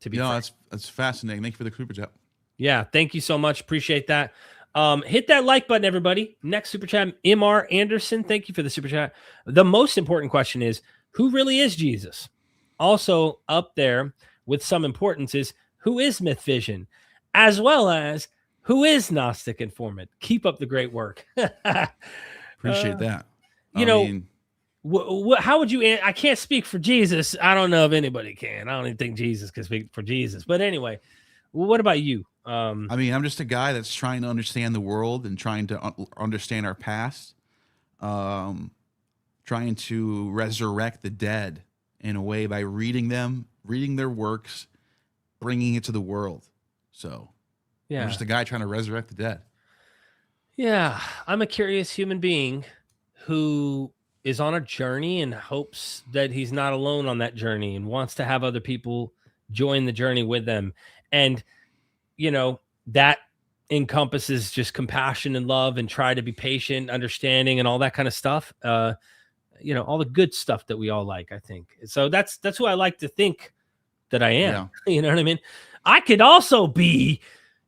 to be frank. That's fascinating. Thank you for the super chat. Yeah, thank you so much. Appreciate that. Hit that like button, everybody. Next super chat, MR Anderson. Thank you for the super chat. The most important question is, who really is Jesus? Also up there with some importance is who is MythVision, as well as who is Gnostic Informant. Keep up the great work. Appreciate that. How would you? I can't speak for Jesus. I don't know if anybody can. I don't even think Jesus can speak for Jesus. But anyway, what about you? I'm just a guy that's trying to understand the world and trying to understand our past, trying to resurrect the dead in a way by reading their works, bringing it to the world. So, yeah, I'm just a guy trying to resurrect the dead. Yeah, I'm a curious human being who is on a journey and hopes that he's not alone on that journey and wants to have other people join the journey with them. And, that encompasses just compassion and love and try to be patient, understanding, and all that kind of stuff. All the good stuff that we all like, I think. So that's who I like to think that I am. Yeah. You know what I mean? I could also be,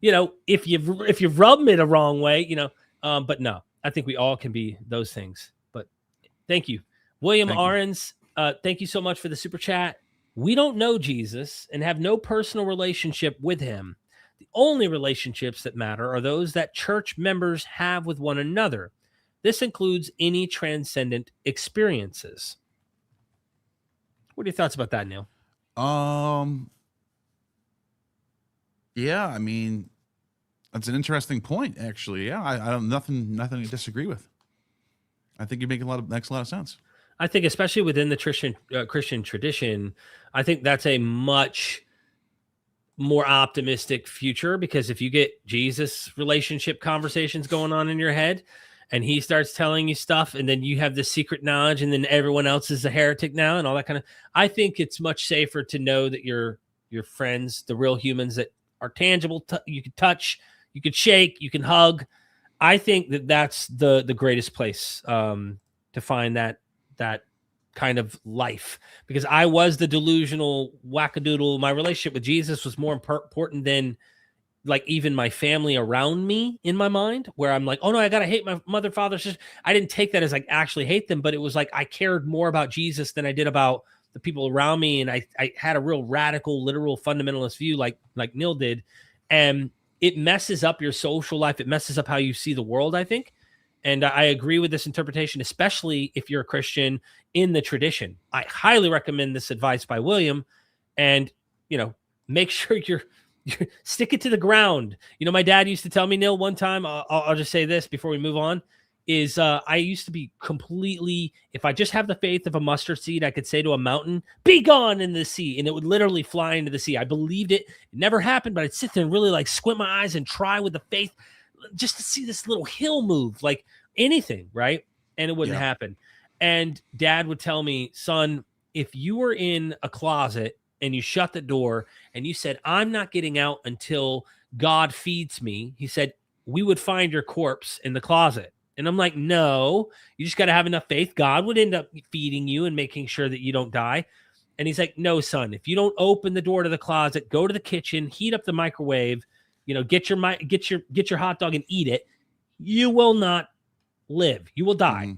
if you rub me the wrong way, but no, I think we all can be those things. But thank you. William Arons, thank you so much for the super chat. We don't know Jesus and have no personal relationship with him. The only relationships that matter are those that church members have with one another. This includes any transcendent experiences. What are your thoughts about that, Neil? Yeah, that's an interesting point, actually. Yeah, I don't nothing to disagree with. I think you make makes a lot of sense. I think, especially within the Christian tradition, I think that's a much more optimistic future, because if you get Jesus relationship conversations going on in your head and he starts telling you stuff and then you have this secret knowledge and then everyone else is a heretic now and all that kind of, I think it's much safer to know that your friends, the real humans that are tangible, you can touch, you can shake, you can hug. I think that that's the greatest place to find that kind of life, because I was the delusional wackadoodle. My relationship with Jesus was more important than like even my family around me in my mind, where I'm like, oh no, I gotta hate my mother, father, sister. I didn't take that as like actually hate them, but it was like I cared more about Jesus than I did about the people around me, and I had a real radical, literal fundamentalist view, like Neil did, and it messes up your social life. It messes up how you see the world, I think. And I agree with this interpretation, especially if you're a Christian in the tradition. I highly recommend this advice by William, and, make sure you're stick it to the ground. My dad used to tell me, Neil, one time, I'll just say this before we move on, is I used to be completely, if I just have the faith of a mustard seed, I could say to a mountain, be gone in the sea, and it would literally fly into the sea. I believed it. It never happened, but I'd sit there and really like squint my eyes and try with the faith just to see this little hill move, like anything, right? And it wouldn't happen. And Dad would tell me, son, if you were in a closet and you shut the door and you said, I'm not getting out until God feeds me, he said, we would find your corpse in the closet. And I'm like, no, you just got to have enough faith. God would end up feeding you and making sure that you don't die. And he's like, no, son, if you don't open the door to the closet, go to the kitchen, heat up the microwave, get your hot dog and eat it, you will not live. You will die.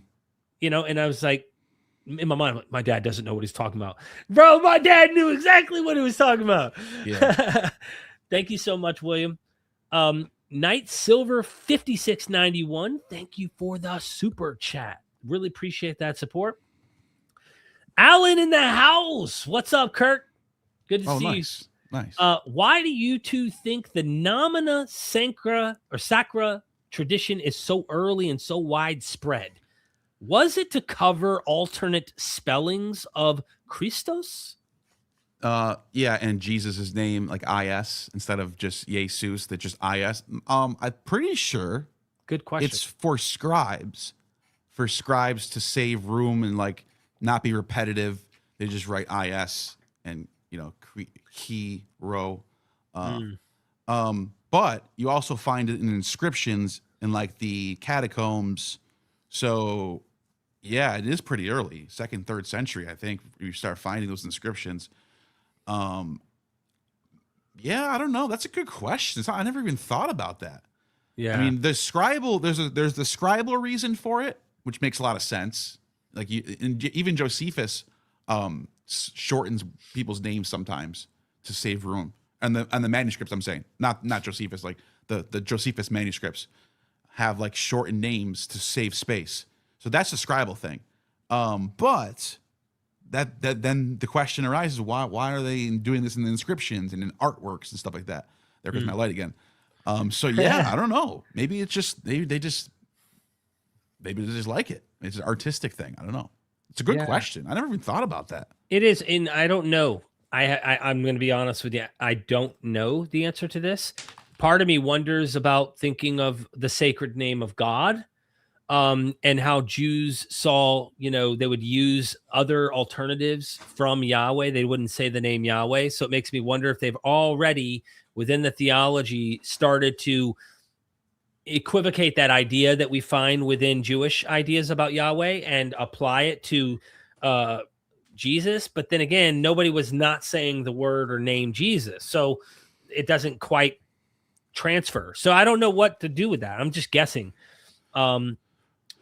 Mm-hmm. And I was like, in my mind, my dad doesn't know what he's talking about. Bro, my dad knew exactly what he was talking about. Yeah. Thank you so much, William. Knight Silver 5691, thank you for the super chat. Really appreciate that support. Alan in the house. What's up, Kurt? Good to see you. Nice. Why do you two think the Nomina Sacra tradition is so early and so widespread? Was it to cover alternate spellings of Christos? Yeah, and Jesus' name, like IS, instead of just Jesus, that just IS. I'm pretty sure. Good question. It's for scribes to save room and like not be repetitive. They just write IS and key row. But you also find it in inscriptions in like the catacombs. So yeah, it is pretty early, 2nd, 3rd century, I think, you start finding those inscriptions. Yeah, I don't know. That's a good question. I never even thought about that. Yeah. The scribal, there's the scribal reason for it, which makes a lot of sense. Like even Josephus shortens people's names sometimes to save room. And the manuscripts, I'm saying, not Josephus, like the Josephus manuscripts have like shortened names to save space. So that's the scribal thing. But that then the question arises: why are they doing this in the inscriptions and in artworks and stuff like that? There goes my light again. So yeah, I don't know. Maybe it's just maybe they just like it. It's an artistic thing. I don't know. It's a good question. I never even thought about that. It is, and I don't know. I'm going to be honest with you. I don't know the answer to this. Part of me wonders about thinking of the sacred name of God, and how Jews saw, they would use other alternatives from Yahweh. They wouldn't say the name Yahweh. So it makes me wonder if they've already, within the theology, started to equivocate that idea that we find within Jewish ideas about Yahweh and apply it to Jesus. But then again, nobody was not saying the word or name Jesus. So it doesn't quite transfer. So I don't know what to do with that. I'm just guessing.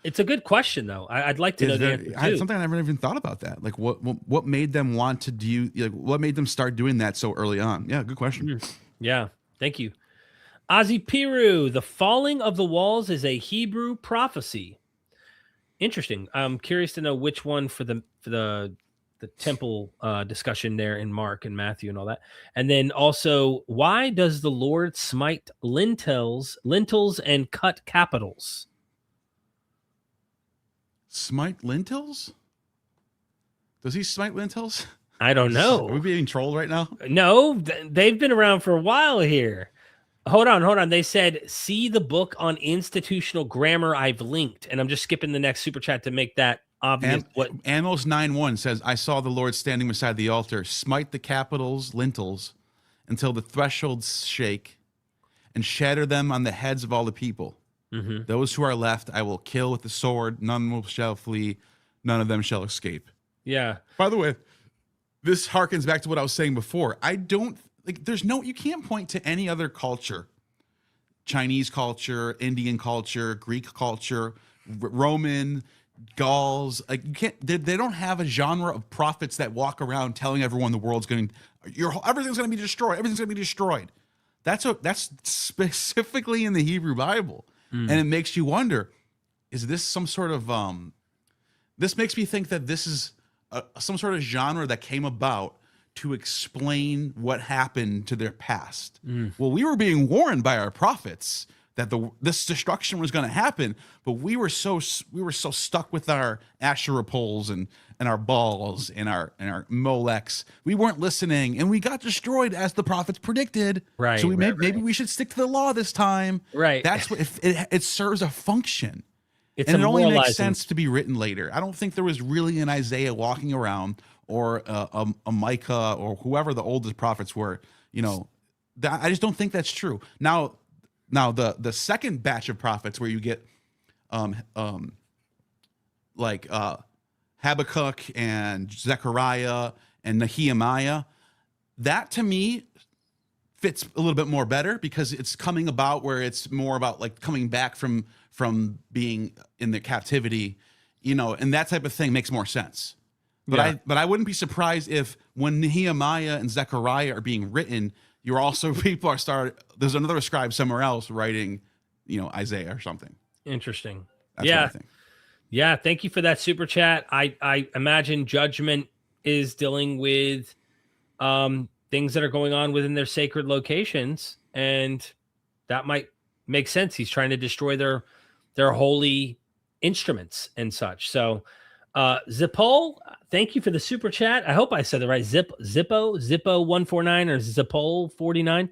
It's a good question, though. I'd like to know the answer too. Something I never even thought about that. Like, what made them want to do? Like, what made them start doing that so early on? Yeah, good question. Yeah, thank you, Ozzy Piru. The falling of the walls is a Hebrew prophecy. Interesting. I'm curious to know which one for the temple discussion there in Mark and Matthew and all that. And then also, why does the Lord smite lintels and cut capitals? Smite lintels? Does he smite lintels? I don't know. Are we being trolled right now? No, they've been around for a while here. Hold on. They said, see the book on institutional grammar I've linked. And I'm just skipping the next super chat to make that obvious. Amos 9:1 says, I saw the Lord standing beside the altar, smite the capitals, lintels, until the thresholds shake, and shatter them on the heads of all the people. Mm-hmm. Those who are left I will kill with the sword. None shall flee. None of them shall escape. Yeah. By the way, this harkens back to what I was saying before. You can't point to any other culture, Chinese culture, Indian culture, Greek culture, Roman, Gauls. Like, you can't. They don't have a genre of prophets that walk around telling everyone the world's everything's going to be destroyed. Everything's going to be destroyed. That's specifically in the Hebrew Bible. And it makes you wonder, is this some sort of this makes me think that this is some sort of genre that came about to explain what happened to their past. Well, we were being warned by our prophets that this destruction was going to happen, but we were so stuck with our Asherah poles and our balls and our Molechs. We weren't listening, and we got destroyed as the prophets predicted. Right. So maybe we should stick to the law this time. Right. That's what it serves a function. It only makes sense to be written later. I don't think there was really an Isaiah walking around or a Micah or whoever the oldest prophets were. I just don't think that's true. Now the second batch of prophets where you get Habakkuk and Zechariah and Nehemiah, that to me fits a little bit more better because it's coming about where it's more about like coming back from being in the captivity, and that type of thing makes more sense. But I wouldn't be surprised if when Nehemiah and Zechariah are being written, there's another scribe somewhere else writing, Isaiah or something. Interesting. That's what I think. Yeah. Thank you for that super chat. I imagine judgment is dealing with things that are going on within their sacred locations, and that might make sense. He's trying to destroy their holy instruments and such. So Zippo, thank you for the super chat. I hope I said it right. Zippo 149 or Zippo 49.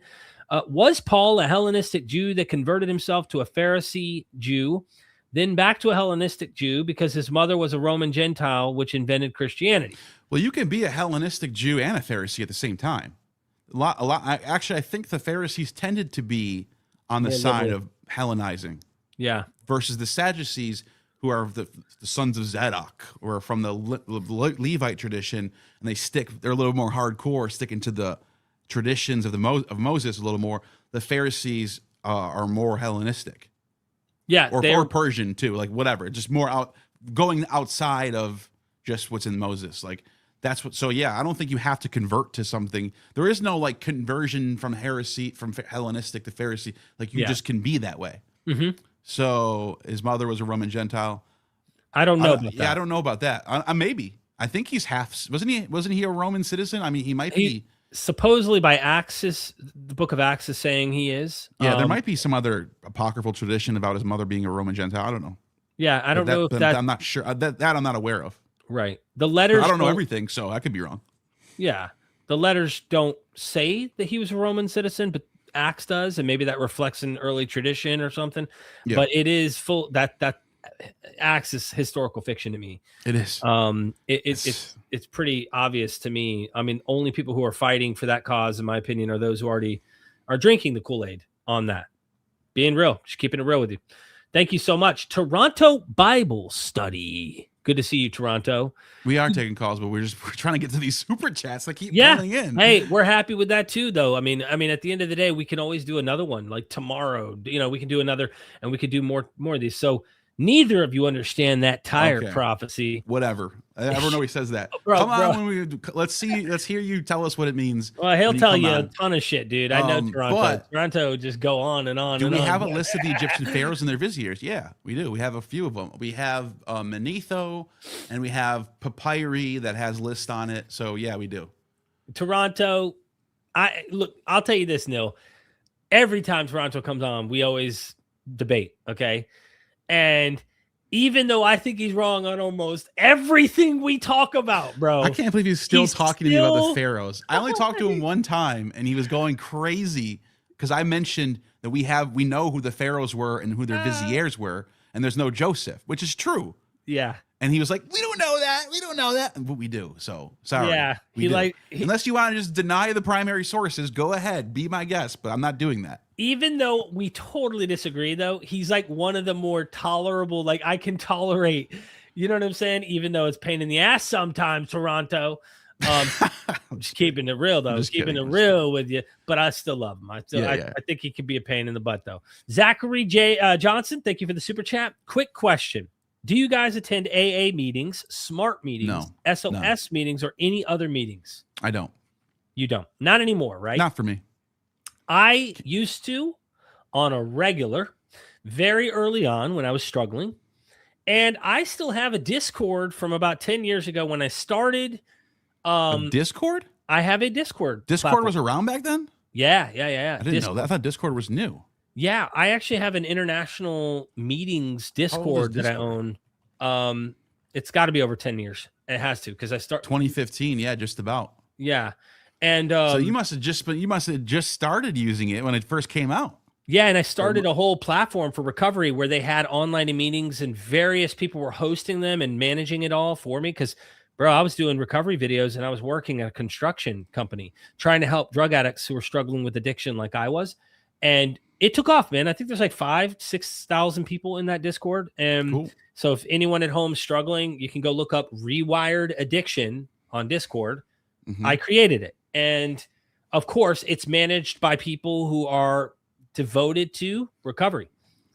Was Paul a Hellenistic Jew that converted himself to a Pharisee Jew, then back to a Hellenistic Jew because his mother was a Roman Gentile, which invented Christianity? Well, you can be a Hellenistic Jew and a Pharisee at the same time. I think the Pharisees tended to be on the side of Hellenizing. Yeah. Versus the Sadducees, who are the sons of Zadok, or from the Levite tradition, and they're a little more hardcore, sticking to the traditions of Moses a little more. The Pharisees are more Hellenistic. Yeah. Or Persian too, like whatever. Just more going outside of just what's in Moses. Like That's what. So yeah, I don't think you have to convert to something. There is no like conversion from heresy, from Hellenistic to Pharisee. Like you just can be that way. So his mother was a Roman Gentile. I don't know about that. Yeah, I don't know about that. Maybe. I think he's half. Wasn't he a Roman citizen? I mean, he might be. Supposedly by Acts, the book of Acts is saying he is. Yeah, there might be some other apocryphal tradition about his mother being a Roman Gentile. I don't know. Yeah, I don't know if that. I'm not sure. That I'm not aware of. Right. The letters. I don't know everything, so I could be wrong. Yeah. The letters don't say that he was a Roman citizen, but Acts does, and maybe that reflects an early tradition or something. Yeah. But it is full that Acts is historical fiction to me. It is. It's pretty obvious to me. I mean, only people who are fighting for that cause, in my opinion, are those who already are drinking the Kool-Aid on that. Being real, just keeping it real with you. Thank you so much. Toronto Bible Study. Good to see you, Toronto. We are taking calls, but we're trying to get to these super chats that keep coming in. Hey, we're happy with that too, though. I mean, at the end of the day, we can always do another one. Like tomorrow, we can do another, and we could do more of these. So neither of you understand that tire prophecy. Whatever. I never know he says that. Come on, let's hear you tell us what it means. Well, he'll tell you a ton of shit, dude. I know Toronto. Toronto just go on and on. Do we have a list of the Egyptian pharaohs and their viziers? Yeah, we do. We have a few of them. We have Manetho, and we have papyri that has lists on it. So yeah, we do. Toronto. I'll tell you this, Neil. Every time Toronto comes on, we always debate. Okay, and even though I think he's wrong on almost everything we talk about, bro. I can't believe he's still talking to me about the pharaohs. I only talked to him one time, and he was going crazy because I mentioned that we know who the pharaohs were and who their viziers were, and there's no Joseph, which is true. Yeah. And he was like, we don't know that. We don't know that. But we do. So sorry. Yeah. Unless you want to just deny the primary sources, go ahead. Be my guest. But I'm not doing that. Even though we totally disagree, though, he's like one of the more tolerable, like I can tolerate, you know what I'm saying? Even though it's pain in the ass sometimes, Toronto. I'm just keeping it real, though. Just keeping it real with you. But I still love him. I think he could be a pain in the butt, though. Zachary J. Johnson, thank you for the super chat. Quick question. Do you guys attend AA meetings, SMART meetings, SOS meetings, or any other meetings? I don't. You don't? Not anymore, right? Not for me. I used to on a regular, very early on when I was struggling. And I still have a Discord from about 10 years ago when I started. A Discord? I have a Discord. Discord platform. Was around back then? Yeah. I didn't know that. I thought Discord was new. Yeah, I actually have an international meetings Discord that I own. It's got to be over 10 years. It has to because I start 2015. Yeah, just about. Yeah, and so you must have just started using it when it first came out. Yeah, and I started a whole platform for recovery where they had online meetings and various people were hosting them and managing it all for me because, bro, I was doing recovery videos and I was working at a construction company trying to help drug addicts who were struggling with addiction like I was. And it took off, man. I think there's like 5,000-6,000 people in that Discord. And cool. So if anyone at home is struggling, you can go look up Rewired Addiction on Discord. Mm-hmm. I created it. And of course, it's managed by people who are devoted to recovery.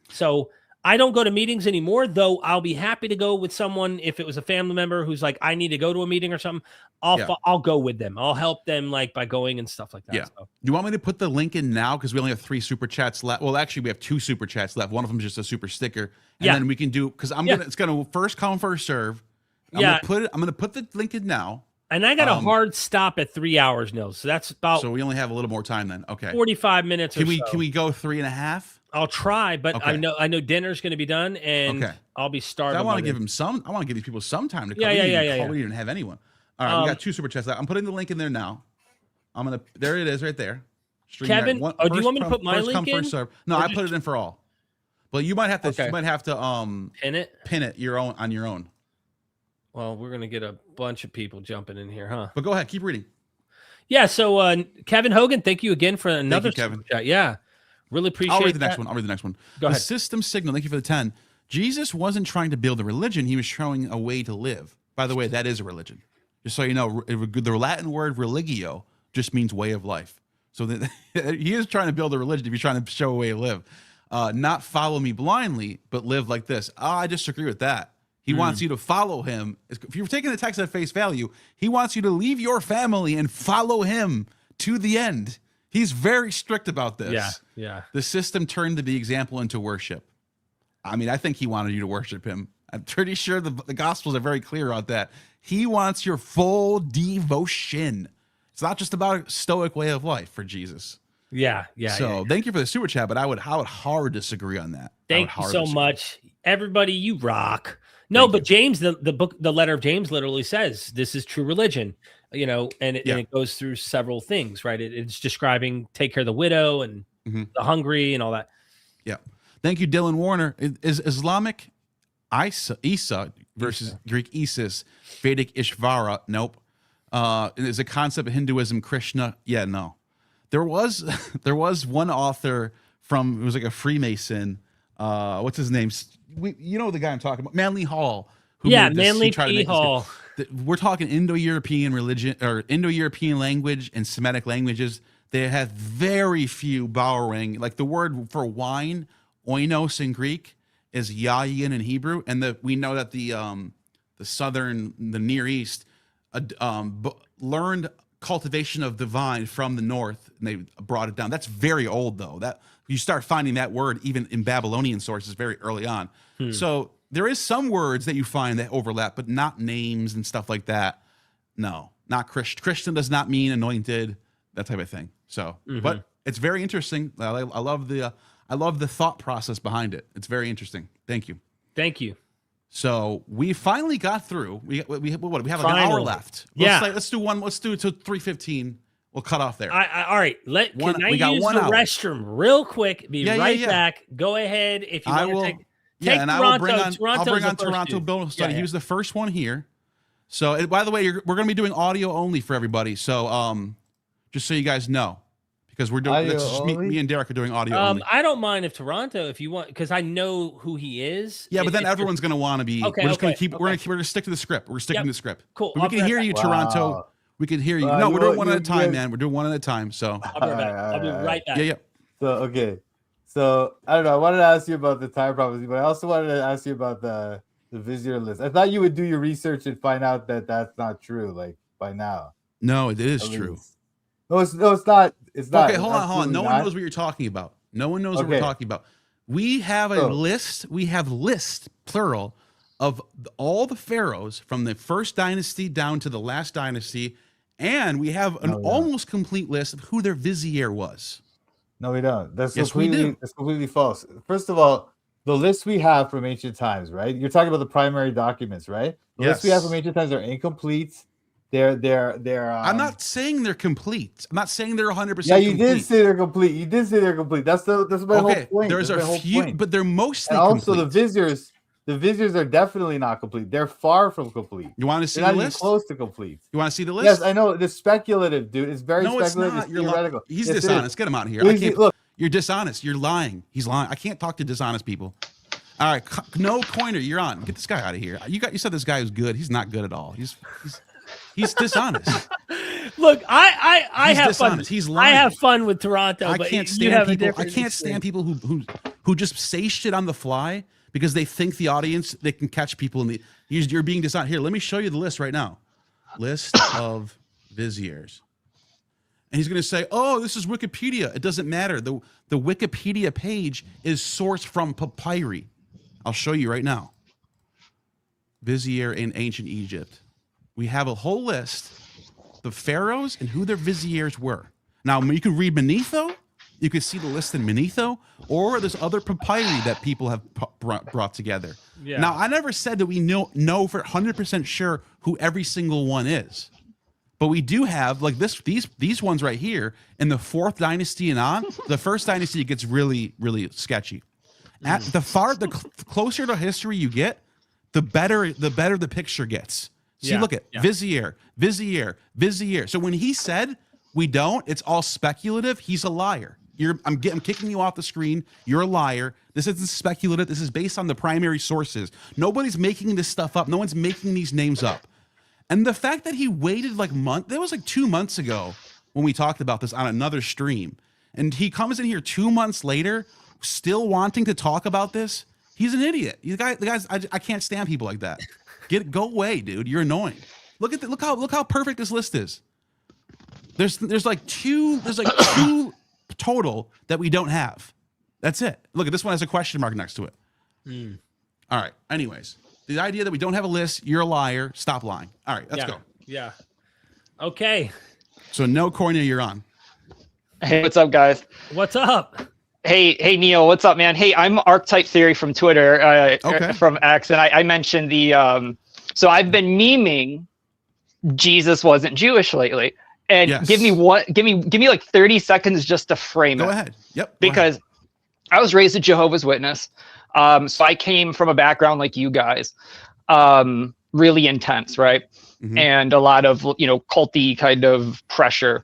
So I don't go to meetings anymore, though I'll be happy to go with someone if it was a family member who's like, I need to go to a meeting or something. I'll go with them. I'll help them like by going and stuff like that. Yeah. So. You want me to put the link in now? Because we only have 3 super chats left. Well, actually, we have 2 super chats left. One of them is just a super sticker. And then we can do, because it's gonna first come, first serve. I'm gonna put the link in now. And I got a hard stop at 3 hours, Nils. So that's about. So we only have a little more time then. Okay. 45 minutes. Can we go 3.5? I'll try, but okay. I know dinner's going to be done, and I'll be starving. I want to give him some. I want to give these people some time to come. Yeah. We didn't have anyone. All right, we got 2 super chats. I'm putting the link in there now. There it is, right there. Kevin, do you want me to put my link in? First serve. No, I put it in for all. But you might have to. Okay. You might have to pin it. Pin it on your own. Well, we're gonna get a bunch of people jumping in here, huh? But go ahead, keep reading. Yeah. So Kevin Hogan, thank you again for another Kevin. Chat. Yeah. Really appreciate it. I'll read the next one. Go ahead. The system signal, thank you for the 10. Jesus wasn't trying to build a religion. He was showing a way to live. By the way, that is a religion. Just so you know, the Latin word religio just means way of life. So he is trying to build a religion if you're trying to show a way to live. Not follow me blindly, but live like this. I disagree with that. He wants you to follow him. If you're taking the text at face value, he wants you to leave your family and follow him to the end. He's very strict about this. Yeah. The system turned the example into worship. I mean, I think he wanted you to worship him. I'm pretty sure the Gospels are very clear on that. He wants your full devotion. It's not just about a stoic way of life for Jesus. Yeah. So thank you for the super chat, but I would hard disagree on that. Thank you so much. Everybody, you rock. No, but James, the book, the letter of James literally says this is true religion, and it goes through several things, right? It's describing take care of the widow and the hungry and all that. Yeah. Thank you, Dylan Warner. Is Islamic Isa versus Greek Isis, Vedic Ishvara? Nope. Is a concept of Hinduism, Krishna? Yeah, no. There was one author from, it was like a Freemason. What's his name? You know the guy I'm talking about, Manly Hall. Manly P. Hall. We're talking Indo-European religion or Indo-European language and Semitic languages. They have very few borrowing. Like the word for wine, oinos in Greek, is yayin in Hebrew, and we know that the Near East learned cultivation of the vine from the north, and they brought it down. That's very old, though. That you start finding that word even in Babylonian sources very early on. So there is some words that you find that overlap, but not names and stuff like that. No, not Christian. Christian does not mean anointed, that type of thing. So, but it's very interesting. I love the thought process behind it. It's very interesting. Thank you. So we finally got through. We have like an hour left. Let's do one. Let's do it till 3:15. We'll cut off there. All right. Can I use the restroom real quick? Be right back. Go ahead if you want to take. And I'll bring on Toronto Bill Study. He was the first one here. So by the way, we're going to be doing audio only for everybody. So just so you guys know, because we're doing me and Derek are doing audio only. I don't mind if Toronto, if you want, because I know who he is. Yeah, but then everyone's going to want to be. Okay, we're just going to keep. We're going to stick to the script. We're sticking to the script. Cool. But we can hear you, Toronto. We can hear you. No, we're doing one at a time, man. We're doing one at a time. So I'll be right back. Yeah. So okay. So I don't know. I wanted to ask you about the time prophecy, but I also wanted to ask you about the vizier list. I thought you would do your research and find out that that's not true. Like by now. No, it is true. No, it's not. It's not. Okay, hold on. No one knows what you're talking about. No one knows what we're talking about. We have a list. We have lists, plural, of all the pharaohs from the first dynasty down to the last dynasty, and we have an almost complete list of who their vizier was. No, we don't. That's Yes, we do. That's completely false. First of all, the list we have from ancient times, right? You're talking about the primary documents, right? The list we have from ancient times are incomplete. They're I'm not saying they're complete. I'm not saying they're 100%. Yeah, you did say they're complete. You did say they're complete. That's my whole point. There's a few, but they're mostly and also complete. The viziers are definitely not complete. They're far from complete. You want to see They're the not list? even close to complete. You want to see the list? Yes, I know. It's speculative, dude. It's very speculative. It's not. It's theoretical. He's dishonest. Get him out of here. Look, you're dishonest. You're lying. He's lying. I can't talk to dishonest people. All right, no Coiner, you're on. Get this guy out of here. You said this guy was good. He's not good at all. He's dishonest. Look, I have dishonest. fun. He's lying. I have fun with Toronto. I can't stand people. I can't stand people who just say shit on the fly because they think the audience they can catch people in the. You're being dishonest. Here, let me show you the list right now. List of viziers. And he's going to say, "Oh, this is Wikipedia." It doesn't matter. The Wikipedia page is sourced from papyri. I'll show you right now. Vizier in ancient Egypt. We have a whole list, the pharaohs and who their viziers were. Now, you can read Manetho. You can see the list in Manetho, or there's other papyri that people have brought together. Yeah. Now, I never said that we know for 100% sure who every single one is. But we do have, like these ones right here, in the 4th dynasty and on. The 1st dynasty gets really, really sketchy. At the closer to history you get, the better the picture gets. See, look at vizier. So when he said we don't, it's all speculative. He's a liar. I'm kicking you off the screen. You're a liar. This isn't speculative. This is based on the primary sources. Nobody's making this stuff up. No one's making these names up. And the fact that he waited that was like 2 months ago when we talked about this on another stream. And he comes in here 2 months later, still wanting to talk about this. He's an idiot. The guys, I can't stand people like that. Go away, dude. You're annoying. Look how perfect this list is. There's like two total that we don't have. That's it. Look at this one has a question mark next to it. All right. Anyways, the idea that we don't have a list, you're a liar. Stop lying. All right, let's go. Yeah. Okay. So no Cooney, you're on. Hey, what's up, guys? What's up? Hey, Neil, what's up, man? Hey, I'm Archetype Theory from Twitter, from X, and I mentioned the. So I've been memeing Jesus wasn't Jewish lately, and Yes. give me like 30 seconds just to frame it. Go ahead. Yep. Because I was raised a Jehovah's Witness, so I came from a background like you guys, really intense, right? Mm-hmm. And a lot of culty kind of pressure.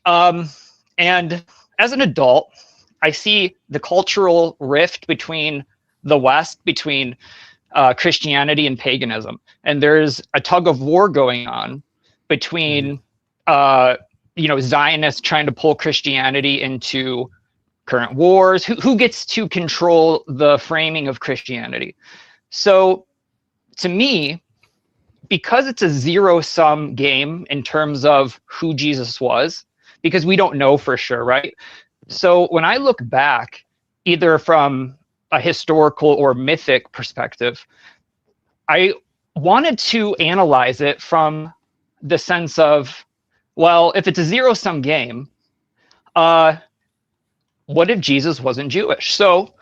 And as an adult, I see the cultural rift between the West, between Christianity and paganism. And there's a tug of war going on between, Zionists trying to pull Christianity into current wars. Who gets to control the framing of Christianity? So to me, because it's a zero-sum game in terms of who Jesus was, because we don't know for sure, right? So when I look back, either from a historical or mythic perspective, I wanted to analyze it from the sense of, well, if it's a zero-sum game, what if Jesus wasn't Jewish? So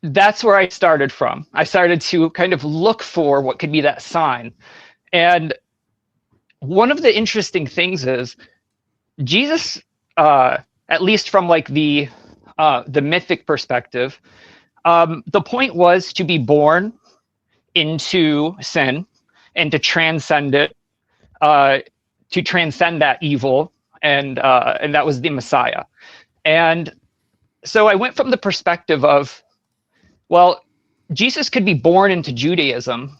that's where I started from. I started to kind of look for what could be that sign. And one of the interesting things is Jesus, at least from like the mythic perspective, the point was to be born into sin and to transcend it, to transcend that evil, and that was the Messiah. And so I went from the perspective of, well, Jesus could be born into Judaism,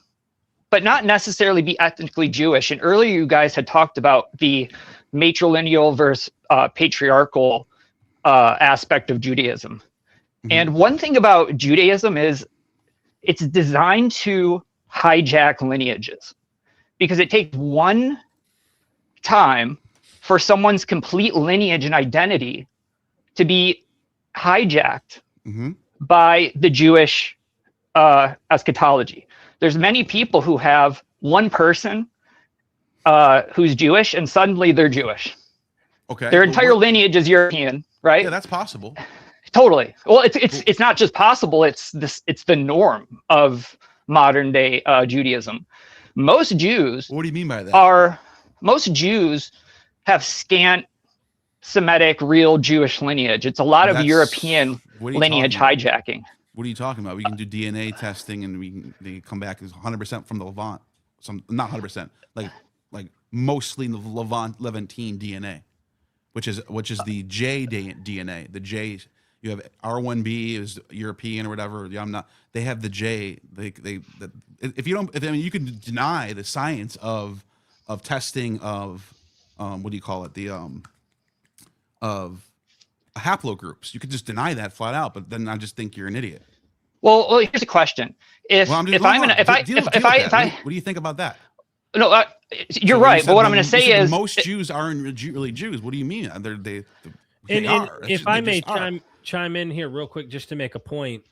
but not necessarily be ethnically Jewish. And earlier you guys had talked about the matrilineal versus patriarchal aspect of Judaism. Mm-hmm. And one thing about Judaism is it's designed to hijack lineages, because it takes one time for someone's complete lineage and identity to be hijacked by the Jewish eschatology. There's many people who have one person who's Jewish, and suddenly they're Jewish. Okay. Their entire lineage is European, right? Yeah, that's possible. Totally. Well, it's not just possible. It's the norm of modern day Judaism. Most Jews. What do you mean by that? Most Jews have scant Semitic, real Jewish lineage. It's a lot of European lineage hijacking. What are you talking about? We can do DNA testing, and they come back as 100% from the Levant. Not 100%, like mostly the Levantine DNA, which is the J DNA. The J, you have R1b is European or whatever. They have the J. You can deny the science of testing of what do you call it? Of haplogroups. You could just deny that flat out, but then I just think you're an idiot. Well, here's a question. What do you think about that? No, you're right. But what I'm going to say is most Jews aren't really Jews. What do you mean? They are. If I may chime in here real quick, just to make a point.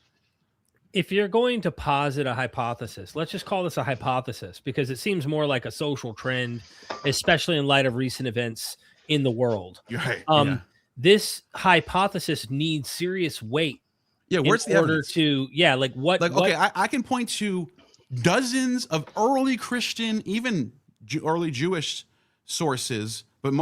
If you're going to posit a hypothesis, let's just call this a hypothesis, because it seems more like a social trend, especially in light of recent events in the world. You're right. This hypothesis needs serious weight. Yeah, where's the evidence? I can point to dozens of early Christian, even early Jewish sources, but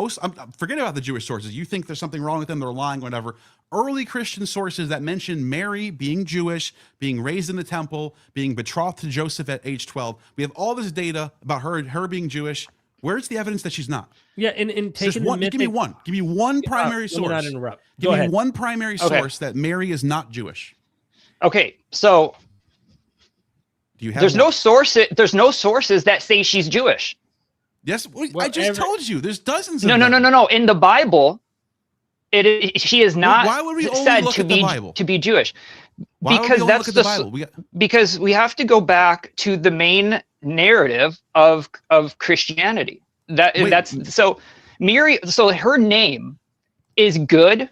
forget about the Jewish sources. You think there's something wrong with them, they're lying, whatever. Early Christian sources that mention Mary being Jewish, being raised in the temple, being betrothed to Joseph at age 12. We have all this data about her being Jewish. Where's the evidence that she's not? Yeah, and taking one, give me one primary source. Let me not interrupt. Give me one primary source that Mary is not Jewish. Okay, so do you have there's no sources that say she's Jewish. Yes, I just told you. There's dozens. No. In the Bible, she is not why would we said look to at the Bible? to be Jewish. Why would we only look at the Bible? Because we have to go back to the main narrative of Christianity. That's so Miriam. So her name is good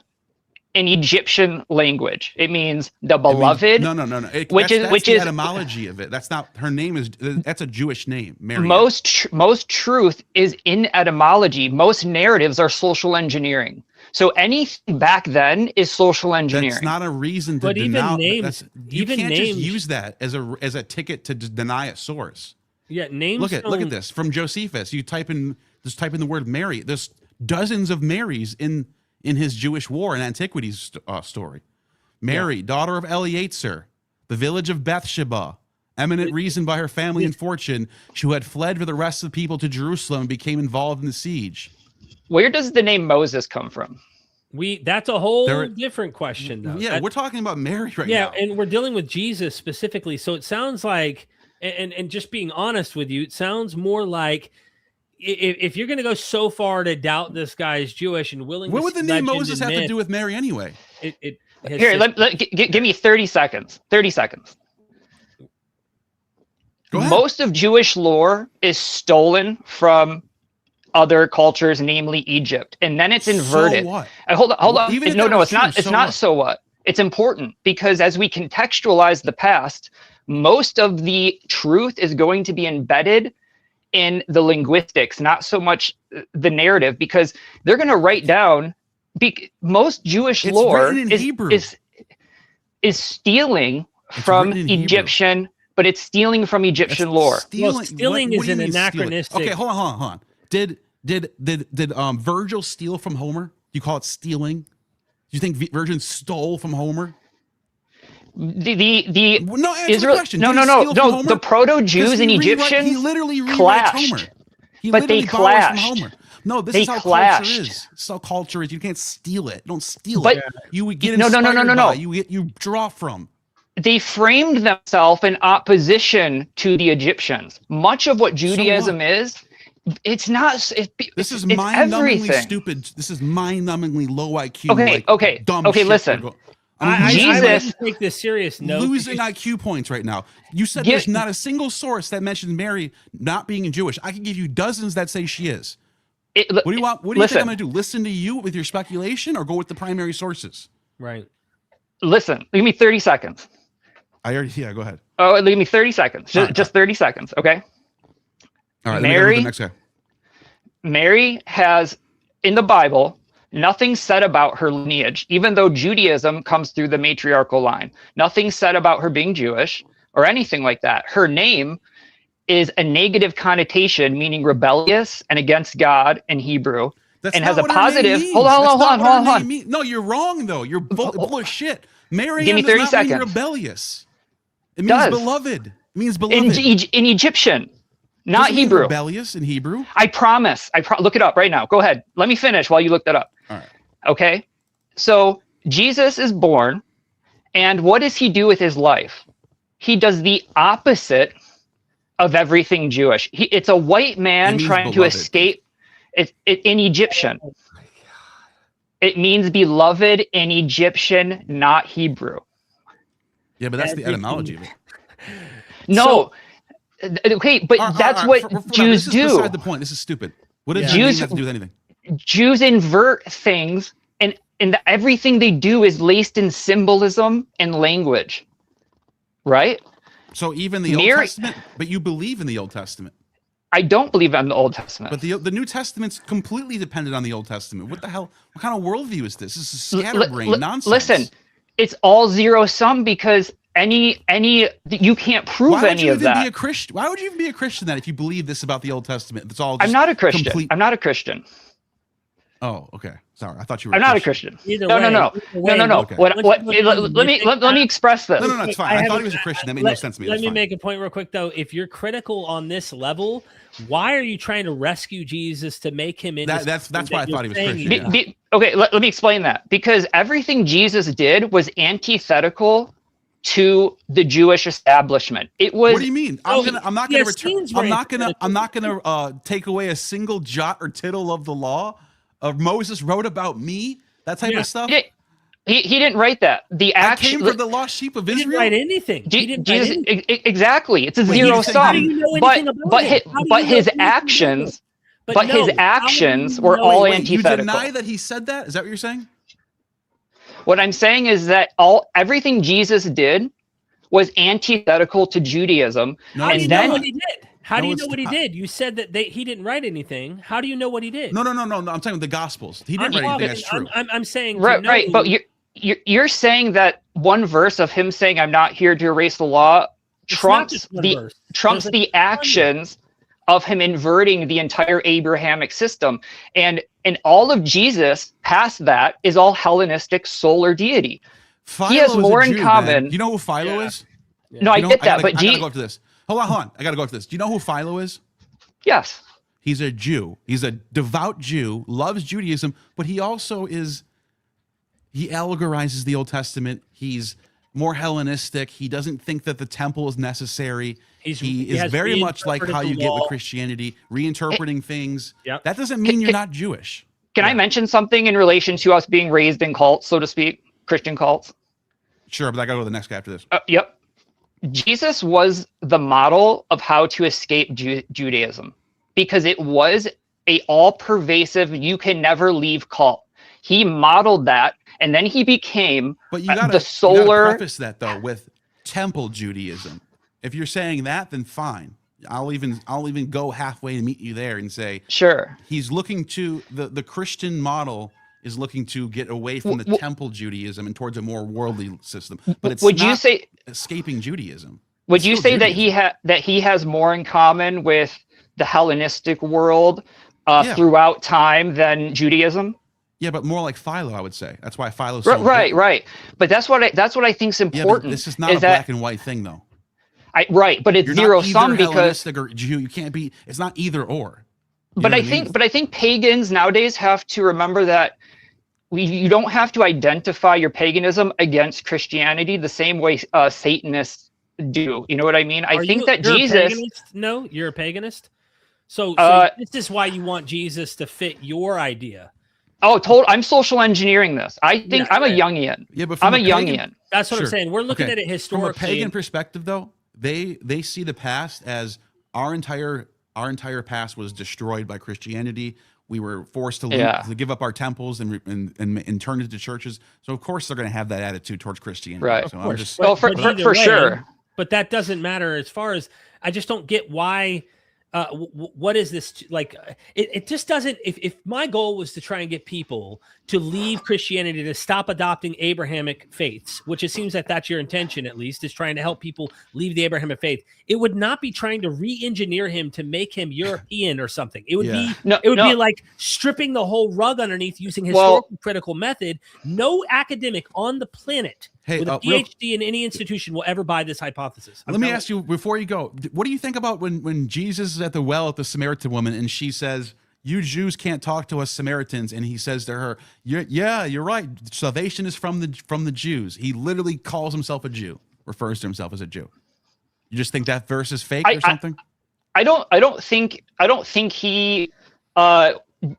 in Egyptian language. It means the beloved. No. Which is the etymology of it. That's not her name. That's a Jewish name. Mary. Most truth is in etymology. Most narratives are social engineering. So anything back then is social engineering. That's not a reason to but deny. Even names, you even can't names, just use that as a ticket to deny a source. Yeah, names. Look at this from Josephus. You type in the word Mary. There's dozens of Marys in his Jewish war and antiquities story. Mary, daughter of Eleazar, the village of Bethsheba, eminent reason by her family and fortune, who had fled with the rest of the people to Jerusalem and became involved in the siege. Where does the name Moses come from? That's a whole different question, though. Yeah, we're talking about Mary right now. Yeah, and we're dealing with Jesus specifically. So it sounds like, and just being honest with you, it sounds more like if you're going to go so far to doubt this guy is Jewish and willing, what would the name Moses have to do with Mary anyway? Give me 30 seconds. 30 seconds. Go ahead. Most of Jewish lore is stolen from other cultures, namely Egypt, and then it's inverted. So what? Hold on. No, it's not. True, It's not. So what? It's important because as we contextualize the past, most of the truth is going to be embedded in the linguistics, not so much the narrative, because they're going to write down. Most Jewish lore is stealing from Egyptian, but it's stealing from Egyptian lore. Stealing is an anachronistic. Okay, hold on. Did Virgil steal from Homer? You call it stealing? Do you think Virgil stole from Homer? The proto-Jews and Egyptians he literally clashed. Homer. But they clashed. From Homer. No, this is how culture is. This is how culture is. You can't steal it. Don't steal it. You would get inspired by. You draw from. They framed themselves in opposition to the Egyptians. Much of what Judaism is, it's not. This is mind-numbingly stupid. This is mind-numbingly low IQ. Okay. Listen. Jesus, take this serious note. Losing IQ points right now. You said there's not a single source that mentions Mary not being Jewish. I can give you dozens that say she is. What do you want? What do you think I'm going to do? Listen to you with your speculation, or go with the primary sources? Right. Listen. Give me 30 seconds. Go ahead. Oh, give me 30 seconds. Just 30 seconds. Okay. All right. Mary. The next guy. Mary has in the Bible nothing said about her lineage, even though Judaism comes through the matriarchal line. Nothing said about her being Jewish or anything like that. Her name is a negative connotation, meaning rebellious and against God in Hebrew. And has a positive. Hold on. No, you're wrong though. You're full of shit. Mary Give me 30 seconds. Mean rebellious. It means beloved. It means beloved. In Egyptian, not Doesn't Hebrew. Rebellious in Hebrew. I promise. Look it up right now. Go ahead. Let me finish while you look that up. All right. Okay. So Jesus is born, and what does he do with his life? He does the opposite of everything Jewish. It's a white man trying to escape. It in Egyptian. It means beloved in Egyptian, not Hebrew. Yeah, but that's the etymology of it. No. Okay, but that's what Jews do. This is beside the point. This is stupid. What does Jews have to do with anything? Jews invert things, and everything they do is laced in symbolism and language, right? So even the Old Testament, but you believe in the Old Testament. I don't believe in the Old Testament. But the New Testament's completely dependent on the Old Testament. What the hell? What kind of worldview is this? This is scatterbrain nonsense. Listen, it's all zero sum because you can't prove any of that. Why would you even be a Christian then if you believe this about the Old Testament? That's all. I'm not a Christian. I'm not a Christian. Oh, okay. Sorry, I thought you were. I'm not a Christian. No. Okay. Let me express this. No, it's fine. I thought he was a Christian. That made no sense to me. Let me make a point real quick though. If you're critical on this level, why are you trying to rescue Jesus to make him into? That's why I thought he was Christian. Okay, let me explain that. Because everything Jesus did was antithetical to the Jewish establishment. It was. What do you mean? I'm not going to take away a single jot or tittle of the law. Moses wrote about me. That type of stuff. He didn't write that. The I action. came for the lost sheep of He didn't Israel. write anything. He didn't write Jesus, anything. exactly. It's a Wait, zero you said How do sum. you know But anything about but him? his, How do you but know his anything about him? actions. But But his no, how do actions you were know all anything? You antithetical. deny that he said that? Is that what you're saying? What I'm saying is that everything Jesus did was antithetical to Judaism. No, How do and you then know what he did? How No, do you it's know what he not. did? You said that he didn't write anything. How do you know what he did? No. I'm talking the Gospels. He didn't write anything. That's true. I'm saying to right, know, right. But you're saying that one verse of him saying "I'm not here to erase the law" It's not trumps just one the verse. trumps There's the actions of him inverting the entire Abrahamic system, and all of Jesus past that is all Hellenistic solar deity. Philo He has is a more in Jew, common. man. You know who Philo Yeah. is? No, I You know, get that, but I gotta go up to this. Hold on. I gotta go up to this. Do you know who Philo is? yes, He's a Jew. He's a devout Jew, loves Judaism, but he also he allegorizes the Old Testament. He's more Hellenistic. He doesn't think that the temple is necessary. He is very much like how you get with Christianity, reinterpreting things. Yep. That doesn't mean you're not Jewish. Can I mention something in relation to us being raised in cults, so to speak, Christian cults? Sure, but I gotta go to the next guy after this. Yep. Jesus was the model of how to escape Judaism because it was a all-pervasive, you can never leave cult. He modeled that, and then he became But you gotta, the solar. you gotta preface that though with temple Judaism. If you're saying that, then fine. I'll even go halfway to meet you there and say, Sure. He's looking to the Christian model is looking to get away from the temple Judaism and towards a more worldly system. But it's Would not you say escaping Judaism. Would It's you still say Judaism. that he has more in common with the Hellenistic world Yeah. throughout time than Judaism? Yeah, but more like Philo, I would say. That's why Philo's Right, so right, important. right. But that's what I think is Yeah, but important. this is not a that, black and white thing, though. Right, but it's You're zero not either sum because. Hellenistic or Jew. You can't be. It's not either or. You But know I what mean? think, but I think pagans nowadays have to remember that you don't have to identify your paganism against Christianity the same way Satanists do. You know what I mean? I think that you're Jesus. A paganist? No, you're a paganist. So this is why you want Jesus to fit your idea. I'm social engineering this. I think I'm a Jungian. Yeah, but I'm a pagan- Jungian. That's what Sure. I'm saying. We're looking Okay. at it historically. From a pagan perspective, though, they see the past as our entire past was destroyed by Christianity. We were forced to give up our temples and turn into churches. So of course they're going to have that attitude towards Christianity. Right. So I'm just For either way, sure. But that doesn't matter as far as I just don't get why. What is this like? It just doesn't. If my goal was to try and get people to leave Christianity, to stop adopting Abrahamic faiths, which it seems that that's your intention, at least, is trying to help people leave the Abrahamic faith. It would not be trying to re-engineer him to make him European or something. It would be like stripping the whole rug underneath using historical critical method. No academic on the planet with a PhD in any institution will ever buy this hypothesis. Let me ask you before you go, what do you think about when Jesus is at the well at the Samaritan woman and she says, "You Jews can't talk to us Samaritans," and he says to her, "You're right. Salvation is from the Jews." He literally calls himself a Jew, refers to himself as a Jew. You just think that verse is fake or something? I don't think he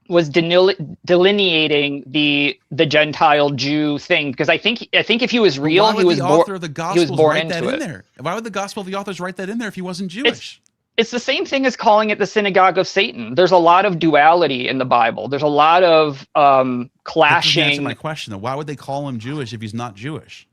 was delineating the Gentile Jew thing, because I think if he was real, he was born into it. There. Why would the gospel of the authors write that in there if he wasn't Jewish? It's the same thing as calling it the synagogue of Satan. There's a lot of duality in the Bible. There's a lot of clashing. Answer my question though. Why would they call him Jewish if he's not Jewish?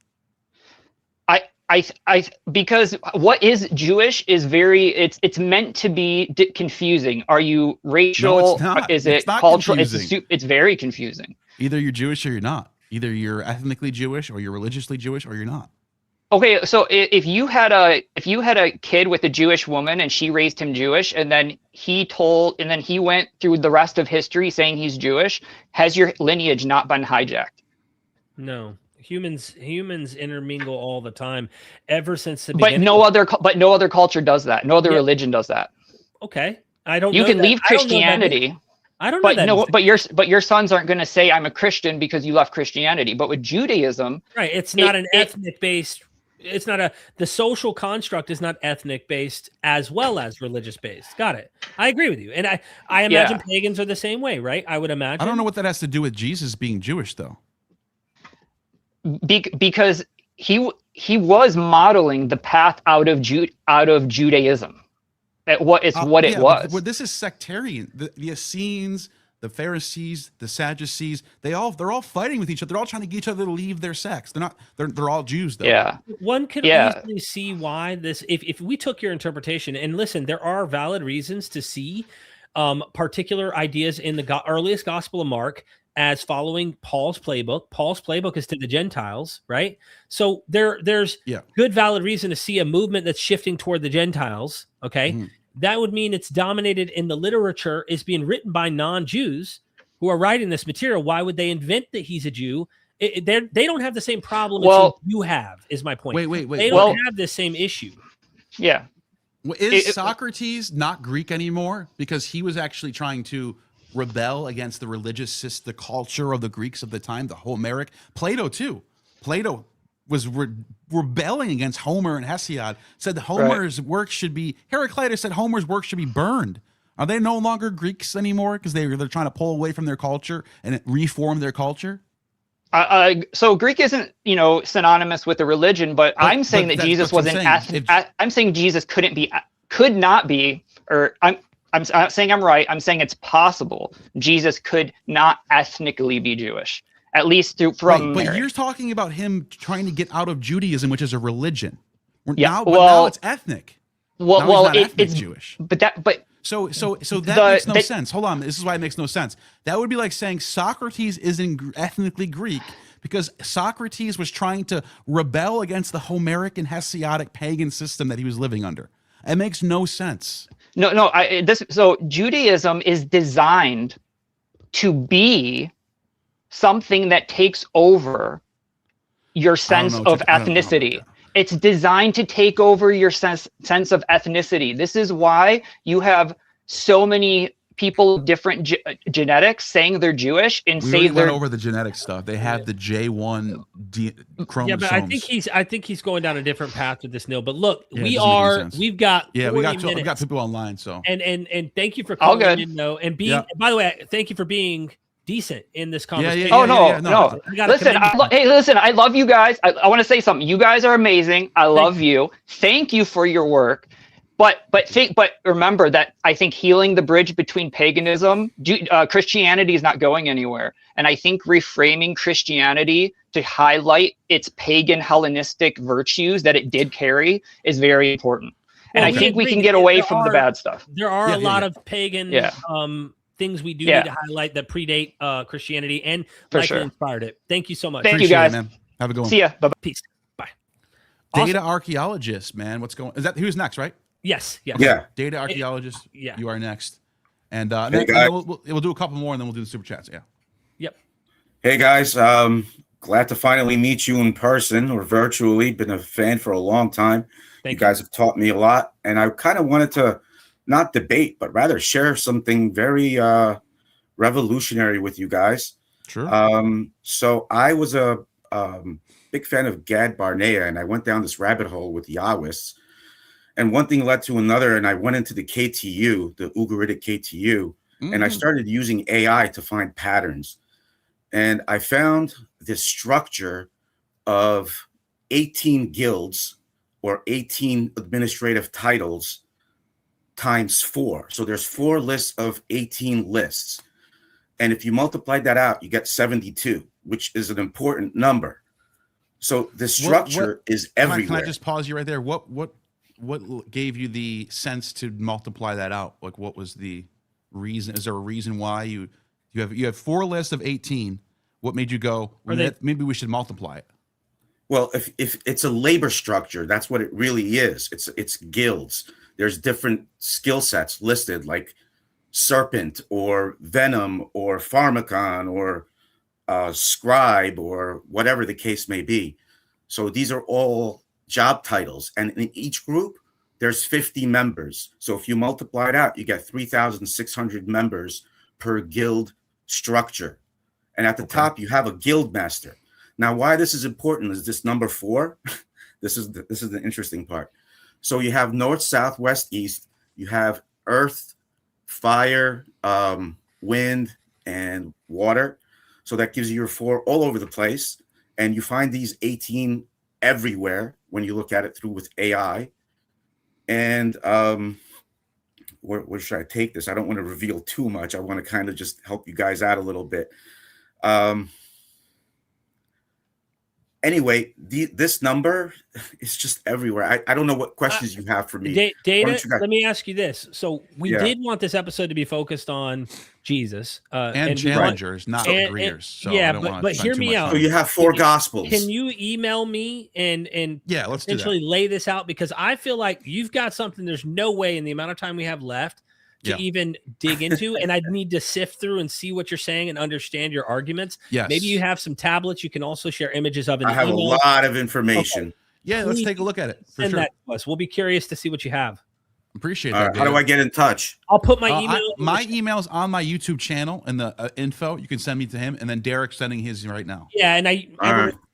Because what is Jewish is it's meant to be confusing. Are you racial? No, it's not. Is it it's not cultural? confusing. It's very confusing. Either you're Jewish or you're not. Either you're ethnically Jewish or you're religiously Jewish or you're not. Okay, so if you had a kid with a Jewish woman and she raised him Jewish, and then he went through the rest of history saying he's Jewish, has your lineage not been hijacked? No. Humans intermingle all the time, ever since the beginning. But no other culture does that. No other religion does that. Okay, I don't. You can leave Christianity. I don't know. But your sons aren't going to say I'm a Christian because you left Christianity. But with Judaism, right? It's not an ethnic based. It's not the social construct is not ethnic based as well as religious based. Got it. I agree with you, and I imagine pagans are the same way, right? I would imagine. I don't know what that has to do with Jesus being Jewish, though. because he was modeling the path out of Judaism. It was. But this is sectarian. The Essenes, the Pharisees, the Sadducees, they're all fighting with each other. They're all trying to get each other to leave their sects. They're all Jews though. Yeah. One could easily see why this, if we took your interpretation, and listen, there are valid reasons to see particular ideas in the earliest Gospel of Mark as following Paul's playbook. Paul's playbook is to the Gentiles, right? So there's good valid reason to see a movement that's shifting toward the Gentiles. Okay. Mm-hmm. That would mean it's dominated in the literature, is being written by non-Jews who are writing this material. Why would they invent that he's a Jew? They don't have the same problem as you have, is my point. Wait. They don't have this same issue. Yeah. Is Socrates not Greek anymore? Because he was actually trying to rebel against the religious the culture of the Greeks of the time, the Homeric. Plato too. Plato was rebelling against Homer and Hesiod, said that Homer's work should be, Heraclitus said Homer's work should be burned. Are they no longer Greeks anymore because they're trying to pull away from their culture and reform their culture? So Greek isn't, synonymous with the religion, but I'm saying that Jesus was I'm saying Jesus could not be, or I'm not saying I'm right. I'm saying it's possible Jesus could not ethnically be Jewish. At least from But you're talking about him trying to get out of Judaism, which is a religion. Yeah, now it's ethnic. It's Jewish. So that makes no sense. Hold on, this is why it makes no sense. That would be like saying Socrates isn't ethnically Greek because Socrates was trying to rebel against the Homeric and Hesiodic pagan system that he was living under. It makes no sense. So Judaism is designed to be something that takes over your sense of ethnicity. It's designed to take over your sense of ethnicity. This is why you have so many people of different genetics saying they're Jewish and went over the genetic stuff. They have the J1 chromosomes. Yeah, but I think he's going down a different path with this, Neil. But look, we've got people online. So and thank you for calling in though, and being. By the way, thank you for being decent in this conversation. No. Listen, I love you guys. I want to say something. You guys are amazing. I love you. Thank you for your work. But remember that I think healing the bridge between paganism, Christianity is not going anywhere. And I think reframing Christianity to highlight its pagan Hellenistic virtues that it did carry is very important. And I think we can get away from the bad stuff. There are a lot of pagan things we do need to highlight that predate Christianity and inspired it. Thank you so much. Thank you guys. Man. Have a good one. See ya. Bye-bye. Peace. Bye. Data archaeologist, man. What's going? Is that who's next? Right? Yes. Yeah. Data archaeologist. You are next. And then we'll do a couple more, and then we'll do the super chats. Yeah. Yep. Hey guys, glad to finally meet you in person or virtually. Been a fan for a long time. You guys have taught me a lot, and I kind of wanted to not debate, but rather share something very revolutionary with you guys. Sure. So I was a big fan of Gad Barnea, and I went down this rabbit hole with Yahwist. And one thing led to another, and I went into the KTU, the Ugaritic KTU, and I started using AI to find patterns. And I found this structure of 18 guilds or 18 administrative titles times 4. So there's 4 lists of 18 lists. And if you multiply that out, you get 72, which is an important number. So the structure is everywhere. Can I just pause you right there? What gave you the sense to multiply that out? Like, what was the reason? Is there a reason why you have 4 lists of 18? What made you go, maybe we should multiply it? Well, if it's a labor structure, that's what it really is. It's guilds. There's different skill sets listed, like serpent or venom or pharmacon or scribe or whatever the case may be. So these are all job titles. And in each group, there's 50 members. So if you multiply it out, you get 3,600 members per guild structure. And at the top, you have a guild master. Now, why this is important is this number 4. This is the interesting part. So you have north, south, west, east. You have earth, fire, wind, and water. So that gives you your 4 all over the place. and you find these 18 everywhere when you look at it through with AI. And where should I take this? I don't want to reveal too much. I want to kind of just help you guys out a little bit. Anyway, this number is just everywhere. I don't know what questions you have for me. Data, let me ask you this. So we did want this episode to be focused on Jesus. And challengers, not agreeers. So but hear me out. So you have 4 gospels. Can you email me and let's essentially lay this out? Because I feel like you've got something there's no way in the amount of time we have left to even dig into, and I'd need to sift through and see what you're saying and understand your arguments. Yes. Maybe you have some tablets you can also share images of. I have email. A lot of information. Okay. Yeah, let's take a look at it. Send that to us. We'll be curious to see what you have. Appreciate that. How do I get in touch? I'll put my email. My email's on my YouTube channel and the info. You can send me to him, and then Derek's sending his right now. Yeah, and I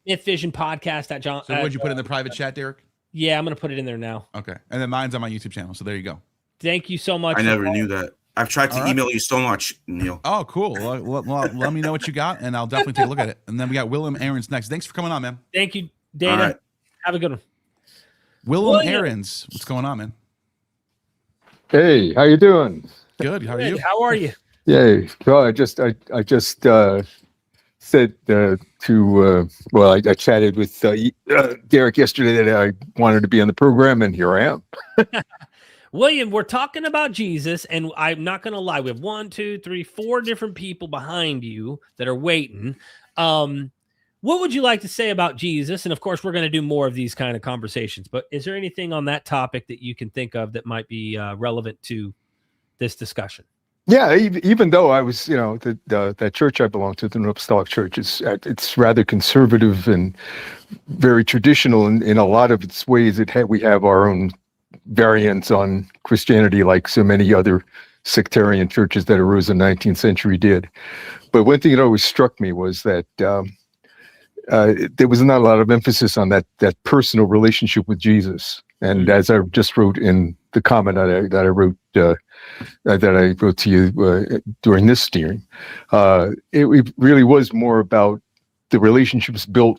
MythVision podcast at John. So would you put it in the private chat, Derek? Yeah, I'm gonna put it in there now. Okay, and then mine's on my YouTube channel. So there you go. Thank you so much. I never knew that. I've tried to email you so much, Neil. Oh, cool. Well, let me know what you got, and I'll definitely take a look at it. And then we got Willem Aarons next. Thanks for coming on, man. Thank you, Dana. Right. Have a good one. Willem Aarons, what's going on, man? Hey, how you doing? Good. How are you? How are you? Yay. Well, I just said I chatted with Derek yesterday that I wanted to be on the program, and here I am. William, we're talking about Jesus, and I'm not going to lie. We have 1, 2, 3, 4 different people behind you that are waiting. What would you like to say about Jesus? And of course, we're going to do more of these kind of conversations, but is there anything on that topic that you can think of that might be relevant to this discussion? Yeah, even though I was, that church I belong to, the New Apostolic Church, it's rather conservative and very traditional in a lot of its ways. We have our own variants on Christianity, like so many other sectarian churches that arose in the 19th century did. But one thing that always struck me was that there was not a lot of emphasis on that personal relationship with Jesus. And as I just wrote in the comment that I wrote to you during this steering, it really was more about the relationships built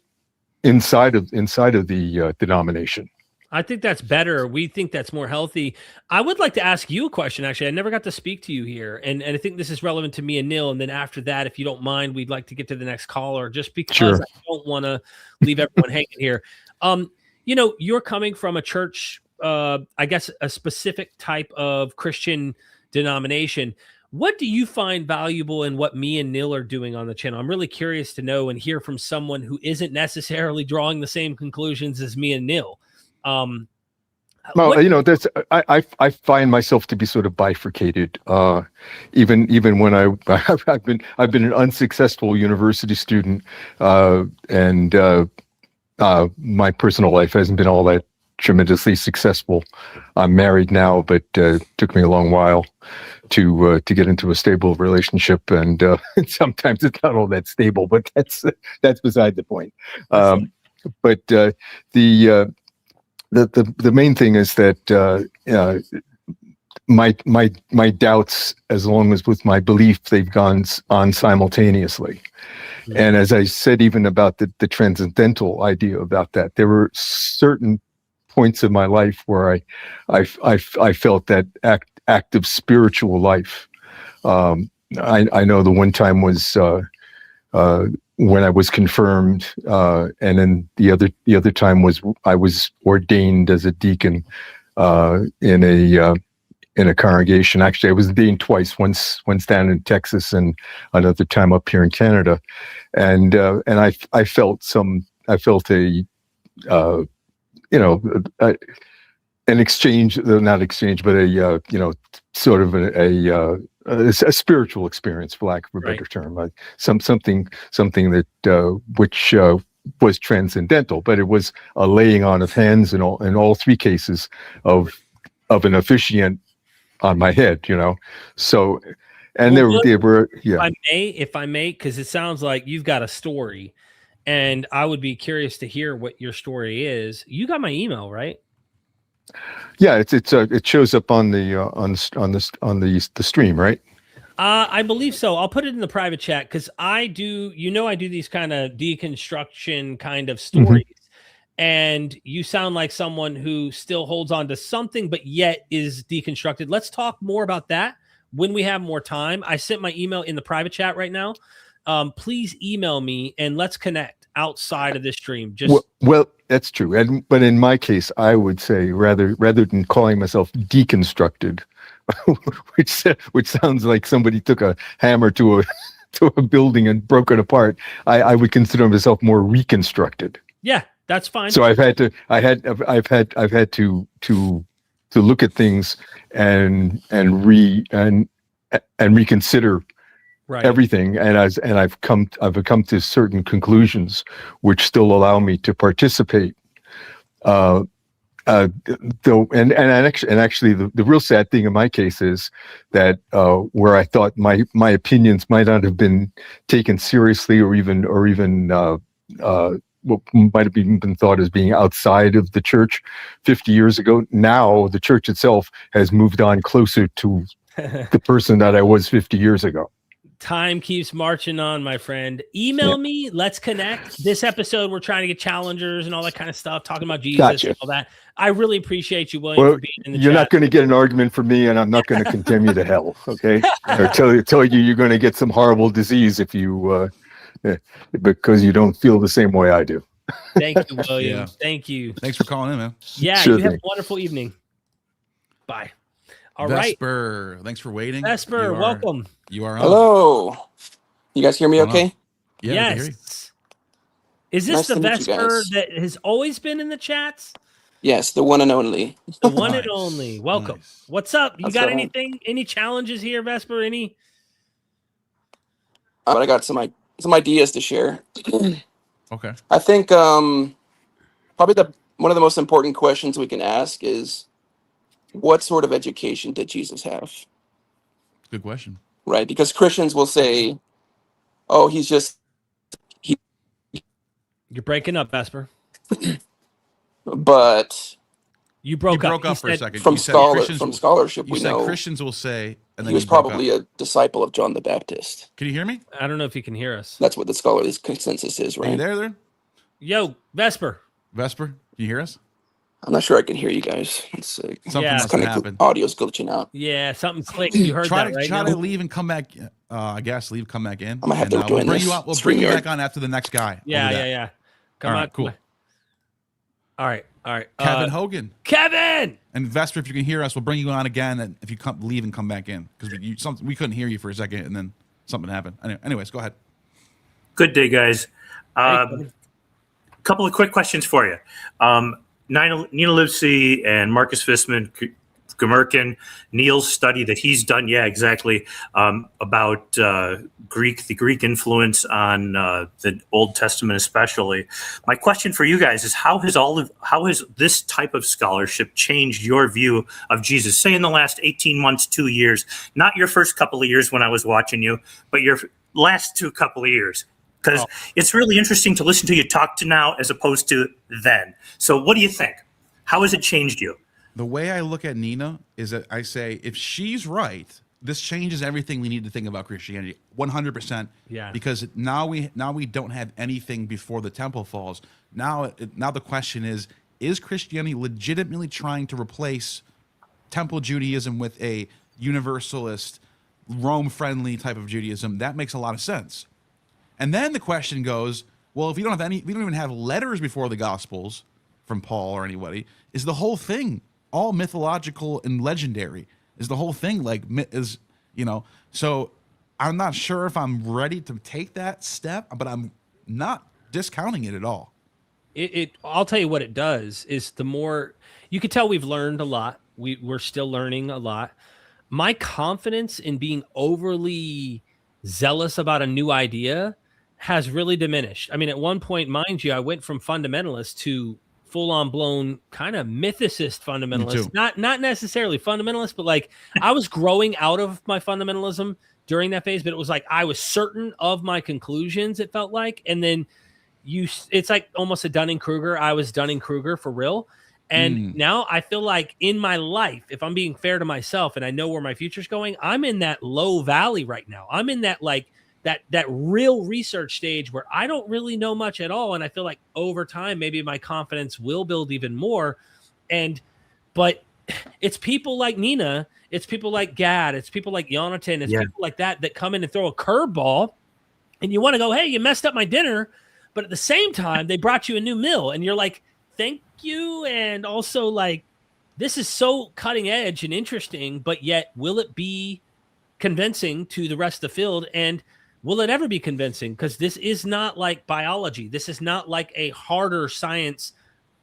inside of the denomination. I think that's better. We think that's more healthy. I would like to ask you a question, actually. I never got to speak to you here, and I think this is relevant to me and Neil. And then after that, if you don't mind, we'd like to get to the next caller, just because I don't want to leave everyone hanging here. You're coming from a church, I guess a specific type of Christian denomination. What do you find valuable in what me and Neil are doing on the channel? I'm really curious to know and hear from someone who isn't necessarily drawing the same conclusions as me and Neil. I find myself to be sort of bifurcated. Even when I've been an unsuccessful university student, and my personal life hasn't been all that tremendously successful. I'm married now, but took me a long while to get into a stable relationship, and sometimes it's not all that stable. But that's beside the point. But the main thing is that my doubts, as long as with my belief, they've gone on simultaneously. Mm-hmm. And as I said, even about the transcendental idea about that, there were certain points in my life where I felt that active spiritual life. I know the one time was when I was confirmed, and then the other time was I was ordained as a deacon in a congregation. Actually, I was ordained twice. Once down in Texas, and another time up here in Canada. And I felt an exchange, not exchange, but sort of a spiritual experience, for lack of a better term, like something that which was transcendental, but it was a laying on of hands in all three cases of an officiant on my head, So, and there were. If I may, because it sounds like you've got a story, and I would be curious to hear what your story is. You got my email, right? Yeah, it shows up on the stream, right? I believe so. I'll put it in the private chat because I do these kind of deconstruction kind of stories. And you sound like someone who still holds on to something, but yet is deconstructed. Let's talk more about that when we have more time. I sent my email in the private chat right now. Please email me and let's connect outside of this stream. Well, that's true. But in my case, I would say rather than calling myself deconstructed, which sounds like somebody took a hammer to a building and broke it apart, I would consider myself more reconstructed. Yeah. That's fine. So I've had to look at things and reconsider everything, and I've come to certain conclusions which still allow me to participate. Though, and actually, the real sad thing in my case is that where I thought my opinions might not have been taken seriously, or even what might have even been thought as being outside of the church 50 years ago. Now the church itself has moved on closer to the person that I was 50 years ago. Time keeps marching on, my friend. Email me. Let's connect. This episode, we're trying to get challengers and all that kind of stuff, talking about Jesus and all that. I really appreciate you, William, for being in the chat. You're not going to get an argument from me, and I'm not going to condemn you to hell, okay? Or tell you you're going to get some horrible disease if you... because you don't feel the same way I do. Thank you, William. Thank you. Thanks for calling in, man. Yeah, you have a wonderful evening. Bye. All right. Vesper, thanks for waiting. Vesper, welcome. You are on. Hello. You guys hear me okay? Yeah. Yes. Is this the Vesper that has always been in the chats? Yes, the one and only. The one and only. Welcome. Nice. What's up? You got anything? Any challenges here, Vesper? Any? But I got some ideas to share. Okay. I think probably one of the most important questions we can ask is, what sort of education did Jesus have? Good question. Right, because Christians will say, "Oh, he's just." You're breaking up, Vesper. But you broke up for a second. From scholarship, we know Christians will say, and then he was probably a disciple of John the Baptist. Can you hear me? I don't know if you can hear us. That's what the scholarly consensus is, right? Are you there? Yo, Vesper. Vesper, can you hear us? I'm not sure I can hear you guys. Something must have happened. Audio's glitching out. Yeah, something clicked. You heard that, right? Try to leave and come back. I guess leave, come back in. I'm gonna have to join this. We'll bring you back on after the next guy. Yeah. Come on, cool. All right. Kevin Hogan. Kevin! And Vesper, if you can hear us, we'll bring you on again. And if you leave and come back in, because we couldn't hear you for a second, and then something happened. Anyways, go ahead. Good day, guys. Couple of quick questions for you. Nina Livesey and Marcus Fissman, Gmerkin, Neil's study that he's done, about the Greek influence on the Old Testament especially. My question for you guys is, how has this type of scholarship changed your view of Jesus, say in the last 18 months, 2 years, not your first couple of years when I was watching you, but your last couple of years? Because it's really interesting to listen to you talk to now as opposed to then. So what do you think? How has it changed you? The way I look at Nina is that I say, if she's right, this changes everything we need to think about Christianity 100%. Yeah. Because now we don't have anything before the temple falls. Now the question is Christianity legitimately trying to replace temple Judaism with a universalist, Rome-friendly type of Judaism? That makes a lot of sense. And then the question goes, well, if we don't even have letters before the Gospels from Paul or anybody, is the whole thing all mythological and legendary? Is the whole thing so I'm not sure if I'm ready to take that step, but I'm not discounting it at all. I'll tell you what it does is the more you can tell we've learned a lot. We're still learning a lot. My confidence in being overly zealous about a new idea has really diminished. I mean, at one point, mind you, I went from fundamentalist to full-on blown kind of mythicist fundamentalist. Not necessarily fundamentalist, but like I was growing out of my fundamentalism during that phase, but it was like I was certain of my conclusions, it felt like. And then it's like almost a Dunning-Kruger. I was Dunning-Kruger for real. And now I feel like in my life, if I'm being fair to myself and I know where my future's going, I'm in that low valley right now. I'm in that like that real research stage where I don't really know much at all. And I feel like over time, maybe my confidence will build even more. But it's people like Nina, it's people like Gad, it's people like Jonathan, it's people like that come in and throw a curveball. And you want to go, hey, you messed up my dinner. But at the same time, they brought you a new meal. And you're like, thank you. And also, like, this is so cutting edge and interesting, but yet will it be convincing to the rest of the field? And will it ever be convincing? Because this is not like biology. This is not like a harder science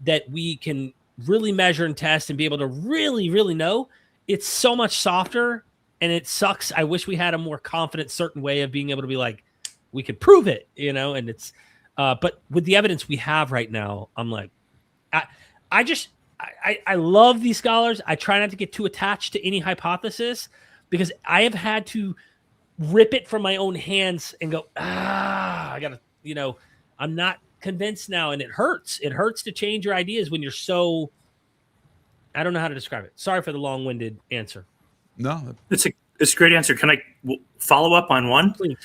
that we can really measure and test and be able to really, really know. It's so much softer, and it sucks. I wish we had a more confident, certain way of being able to be like, we could prove it, you know, and it's, but with the evidence we have right now, I'm like, I love these scholars. I try not to get too attached to any hypothesis because I have had to rip it from my own hands and go, I gotta, you know, I'm not convinced now. And it hurts. It hurts to change your ideas when you're so, I don't know how to describe it. Sorry for the long-winded answer. No, it's a great answer. Can I follow up on one? Please.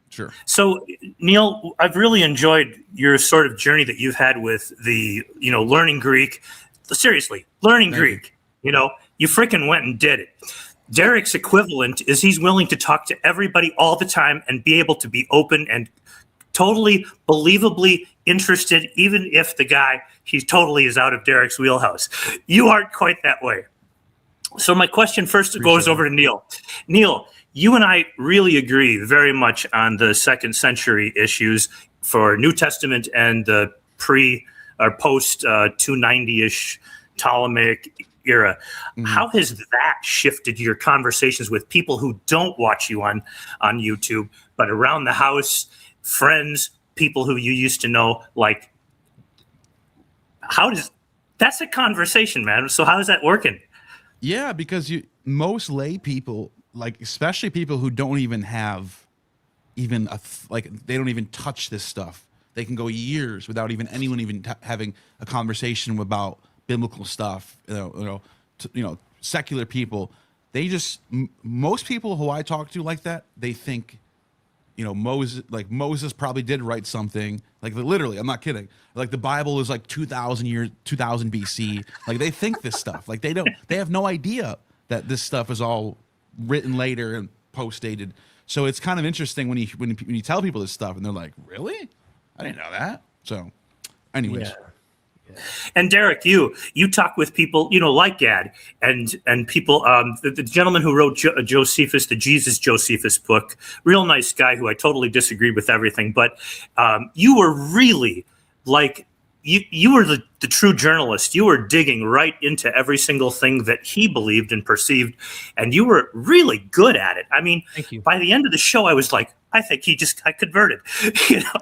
Sure. So, Neil, I've really enjoyed your sort of journey that you've had with the, you know, learning Greek. Seriously, learning Greek. You know, you freaking went and did it. Derek's equivalent is he's willing to talk to everybody all the time and be able to be open and totally believably interested, even if the guy, he totally is out of Derek's wheelhouse. You aren't quite that way. So my question first goes over to Neil. Neil, you and I really agree very much on the 2nd century issues for New Testament and the pre or post 290-ish Ptolemaic era. How has that shifted your conversations with people who don't watch you on YouTube, but around the house, friends, people who you used to know? Like, that's a conversation, man. So how is that working? Yeah, because most lay people, like especially people who don't even have even they don't even touch this stuff. They can go years without even anyone even having a conversation about biblical stuff. You know, secular people. They just most people who I talk to like that, they think, you know, Moses probably did write something. Like literally, I'm not kidding. Like the Bible is like 2000 BC. Like they think this stuff. Like they have no idea that this stuff is all written later and post-dated. So it's kind of interesting when you tell people this stuff and they're like, really? I didn't know that. So anyways. Yeah. And Derek, you talk with people, you know, like Gad and people, the gentleman who wrote Josephus, the Jesus Josephus book, real nice guy who I totally disagree with everything. But you were really like, you were the true journalist. You were digging right into every single thing that he believed and perceived. And you were really good at it. I mean, thank you. By the end of the show, I was like, I think he just got converted, you know,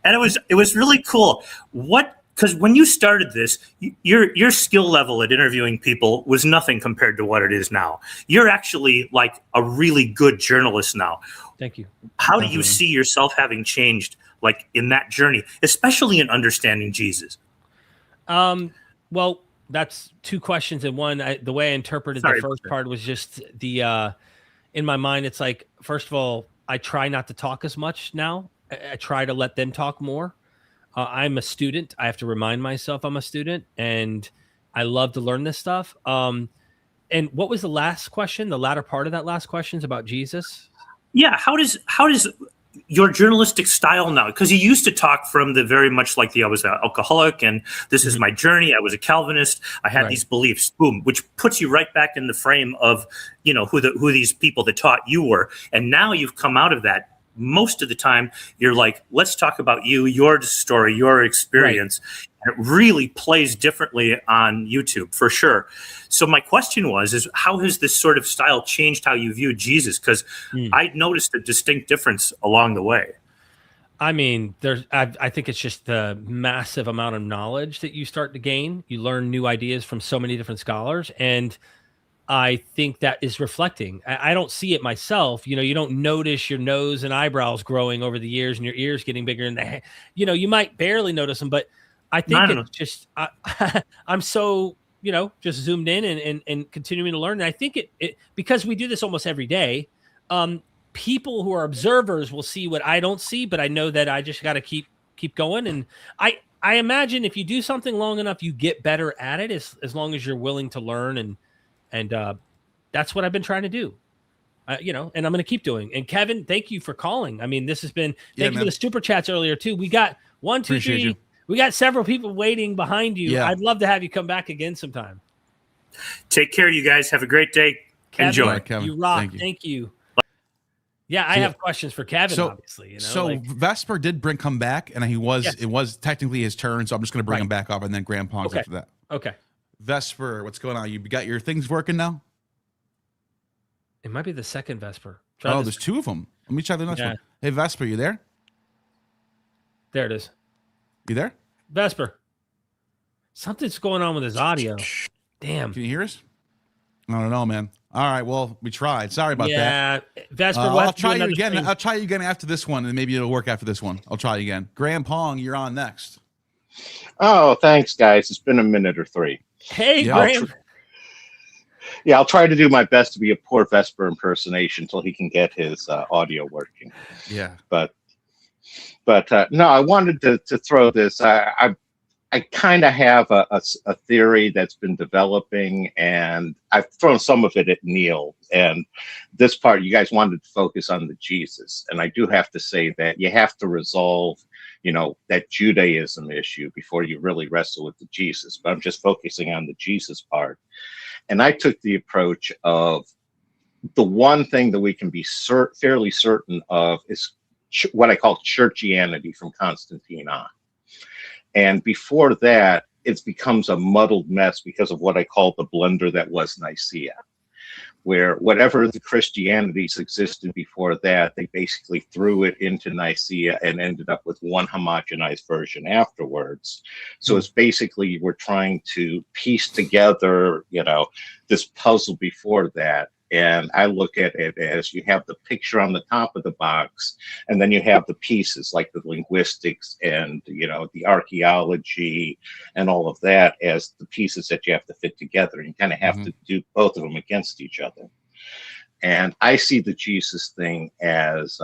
and it was really cool. Because when you started this, your skill level at interviewing people was nothing compared to what it is now. You're actually like a really good journalist now. Thank you. How do you see yourself having changed, like in that journey, especially in understanding Jesus? Well, that's two questions in one. The way I interpreted the first part was just in my mind, it's like, first of all, I try not to talk as much now. I try to let them talk more. I'm a student. I have to remind myself I'm a student, and I love to learn this stuff. And what was the last question? The latter part of that last question is about Jesus. Yeah. How does your journalistic style now? Because you used to talk from the very much like I was an alcoholic and this is my journey. I was a Calvinist. I had these beliefs, boom, which puts you right back in the frame of, you know, who these people that taught you were. And now you've come out of that. Most of the time you're like, let's talk about you, your story, your experience. And it really plays differently on YouTube for sure. So my question is how has this sort of style changed how you view Jesus? Because I noticed a distinct difference along the way. I mean, I think it's just the massive amount of knowledge that you start to gain. You learn new ideas from so many different scholars, and I think that is reflecting. I don't see it myself. You know, you don't notice your nose and eyebrows growing over the years and your ears getting bigger. And, you know, you might barely notice them, but I think it's just I'm so just zoomed in and continuing to learn. And I think it because we do this almost every day. People who are observers will see what I don't see, but I know that I just got to keep going. And I imagine if you do something long enough, you get better at it as long as you're willing to learn. And that's what I've been trying to do. And I'm going to keep doing. And Kevin, thank you for calling. I mean, this has been, thank you for the super chats earlier too. We got 1, 2, 3. We got several people waiting behind you. Yeah. I'd love to have you come back again sometime. Take care, you guys. Have a great day. Kevin, enjoy. Kevin. You rock. Thank you. Yeah, I have questions for Kevin, obviously. Vesper did come back, and it was technically his turn, so I'm just going to bring him back up, and then Graham Pong's after that. Okay. Vesper, what's going on? You got your things working now? It might be the second Vesper. There's 2 of them. Let me try the next one. Hey, Vesper, you there? There it is. You there? Vesper. Something's going on with his audio. Damn. Can you hear us? I don't know, man. All right, well, we tried. Sorry about that. Yeah, Vesper. I'll try you again. I'll try you again after this one, and maybe it'll work after this one. I'll try you again. Graham Pong, you're on next. Oh, thanks, guys. It's been a minute or 3. Hey, Graham. I'll try to do my best to be a poor Vesper impersonation until he can get his audio working. Yeah. But no, I wanted to throw this. I kind of have a theory that's been developing, and I've thrown some of it at Neil. And this part, you guys wanted to focus on the Jesus. And I do have to say that you have to resolve, that Judaism issue before you really wrestle with the Jesus. But I'm just focusing on the Jesus part. And I took the approach of the one thing that we can be fairly certain of is what I call churchianity from Constantine on. And before that, it becomes a muddled mess because of what I call the blunder that was Nicaea, where whatever the Christianities existed before that, they basically threw it into Nicaea and ended up with one homogenized version afterwards. So it's basically we're trying to piece together, this puzzle before that. And I look at it as you have the picture on the top of the box, and then you have the pieces like the linguistics and, the archaeology and all of that as the pieces that you have to fit together. And you kind of have to do both of them against each other. And I see the Jesus thing as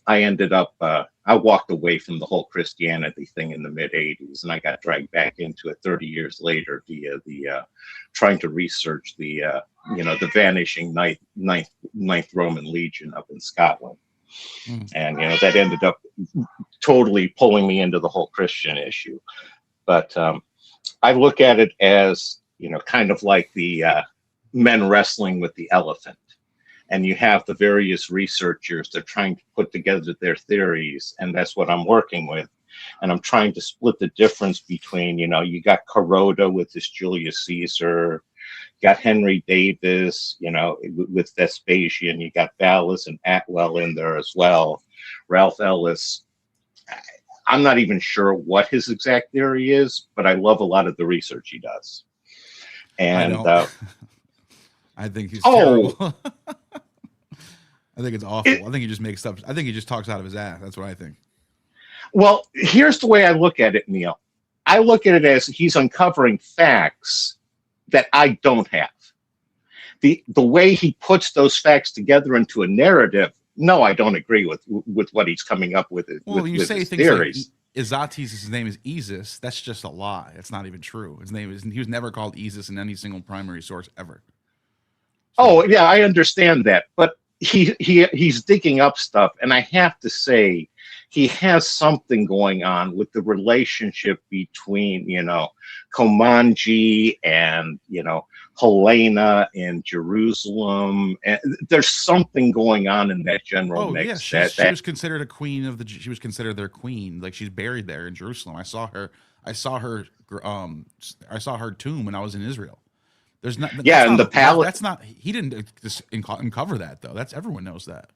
I ended up, I walked away from the whole Christianity thing in the mid-'80s, and I got dragged back into it 30 years later via the trying to research the vanishing ninth Roman Legion up in Scotland. And, that ended up totally pulling me into the whole Christian issue. But I look at it as, kind of like the men wrestling with the elephant. And you have the various researchers, they're trying to put together their theories, and that's what I'm working with. And I'm trying to split the difference between, you got Kuroda with this Julius Caesar, got Henry Davis, with Vespasian, you got Ballas and Atwell in there as well. Ralph Ellis, I'm not even sure what his exact theory is, but I love a lot of the research he does. And I think he's terrible. I think it's awful. I think he just makes stuff. I think he just talks out of his ass. That's what I think. Well, here's the way I look at it, Neil. I look at it as he's uncovering facts that I don't have. The way he puts those facts together into a narrative, no, I don't agree with what he's coming up with. Well, you say things theories. Like Izates, his name is Isis. That's just a lie. It's not even true. He was never called Isis in any single primary source ever. So, oh yeah, I understand that, but he's digging up stuff, and I have to say he has something going on with the relationship between Comanche and Helena in Jerusalem, and there's something going on in that general mix. Yeah, she was considered a queen of she was considered their queen. Like, she's buried there in Jerusalem. I saw her tomb when I was in Israel. There's not. Yeah, and the palace. That's not. He didn't just uncover that though. That's everyone knows that.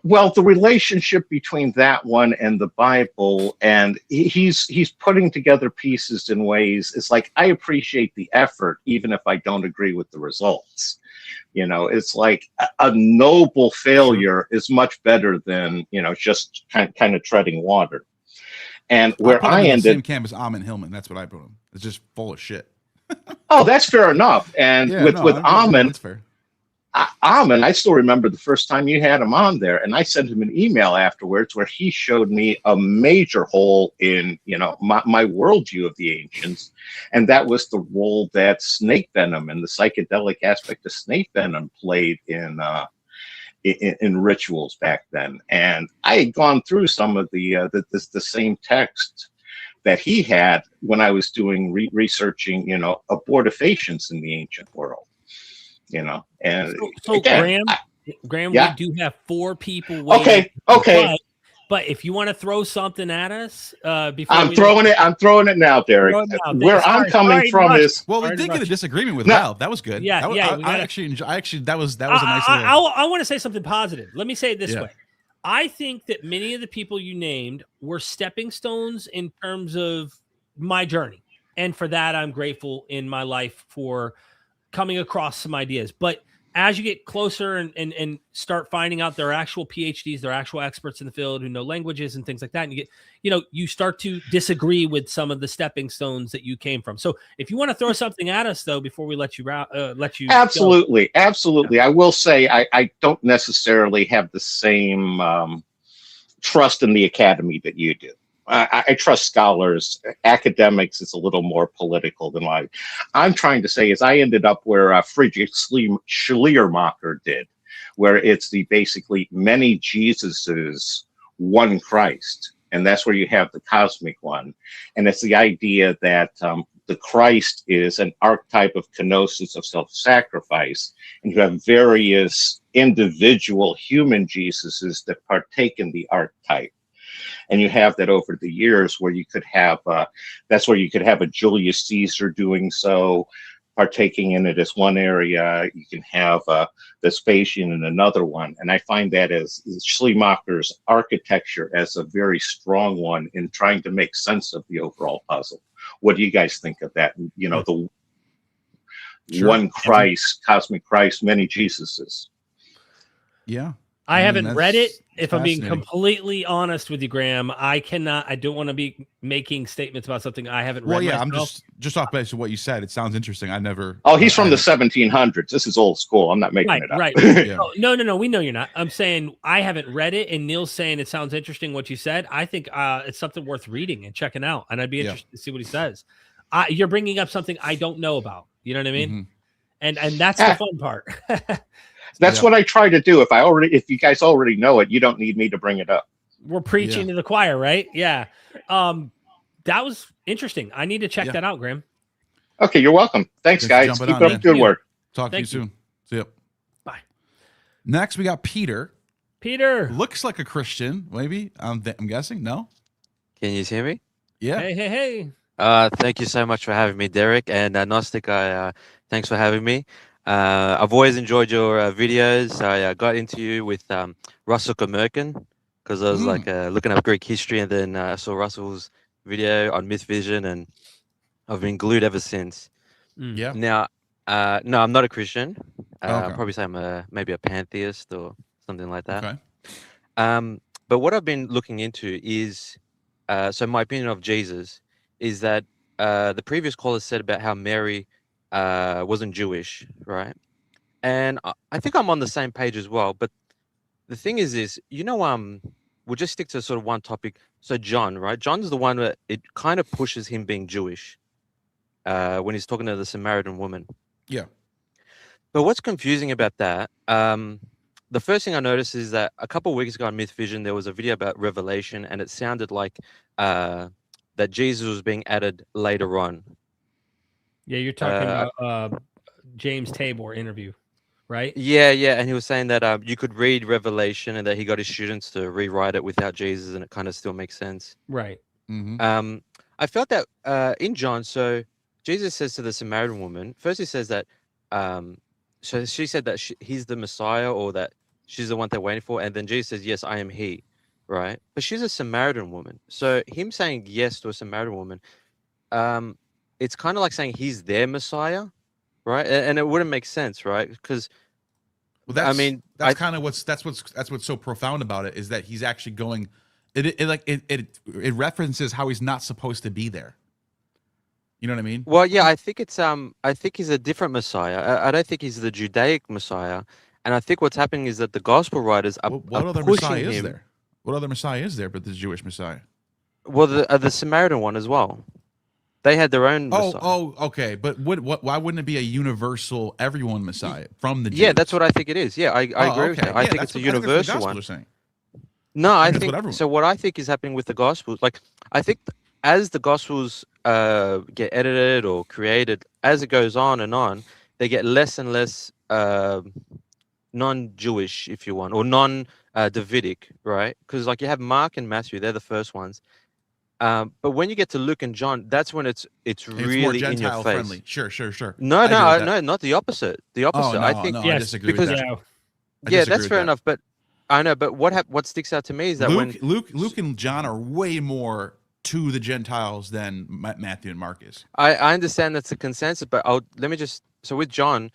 Well, the relationship between that one and the Bible, and he's putting together pieces in ways. It's like, I appreciate the effort, even if I don't agree with the results. It's like a noble failure is much better than just kind of treading water. And where put him I in the ended, same camp as Amon Hillman. That's what I put him. It's just full of shit. oh, that's fair enough. And with Amon, that's fair. Amon, I still remember the first time you had him on there, and I sent him an email afterwards where he showed me a major hole in, my worldview of the ancients, and that was the role that snake venom and the psychedelic aspect of snake venom played in rituals back then. And I had gone through some of the same text that he had when I was doing researching, abortifacients in the ancient world. And so again, Graham, yeah. we do have 4 people waiting. Okay. But if you want to throw something at us, before I'm throwing it now, Derek. Where I'm coming from is, well, we did get a disagreement with Val. That was good. Yeah, I actually that was a nice. I want to say something positive. Let me say it this way. I think that many of the people you named were stepping stones in terms of my journey, and for that, I'm grateful in my life for coming across some ideas. But as you get closer and start finding out they're actual PhDs, they're actual experts in the field who know languages and things like that, and you start to disagree with some of the stepping stones that you came from. So if you want to throw something at us, though, before we let you absolutely go. I will say I don't necessarily have the same trust in the academy that you do. I trust scholars. Academics is a little more political than life. I'm trying to say is I ended up where Friedrich Schleiermacher did, where it's the basically many Jesuses, one Christ. And that's where you have the cosmic one. And it's the idea that the Christ is an archetype of kenosis, of self-sacrifice. And you have various individual human Jesuses that partake in the archetype. And you have that over the years where you could have, that's where you could have a Julius Caesar doing so, partaking in it as one area. You can have Vespasian in another one. And I find that as Schleiermacher's architecture as a very strong one in trying to make sense of the overall puzzle. What do you guys think of that? The one Christ, cosmic Christ, many Jesuses. Yeah. I haven't read it. If I'm being completely honest with you, Graham, I don't want to be making statements about something I haven't read. Well, yeah, myself. I'm just off base of what you said. It sounds interesting. I never. Oh, he's from the 1700s. This is old school. I'm not making it up. Right. Yeah. No. We know you're not. I'm saying I haven't read it, and Neil's saying it sounds interesting what you said. I think it's something worth reading and checking out, and I'd be interested to see what he says. You're bringing up something I don't know about. You know what I mean? Mm-hmm. And that's the fun part. That's what I try to do. If you guys already know it, you don't need me to bring it up. We're preaching to the choir, right? Yeah. That was interesting. I need to check that out, Graham. Okay, you're welcome. Thanks guys. Keep up the good work. Talk to you soon. See you. Bye. Next, we got Peter. Peter looks like a Christian, maybe. I'm guessing. No. Can you hear me? Yeah. Hey. Thank you so much for having me, Derek, and Gnostic. Thanks for having me. I've always enjoyed your videos. I got into you with Russell Comerkin because I was looking up Greek history, and then I saw Russell's video on MythVision, and I've been glued ever since. Yeah. Now, no, I'm not a Christian. I'll probably say I'm maybe a pantheist or something like that. Okay. But what I've been looking into is, so my opinion of Jesus is that the previous caller said about how Mary wasn't Jewish, right? And I think I'm on the same page as well. But the thing is we'll just stick to sort of one topic. So John, right? John's the one that it kind of pushes him being Jewish when he's talking to the Samaritan woman. Yeah. But what's confusing about that, the first thing I noticed is that a couple of weeks ago on MythVision, there was a video about Revelation, and it sounded like that Jesus was being added later on. Yeah, you're talking about James Tabor interview, right? Yeah, and he was saying that you could read Revelation and that he got his students to rewrite it without Jesus, and it kind of still makes sense. Right. Mm-hmm. I felt that in John, so Jesus says to the Samaritan woman, first he says that, so she said that he's the Messiah, or that she's the one they're waiting for, and then Jesus says, yes, I am he, right? But she's a Samaritan woman. So him saying yes to a Samaritan woman, it's kind of like saying he's their Messiah, right? And it wouldn't make sense, right? Because that's kind of what's so profound about it, is that he's actually going. It references how he's not supposed to be there. You know what I mean? Well, yeah, I think he's a different Messiah. I don't think he's the Judaic Messiah. And I think what's happening is that the gospel writers are, What are other pushing Messiah him. is there? What other Messiah is there but the Jewish Messiah? Well, the Samaritan one as well. They had their own Messiah. Okay. But why wouldn't it be a universal everyone Messiah from the Jews? Yeah, that's what I think it is. Yeah, I agree with okay. that. I Yeah, think that's it's a what- I think that's what the universal Gospels one. are saying. No, I That's think what everyone- so. What I think is happening with the Gospels, like I think as the Gospels get edited or created, as it goes on, they get less and less non-Jewish, if you want, or non-Davidic, right? Because like you have Mark and Matthew, they're the first ones. But when you get to Luke and John, that's when it's really more in your Gentile face. friendly. Sure. No, I agree with that. no, not the opposite. The opposite. Oh, no, I think no, I Yes, disagree because- with that. Yeah. I yeah, disagree that's with fair that. enough. But I know. But what sticks out to me is that Luke and John are way more to the Gentiles than Matthew and Mark is. I understand that's the consensus, but so with John,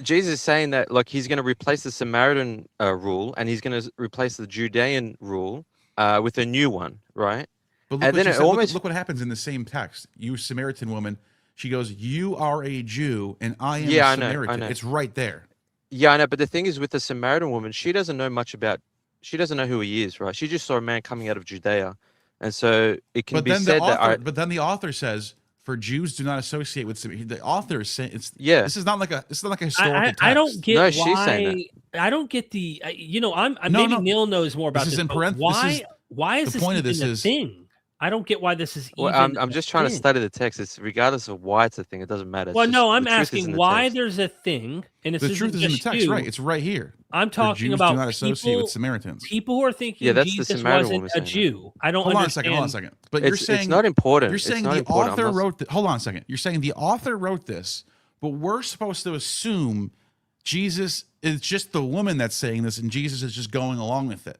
Jesus is saying that like he's going to replace the Samaritan rule and he's going to replace the Judean rule with a new one, right? But look, And what then she it said, almost- look what happens in the same text. You Samaritan woman, she goes, "You are a Jew, and I am Yeah, a I know, I Samaritan." know. It's right there. Yeah, I know. But the thing is with the Samaritan woman, she doesn't know who he is, right? She just saw a man coming out of Judea, and so it can be said But then the author says, "For Jews do not associate with Samaritan." The author is saying, Yeah. This is not like a historical text. I don't get No, why. she's saying I don't get the. I'm No, maybe no. Neil knows more about This is this. in but parentheses. why is The this point of even this a is- thing? I don't get why this is Well, even. I'm a just trying to thing. study the text. It's regardless of why it's a thing. It doesn't matter. It's Well, just no, I'm the truth is in asking the why text. there's a thing, and The truth is in the text, right? It's right here. I'm For talking Jews about do not associate people, with Samaritans. people who are thinking Yeah, that's the Jesus Samaritan wasn't woman a saying that. Jew. I don't Hold on a understand. second. But you're saying it's not important. You're It's saying not the important. I'm author not- wrote. Hold on a second. You're saying the author wrote this, but we're supposed to assume Jesus is just the woman that's saying this, and Jesus is just going along with it.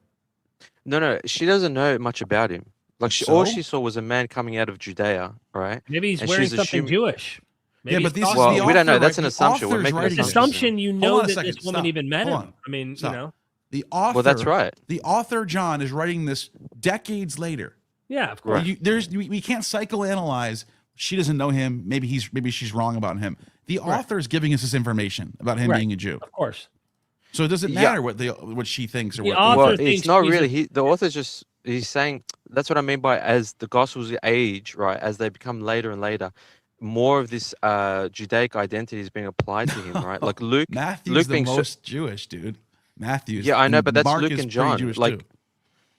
No, she doesn't know much about him. Like all So? she saw was a man coming out of Judea, right? Maybe he's And wearing she's something assuming- Jewish. Maybe Yeah, he's but this is talking- Well, the we don't know. author, That's right? an The assumption. We're author's making writing the this. assumption you Hold know on a that second. this woman Stop. even met Hold him. on. I mean, Stop. The author. Well, that's right. The author John is writing this decades later. yeah, of course. Right. We can't psychoanalyze. She doesn't know him. Maybe she's wrong about him. The author is giving us this information about him Right. being a Jew. Of course. So it doesn't Yeah. matter what she thinks or The what. author Well, thinks it's not he's a- really. The author's just he's saying that's what I mean by as the Gospels age, right? As they become later and later, more of this Judaic identity is being applied to him, right? Like Luke. Matthew's Luke the being most Jewish, dude. Matthew's. Yeah, I know, but that's Mark Luke is and pretty John. Jewish Like, too.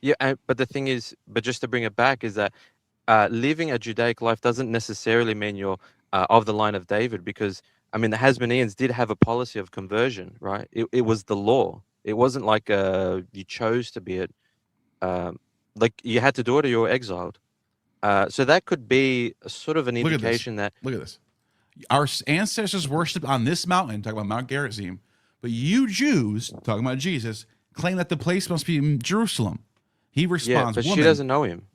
yeah, but the thing is, but just to bring it back is that living a Judaic life doesn't necessarily mean you're of the line of David, because I mean the Hasmoneans did have a policy of conversion, right? It was the law. It wasn't like you chose to be it. Like you had to do it or you were exiled. So that could be a sort of an Look at this. indication that Look at this. Our ancestors worshipped on this mountain, talking about Mount Gerizim, but you Jews, talking about Jesus, claim that the place must be in Jerusalem. He yeah, responds, but woman, she doesn't know him.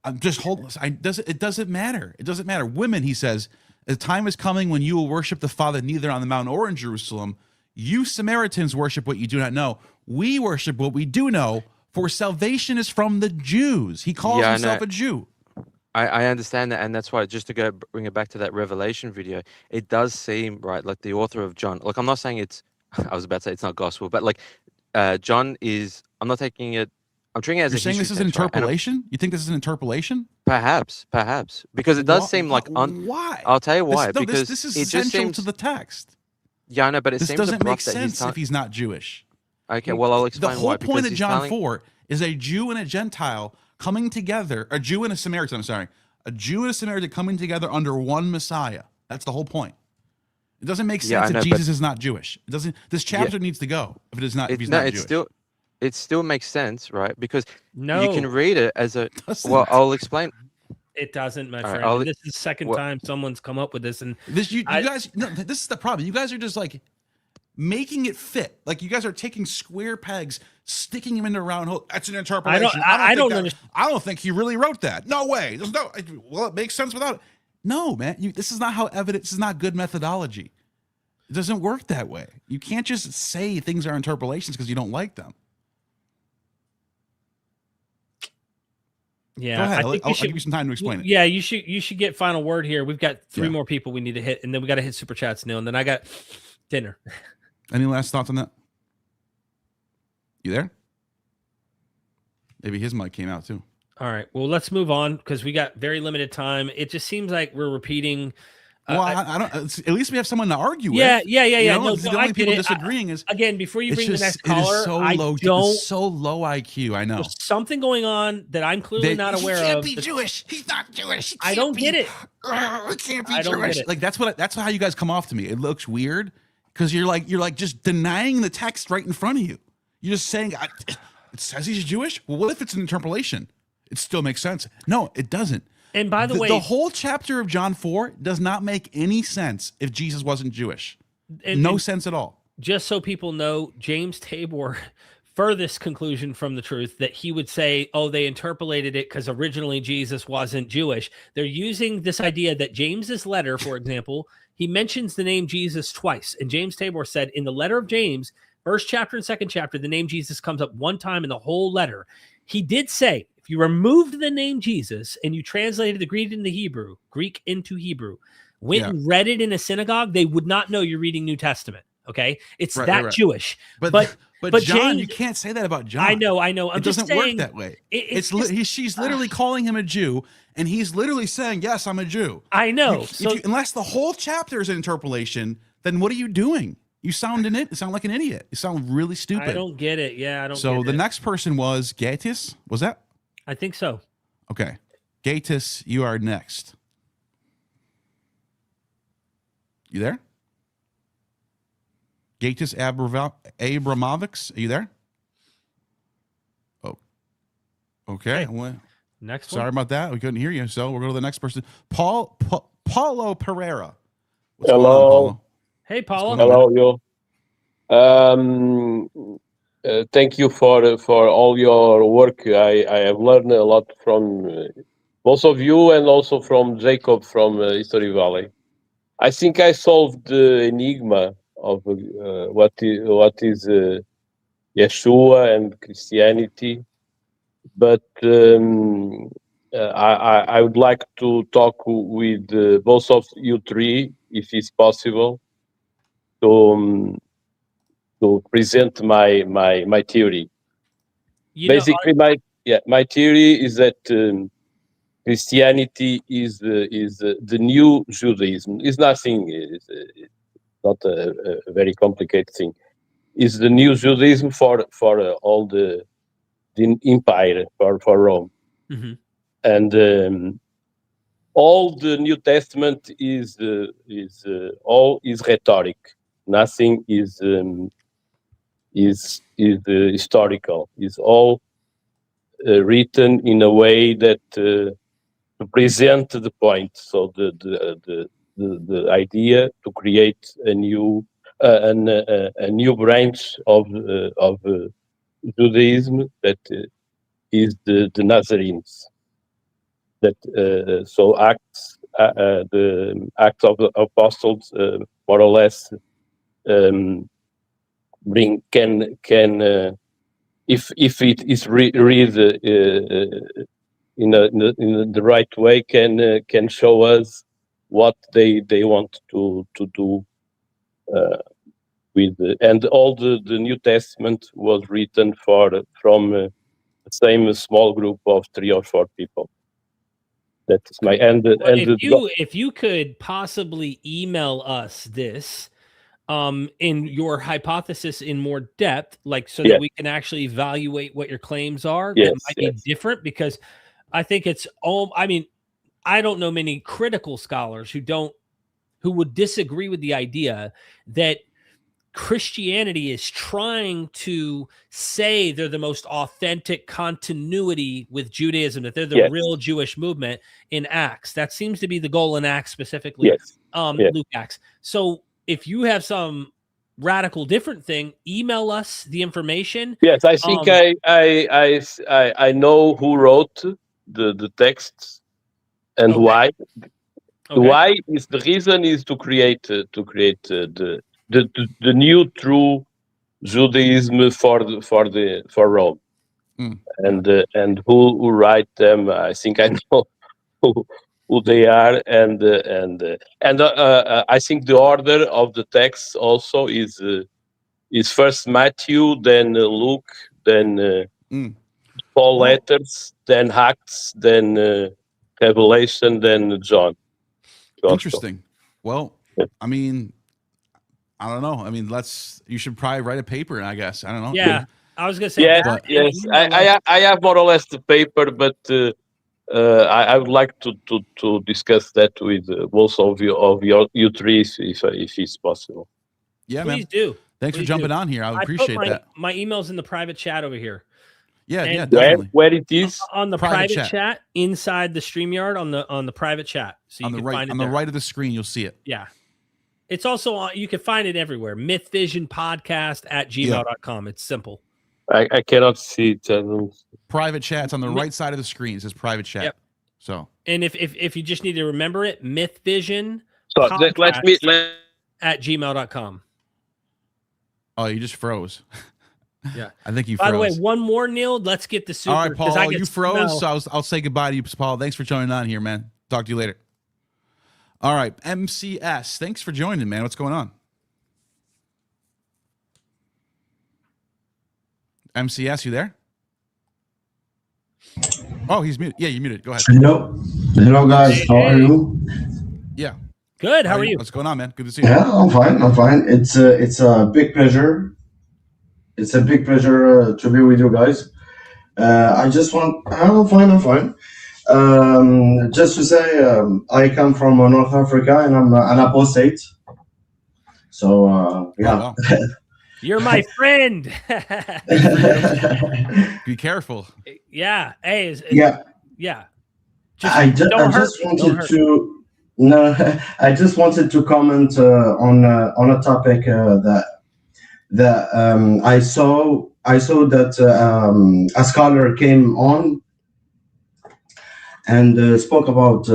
I'm just hold. It doesn't matter. It doesn't matter. Women, he says, the time is coming when you will worship the Father neither on the mountain or in Jerusalem. You Samaritans worship what you do not know. We worship what we do know, for salvation is from the Jews. He calls Yeah, I himself know. a Jew. I understand that, and that's why just to bring it back to that Revelation video, it does seem right. Like the author of John, like I'm not saying it's, I was about to say it's not gospel, but like John is. I'm not taking it. I'm treating it as You're a saying this is history an text, right? And interpolation? You think this is an interpolation? perhaps, because it does Wha- seem like why? I'll tell you why. This, no, because this is it just essential seems to the text. yeah, I know, but it This seems doesn't make abrupt that he's sense telling. if he's not Jewish. Okay, well I'll The explain whole why. point Because of he's John telling, 4 is a Jew and a Gentile coming together, a Jew and a Samaritan, I'm sorry, a Jew and a Samaritan coming together under one Messiah. That's the whole point. It doesn't make sense Yeah, I if know, but- Jesus is not Jewish. It doesn't. This chapter needs to go if it is not. If he's no, not it Jewish. still makes sense, right? Because No, you can read it as a. Doesn't. Well, I'll explain. it doesn't, my All right, friend. I'll- And this is the second well- time someone's come up with this, and This you I- guys. No, this is the problem. You guys are just like making it fit. Like you guys are taking square pegs, sticking them into a round hole. That's an interpolation. I don't think understand. I don't think he really wrote that. No way. There's no. Well, it makes sense without it. No, man. This is not how evidence. This is not good methodology. It doesn't work that way. You can't just say things are interpolations because you don't like them. Yeah, Go ahead. I think I'll give you some time to explain it. Yeah, you should get final word here. We've got three Yeah. more people we need to hit, and then we got to hit super chats, Neil, and then I got dinner. Any last thoughts on that? You there? Maybe his mic came out too. All right. Well, let's move on because we got very limited time. It just seems like we're repeating. Well, I don't. At least we have someone to argue Yeah, with. yeah. No, the only people disagreeing is again. Before you bring the next it caller, is so I low. don't. It's so low IQ. I know. There's something going on that I'm clearly not aware he can't of. Be Jewish. He's not Jewish. I don't get it. He can't be I don't Jewish. get it. Like that's how you guys come off to me. It looks weird because you're like just denying the text right in front of you. You're just saying it says he's Jewish. Well, what if it's an interpolation? It still makes sense. No, it doesn't. And by the way, the whole chapter of John 4 does not make any sense if Jesus wasn't Jewish. No sense at all. Just so people know, James Tabor, furthest conclusion from the truth, that he would say, oh, they interpolated it because originally Jesus wasn't Jewish. They're using this idea that James's letter, for example, he mentions the name Jesus twice. And James Tabor said in the letter of James, first chapter and second chapter, the name Jesus comes up one time in the whole letter. He did say, if you removed the name Jesus and you translated the Greek into Hebrew, went and read it in a synagogue, they would not know you're reading New Testament. Okay, it's right. Jewish. But John, James, you can't say that about John. I know. It doesn't work that way. She's literally calling him a Jew, and he's literally saying, "Yes, I'm a Jew." I know. Unless the whole chapter is an interpolation, then what are you doing? You sound like an idiot. You sound really stupid. I don't get it. Yeah, I don't. So the next person was Gatis. Was that? I think so. Okay, Gatis, you are next. You there? Gatis Abramovics, are you there? Oh, okay. Next Sorry about that. We couldn't hear you. So we'll go to the next person. Paulo Pereira. Hello. On, hey, Paulo. Hello, you. Thank you for all your work. I have learned a lot from both of you and also from Jacob from History Valley. I think I solved the enigma of what is Yeshua and Christianity, but I would like to talk with both of you three, if it's possible, to present my theory. Basically, my theory is that Christianity is the new Judaism. It's nothing. It's not a very complicated thing. It's the new Judaism for all the empire for Rome, and all the New Testament is rhetoric. Nothing is historical. It's all written in a way that to present the point. So the idea to create a new branch of Judaism that is the Nazarenes. That so Acts the Acts of the Apostles more or less if it is read in the right way, can show us what they want to do with and all the New Testament was written from the same small group of 3 or 4 people. That's my if you could possibly email us this in your hypothesis in more depth, that we can actually evaluate what your claims are, that might be different, because I think it's all. I mean, I don't know many critical scholars who would disagree with the idea that Christianity is trying to say they're the most authentic continuity with Judaism, that they're the real Jewish movement in Acts. That seems to be the goal in Acts specifically, Luke Acts. So if you have some radical different thing, email us the information. Yes, I think I know who wrote the texts and why. Okay. Why is the reason is to create the new true Judaism for Rome. and who write them. I think I know who they are, and I think the order of the text also is first Matthew, then Luke, then Paul letters, then Acts, then Revelation, then John. Gospel. Interesting. Well, I mean, I don't know. I mean, you should probably write a paper, I guess. I don't know. Yeah, I was gonna say. Yeah, yes. I have more or less the paper, but I would like to discuss that with both of you three, if it's possible. Yeah, please man. do. Thanks please for jumping do. on here. I appreciate that. My email's in the private chat over here. Yeah, and yeah, definitely. Where it is on the private chat inside the StreamYard on the private chat. So you can find it on the right of the screen. You'll see it. Yeah. It's also on, you can find it everywhere. mythvisionpodcast@gmail.com. It's simple. I cannot see it. Private chat's on the right side of the screen. It says private chat. Yep. So, and if you just need to remember it, mythvision at gmail.com. Oh, you just froze. Yeah. I think you froze. By the way, one more, Neil. Let's get the super. All right, Paul, you froze, so I'll say goodbye to you, Paul. Thanks for joining on here, man. Talk to you later. All right, MCS. Thanks for joining, man. What's going on? MCS, you there? Oh, he's muted. Yeah, you muted. Go ahead. Hello, guys. How are you? Yeah. Good. How are you? What's going on, man? Good to see you. Yeah, I'm fine. It's a big pleasure. It's a big pleasure to be with you guys. I'm fine. Just to say, I come from North Africa and I'm an apostate. So, yeah. Oh, wow. You're my friend. Be careful. Yeah. Hey. Yeah. I just wanted to comment on a topic that I saw that a scholar came on and spoke about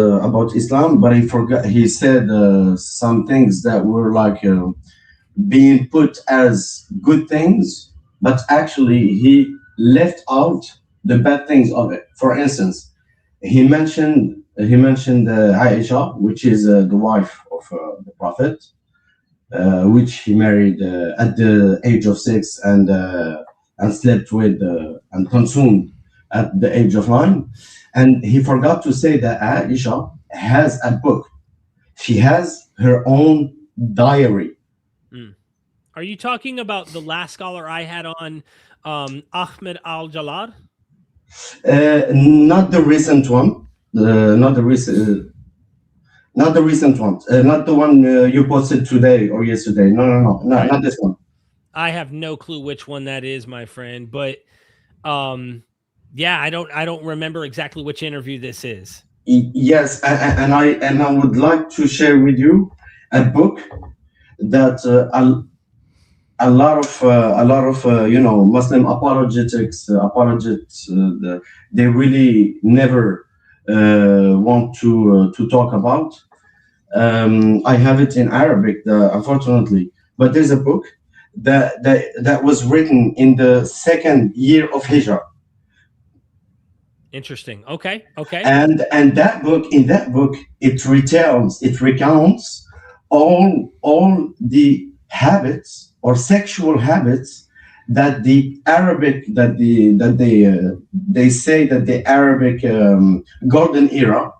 Islam, but he said some things that were like being put as good things, but actually he left out the bad things of it. For instance, he mentioned Aisha, which is the wife of the Prophet, which he married at the age of 6 and slept with and consumed at the age of 9. And he forgot to say that Aisha has a book. She has her own diary. Are you talking about the last scholar I had on, Ahmed Al-Jalad? Not the recent one. Not the recent one. Not the one you posted today or yesterday. No, not this one. I have no clue which one that is, my friend. But yeah, I don't remember exactly which interview this is. Yes, and I would like to share with you a book that a lot of Muslim apologists they really never want to talk about. I have it in Arabic, unfortunately, but there's a book that was written in the 2nd year of Hijrah. Interesting. Okay. And in that book, it recounts all the habits or sexual habits that the Arabic they say that the Arabic golden era.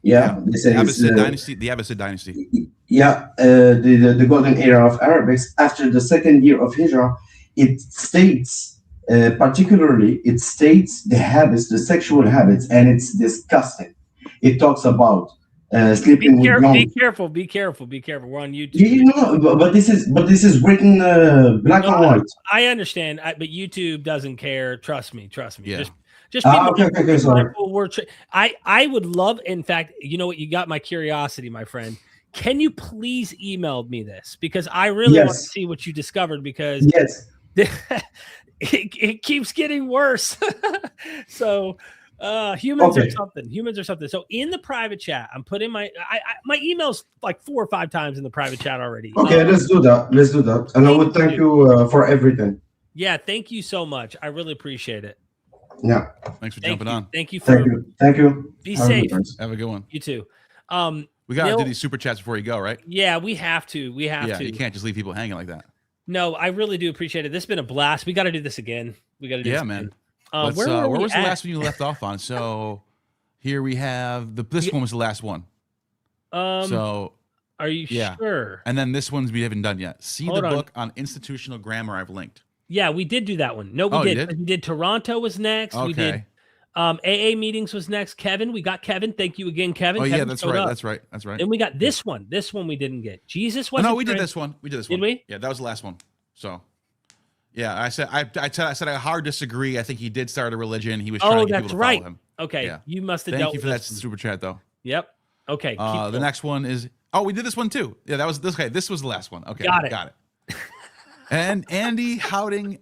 Yeah, they say the Abbasid dynasty. Yeah, the golden era of Arabics after the 2nd year of Hijrah. It states particularly the habits, the sexual habits, and it's disgusting. It talks about sleeping with young. Be careful. We're on YouTube. You know, but this is written black and white. I understand, but YouTube doesn't care. Trust me. Yeah. Just be sorry. I would love. In fact, you know what? You got my curiosity, my friend. Can you please email me this, because I really want to see what you discovered, because it keeps getting worse. So. Humans are something. So in the private chat, I'm putting my email's like 4 or 5 times in the private chat already. Okay, let's do that. And I would thank you for everything. Yeah, thank you so much. I really appreciate it. Yeah. Thanks for jumping on. Thank you for Thank you. Be Have a safe. good one. Have a good one. You too. We gotta Neil- do these super chats before you go, right? Yeah, we have to. We have Yeah, to. you can't just leave people hanging like that. No, I really do appreciate it. This has been a blast. We got to do this again. We got to do this man. again. Where was the last one you left off on? So here we have this one was the last one. So are you sure? And then this one's we haven't done yet. See Hold the on. book on institutional grammar I've linked. Yeah, we did do that one. No, we Oh, you did. did? We did Toronto was next. We did Okay. AA meetings was next. Kevin, we got Kevin. Thank you again, Kevin. Oh, yeah, Kevin that's showed right. up. That's right. That's right. And we got this one. This one we didn't get. Jesus Oh, was. no, we did this one. We did this one. Did we? Yeah, that was the last one. So, yeah, I said I hard disagree. I think he did start a religion. He was trying to get people to right. follow him. Okay, Yeah. you must have Thank dealt you for with that this one. super chat, though. Yep. Okay. The next one is we did this one too. Yeah, that was this. Okay, this was the last one. Okay, Got it. And Andy Houting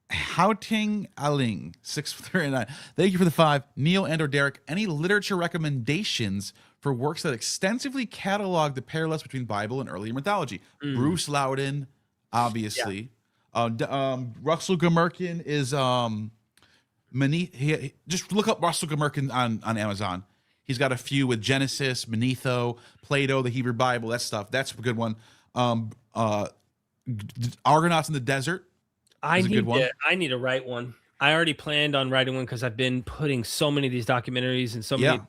Aling 639. Thank you for the 5. Neil and/or Derek. Any literature recommendations for works that extensively catalog the parallels between Bible and earlier mythology? Bruce Loudon, obviously. Russell Gummerkin is just look up Russell Gummerkin on Amazon. He's got a few with Genesis, Manetho, Plato, the Hebrew Bible, that stuff. That's a good one. Argonauts in the Desert. I need to write one. I already planned on writing one because I've been putting so many of these documentaries and so many,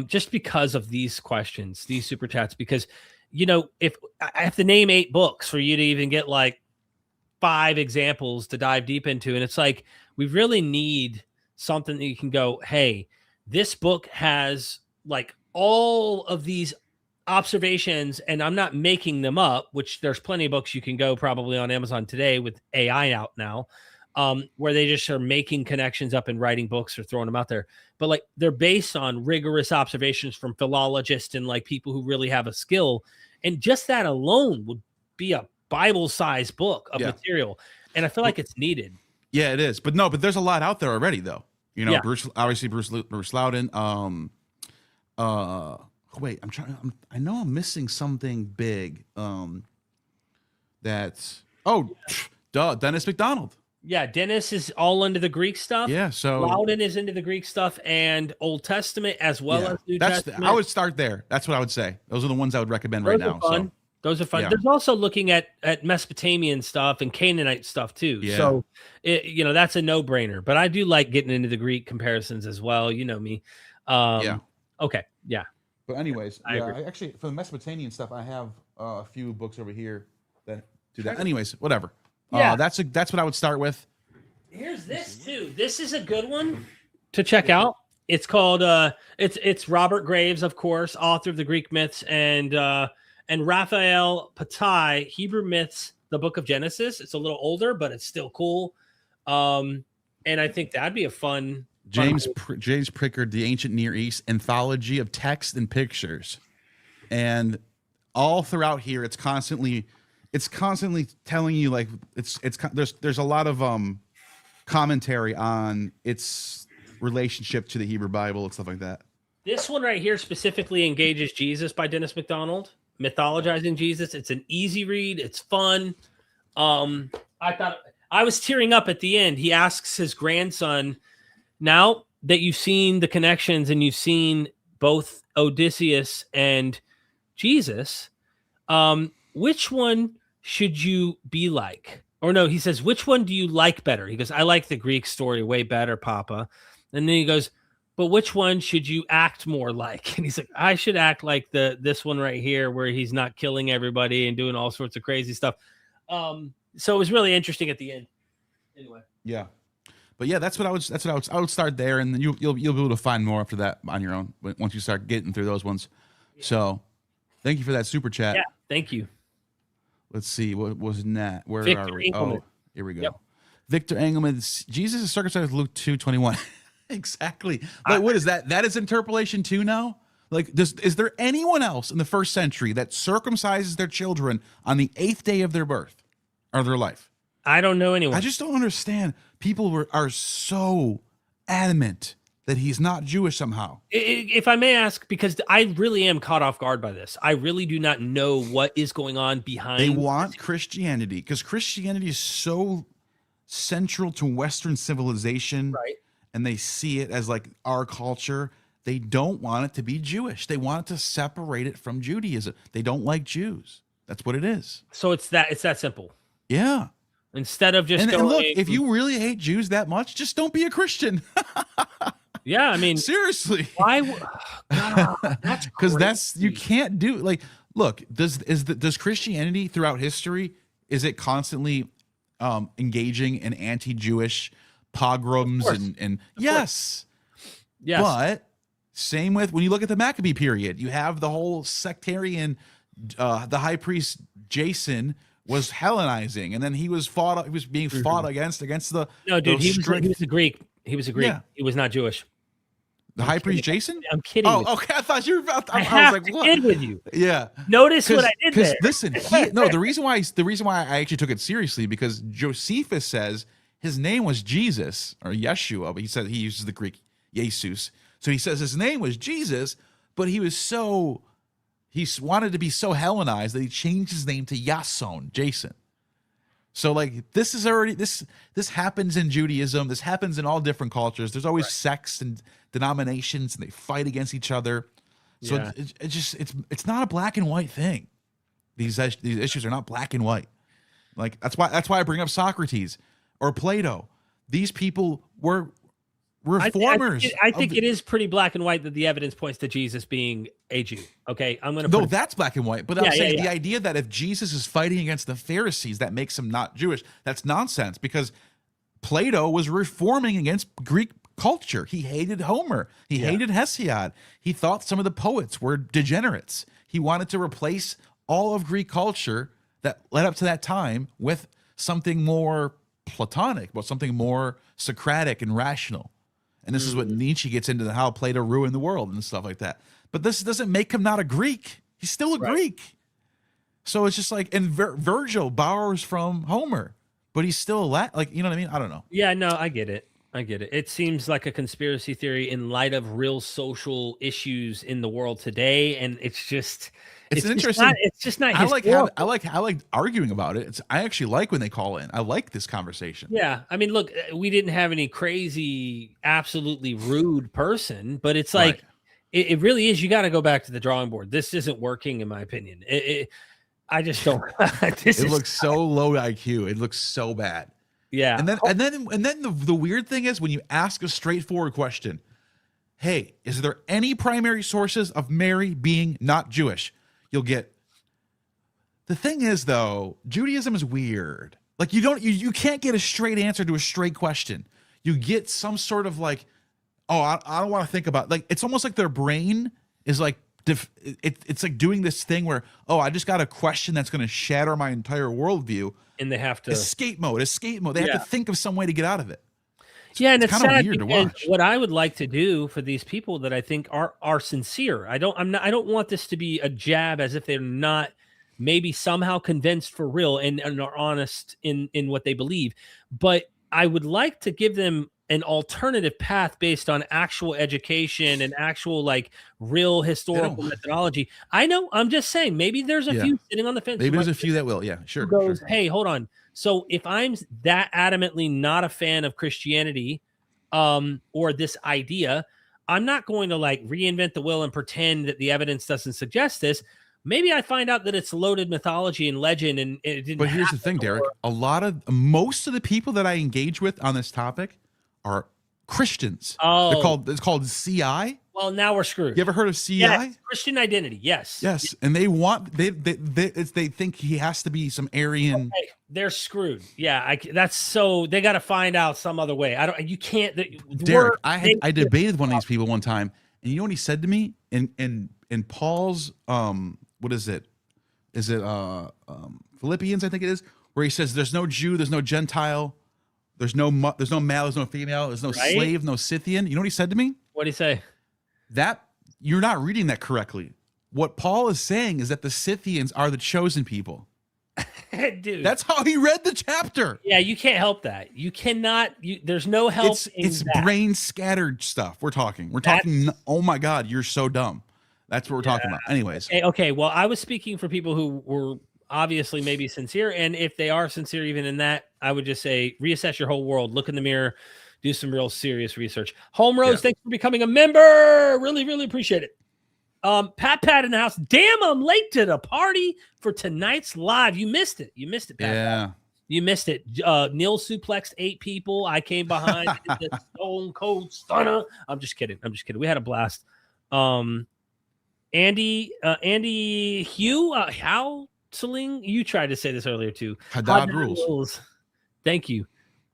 just because of these questions, these super chats. Because, if I have to name 8 books for you to even get like 5 examples to dive deep into, and it's like we really need something that you can go, hey, this book has like all of these observations, and I'm not making them up, which there's plenty of books you can go probably on Amazon today with AI out now, where they just are making connections up and writing books or throwing them out there. But like they're based on rigorous observations from philologists and like people who really have a skill. And just that alone would be a Bible-sized book of material. And I feel like it's needed. Yeah, it is. But there's a lot out there already, though. Bruce Loudon. Wait, I know I'm missing something big. Dennis McDonald. Yeah, Dennis is all into the Greek stuff. Yeah, so Loudon is into the Greek stuff and Old Testament as well as New Testament. I would start there. That's what I would say. Those are the ones I would recommend right now. So. Those are fun. Yeah. There's also looking at Mesopotamian stuff and Canaanite stuff too. Yeah. So, that's a no-brainer. But I do like getting into the Greek comparisons as well. You know me. Okay. Yeah. But anyways, I agree. actually, for the Mesopotamian stuff, I have a few books over here that do that. Anyways, whatever. Yeah. That's what I would start with. Here's this too. This is a good one to check out. It's called it's Robert Graves, of course, author of the Greek myths, and Raphael Patai, Hebrew Myths, the Book of Genesis. It's a little older, but it's still cool. And I think that'd be a fun. James Prickard, The Ancient Near East, Anthology of Text and Pictures, and all throughout here, it's constantly telling you like there's a lot of commentary on its relationship to the Hebrew Bible and stuff like that. This one right here specifically engages Jesus by Dennis McDonald, mythologizing Jesus. It's an easy read. It's fun. I thought I was tearing up at the end. He asks his grandson, now that you've seen the connections and you've seen both Odysseus and Jesus, which one should you be like? Or no, he says, which one do you like better? He goes, I like the Greek story way better, Papa. And then he goes, but which one should you act more like? And he's like, I should act like this one right here, where he's not killing everybody and doing all sorts of crazy stuff. So it was really interesting at the end. Anyway. Yeah. But yeah, I would start there, and then you'll be able to find more after that on your own once you start getting through those ones. Yeah. So thank you for that super chat. Yeah, thank you. Let's see, what was that? Where Victor are we? Engelman. Oh, here we go. Yep. Victor Engelman. Jesus is circumcised Luke 2:21. Exactly. But what is that? That is interpolation too now? Like, is there anyone else in the first century that circumcises their children on the 8th day of their birth or their life? I don't know anyone. I just don't understand. People are so adamant that he's not Jewish somehow. If I may ask, because I really am caught off guard by this. I really do not know what is going on behind. They want Christianity, because Christianity is so central to Western civilization, Right. and they see it as like our culture, they don't want it to be Jewish. They want it to separate it from Judaism. They don't like Jews. That's what it is. So it's that simple. Yeah. Instead of just And look, if you really hate Jews that much, just don't be a Christian. yeah, I mean, seriously, why? Because that's you can't do like. Look, does Christianity throughout history, is it constantly engaging in anti-Jewish pogroms and yes, but same with when you look at the Maccabee period, you have the whole sectarian. The high priest Jason was Hellenizing, and then he was being fought against the. No, dude, he was a Greek. He was a Greek. Yeah. He was not Jewish. The high priest Jason? I'm kidding. Oh, okay. I thought you were about. I was like, what? Kid with you. Yeah. Notice what I did there. Listen, the reason why I actually took it seriously because Josephus says his name was Jesus or Yeshua, but he said he uses the Greek Jesus. So he says his name was Jesus, but he wanted to be so Hellenized that he changed his name to Yason, Jason. So like this is already this happens in Judaism. This happens in all different cultures. There's always sects and denominations, and they fight against each other. So it's not a black and white thing. These issues are not black and white. Like that's why I bring up Socrates or Plato. These people were reformers. I think it is pretty black and white that the evidence points to Jesus being a Jew. Okay, I'm going to. No, that's black and white. But I'm saying the idea that if Jesus is fighting against the Pharisees, that makes him not Jewish. That's nonsense because Plato was reforming against Greek culture. He hated Homer. He hated Hesiod. He thought some of the poets were degenerates. He wanted to replace all of Greek culture that led up to that time with something more Platonic, but something more Socratic and rational. And this is what Nietzsche gets into how Plato ruined the world and stuff like that. But this doesn't make him not a Greek. He's still a Greek. So it's just like, and Virgil borrows from Homer, but he's still like, you know what I mean? I don't know. Yeah, no, I get it. It seems like a conspiracy theory in light of real social issues in the world today, and it's just interesting. It's just not. I like arguing about it. I actually like when they call in. I like this conversation. Yeah, I mean, look, we didn't have any crazy, absolutely rude person, but it's like it really is. You got to go back to the drawing board. This isn't working, in my opinion. I just don't. It looks so low IQ. It looks so bad. Yeah, and then the weird thing is when you ask a straightforward question, hey, is there any primary sources of Mary being not Jewish? You'll get. The thing is, though, Judaism is weird. Like you can't get a straight answer to a straight question. You get some sort of like, oh, I don't want to think about. Like it's almost like their brain is like it's like doing this thing where, oh, I just got a question that's going to shatter my entire worldview. And they have to escape mode. They have to think of some way to get out of it. And it's kind of sad weird to watch. What I would like to do for these people that I think are sincere. I don't want this to be a jab as if they're not maybe somehow convinced for real and are honest in what they believe. But I would like to give them an alternative path based on actual education and actual like real historical methodology. I know. I'm just saying maybe there's a few sitting on the fence. Maybe there's a few that will. Yeah, sure. Goes, sure. Hey, hold on. So if I'm that adamantly not a fan of Christianity or this idea, I'm not going to like reinvent the wheel and pretend that the evidence doesn't suggest this. Maybe I find out that it's loaded mythology and legend and it didn't. But here's the thing, Derek. Most of the people that I engage with on this topic are Christians. Oh, it's called CI. Well, now we're screwed. You ever heard of CI? Yes, Christian identity. Yes. And they think he has to be some Aryan. Okay, they're screwed. Yeah, they got to find out some other way. You can't. Derek, I debated one of these people one time, and you know what he said to me in Paul's what is it? Is it Philippians? I think it is, where he says, "There's no Jew, there's no Gentile." There's no male, there's no female, there's no slave, no Scythian. You know what he said to me? What did he say? That you're not reading that correctly. What Paul is saying is that the Scythians are the chosen people. Dude. That's how he read the chapter. Yeah, you can't help that. You cannot, there's no help it's brain scattered stuff. We're talking, oh my God, you're so dumb. That's what we're talking about. Anyways. Okay. Well, I was speaking for people who were obviously maybe sincere. And if they are sincere even in that, I would just say reassess your whole world, look in the mirror, do some real serious research. Home Rose, thanks for becoming a member. Really, really appreciate it. Pat in the house. Damn, I'm late to the party for tonight's live. You missed it. Pat. Yeah. You missed it. Neil suplexed 8 people. I came behind the stone cold stunner. I'm just kidding. We had a blast. Andy Hugh, Houseling, you tried to say this earlier too. Haddad rules. Thank you.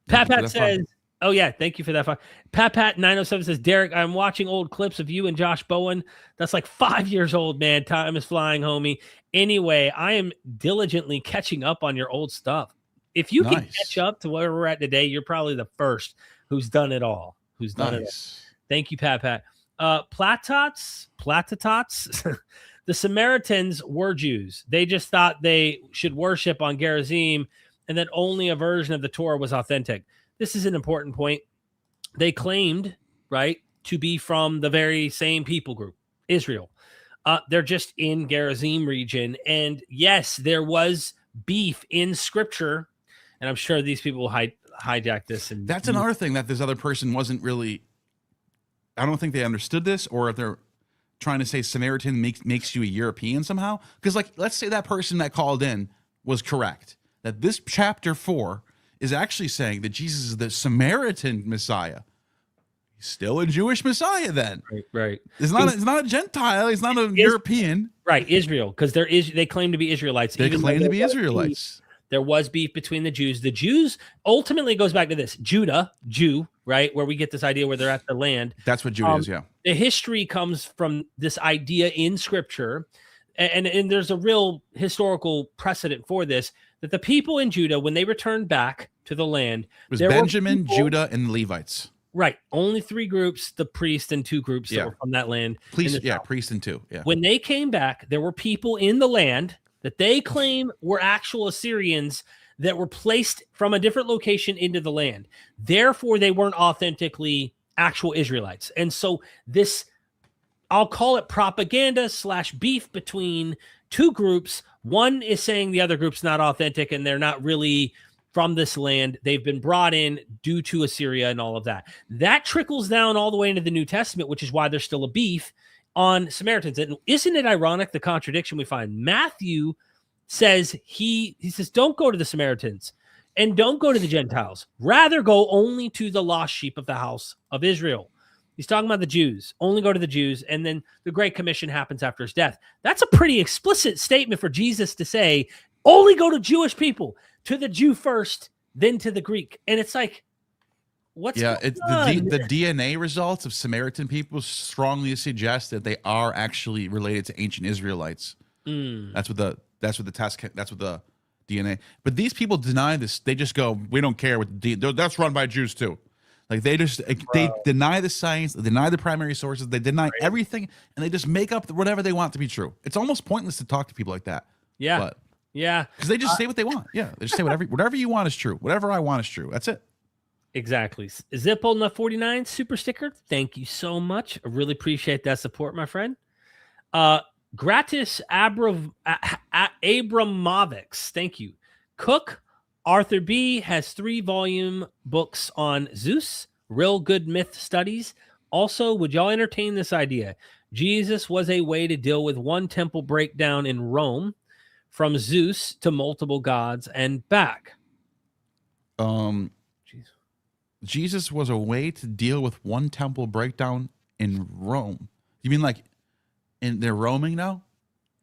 Pat says, oh yeah, thank you for that. Pat 907 says, Derek, I'm watching old clips of you and Josh Bowen. That's like 5 years old, man. Time is flying, homie. Anyway, I am diligently catching up on your old stuff. If you can catch up to where we're at today, you're probably the first who's done it all. It all. Thank you, Pat. Platots, the Samaritans were Jews. They just thought they should worship on Gerizim and that only a version of the Torah was authentic. This is an important point. They claimed, right, to be from the very same people group, Israel. They're just in Gerizim region. And yes, there was beef in scripture. And I'm sure these people will hijack this. And that's another thing that this other person wasn't really, I don't think they understood this, or if they're trying to say Samaritan makes you a European somehow. Because like, let's say that person that called in was correct, that this chapter 4 is actually saying that Jesus is the Samaritan Messiah. He's still a Jewish Messiah then. Right. It's not a Gentile. He's not a European. Right, Israel, because they claim to be Israelites. They claim to be Israelites. There was beef between the Jews. The Jews ultimately goes back to this. Judah, Jew, right, where we get this idea where they're at the land. That's what Judah is, yeah. The history comes from this idea in Scripture, and there's a real historical precedent for this, that the people in Judah, when they returned back to the land, it was Benjamin, Judah, and Levites. Right. Only 3 groups, the priest and 2 groups that were from that land. Priest and 2. Yeah. When they came back, there were people in the land that they claim were actual Assyrians that were placed from a different location into the land. Therefore, they weren't authentically actual Israelites. And so this, I'll call it propaganda / beef between 2 groups. One is saying the other group's not authentic and they're not really from this land. They've been brought in due to Assyria and all of that. That trickles down all the way into the New Testament, which is why there's still a beef on Samaritans. And isn't it ironic, the contradiction we find? Matthew says, he says, don't go to the Samaritans and don't go to the Gentiles. Rather go only to the lost sheep of the house of Israel. He's talking about the Jews. Only go to the Jews. And then the Great Commission happens after his death. That's a pretty explicit statement for Jesus to say, only go to Jewish people, to the Jew first, then to the Greek. And it's like, what's going on? The DNA results of Samaritan people strongly suggest that they are actually related to ancient Israelites. That's what the DNA. But these people deny this. They just go, we don't care what that's run by Jews too. Like they deny the science, they deny the primary sources, they deny everything, and they just make up whatever they want to be true. It's almost pointless to talk to people like that. Yeah. Because they just say what they want. Yeah. They just say whatever you want is true. Whatever I want is true. That's it. Exactly. Zippo 49 super sticker. Thank you so much. I really appreciate that support, my friend. Gratis Abramovics. Thank you. Cook Arthur B has 3-volume books on Zeus, real good myth studies. Also, would y'all entertain this idea? Jesus was a way to deal with one temple breakdown in Rome, from Zeus to multiple gods and back. Jesus was a way to deal with one temple breakdown in Rome. You mean like they're roaming now?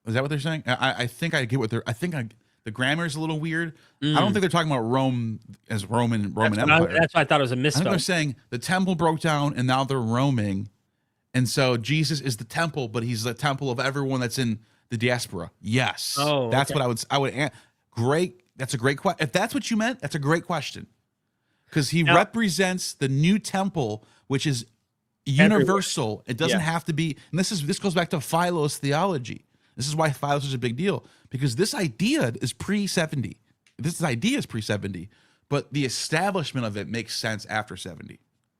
Is that what they're saying? I think I get what they're. The grammar is a little weird. I don't think they're talking about Rome as Roman Empire. That's why I thought it was a misspell. I think they're saying the temple broke down and now they're roaming, and so Jesus is the temple, but he's the temple of everyone that's in the diaspora. Yes. Oh, that's what I would. Great. That's a great question. If that's what you meant, that's a great question. Because he represents the new temple, which is universal. Everywhere. It doesn't have to be. And this goes back to Philo's theology. This is why Philos is a big deal, because this idea is pre-70. This idea is pre-70, but the establishment of it makes sense after 70.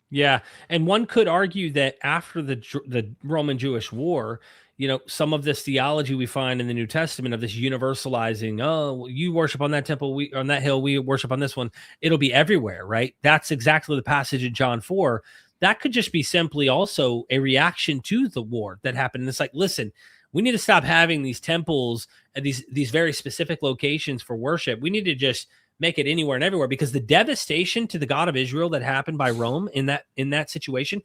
Yeah, and one could argue that after the Roman Jewish War, some of this theology we find in the New Testament of this universalizing, oh, you worship on that temple, we on that hill, we worship on this one. It'll be everywhere, right? That's exactly the passage in John 4. That could just be simply also a reaction to the war that happened. And it's like, listen, we need to stop having these temples and these very specific locations for worship. We need to just make it anywhere and everywhere, because the devastation to the God of Israel that happened by Rome in that situation,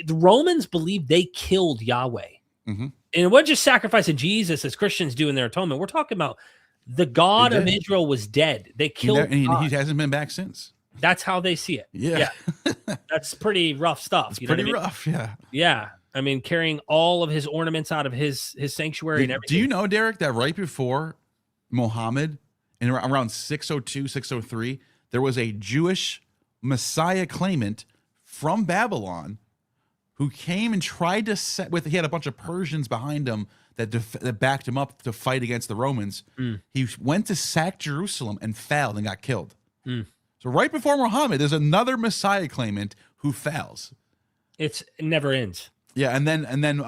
the Romans believed they killed Yahweh. Mm-hmm. And it wasn't just sacrificing Jesus as Christians do in their atonement. We're talking about the God of Israel was dead. They killed him. He hasn't been back since. That's how they see it. Yeah. That's pretty rough stuff. It's pretty rough. Yeah. Yeah. I mean, carrying all of his ornaments out of his sanctuary and everything. Do you know, Derek, that right before Muhammad, in around 602, 603, there was a Jewish Messiah claimant from Babylon who came and tried to he had a bunch of Persians behind him that backed him up to fight against the Romans. He went to sack Jerusalem and failed and got killed. So right before Muhammad, there's another Messiah claimant who fails. It never ends. Yeah, and then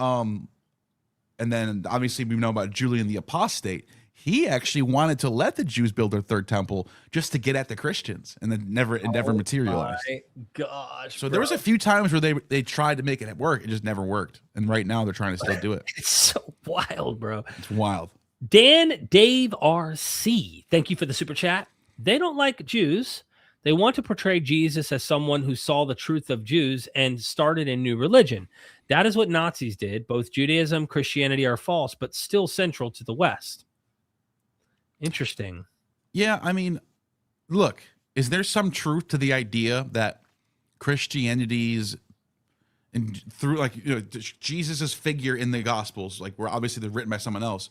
obviously we know about Julian the Apostate. He actually wanted to let the Jews build their third temple just to get at the Christians, and then it never materialized. My gosh! So there was a few times where they tried to make it work, it just never worked. And right now they're trying to still do it. It's so wild, bro. It's wild. Dan Dave RC, thank you for the super chat. They don't like Jews. They want to portray Jesus as someone who saw the truth of Jews and started a new religion. That is what Nazis did. Both Judaism, Christianity are false, but still central to the West. Interesting. Yeah, I mean, look, is there some truth to the idea that Christianity's and through Jesus's figure in the Gospels, like where obviously they're written by someone else,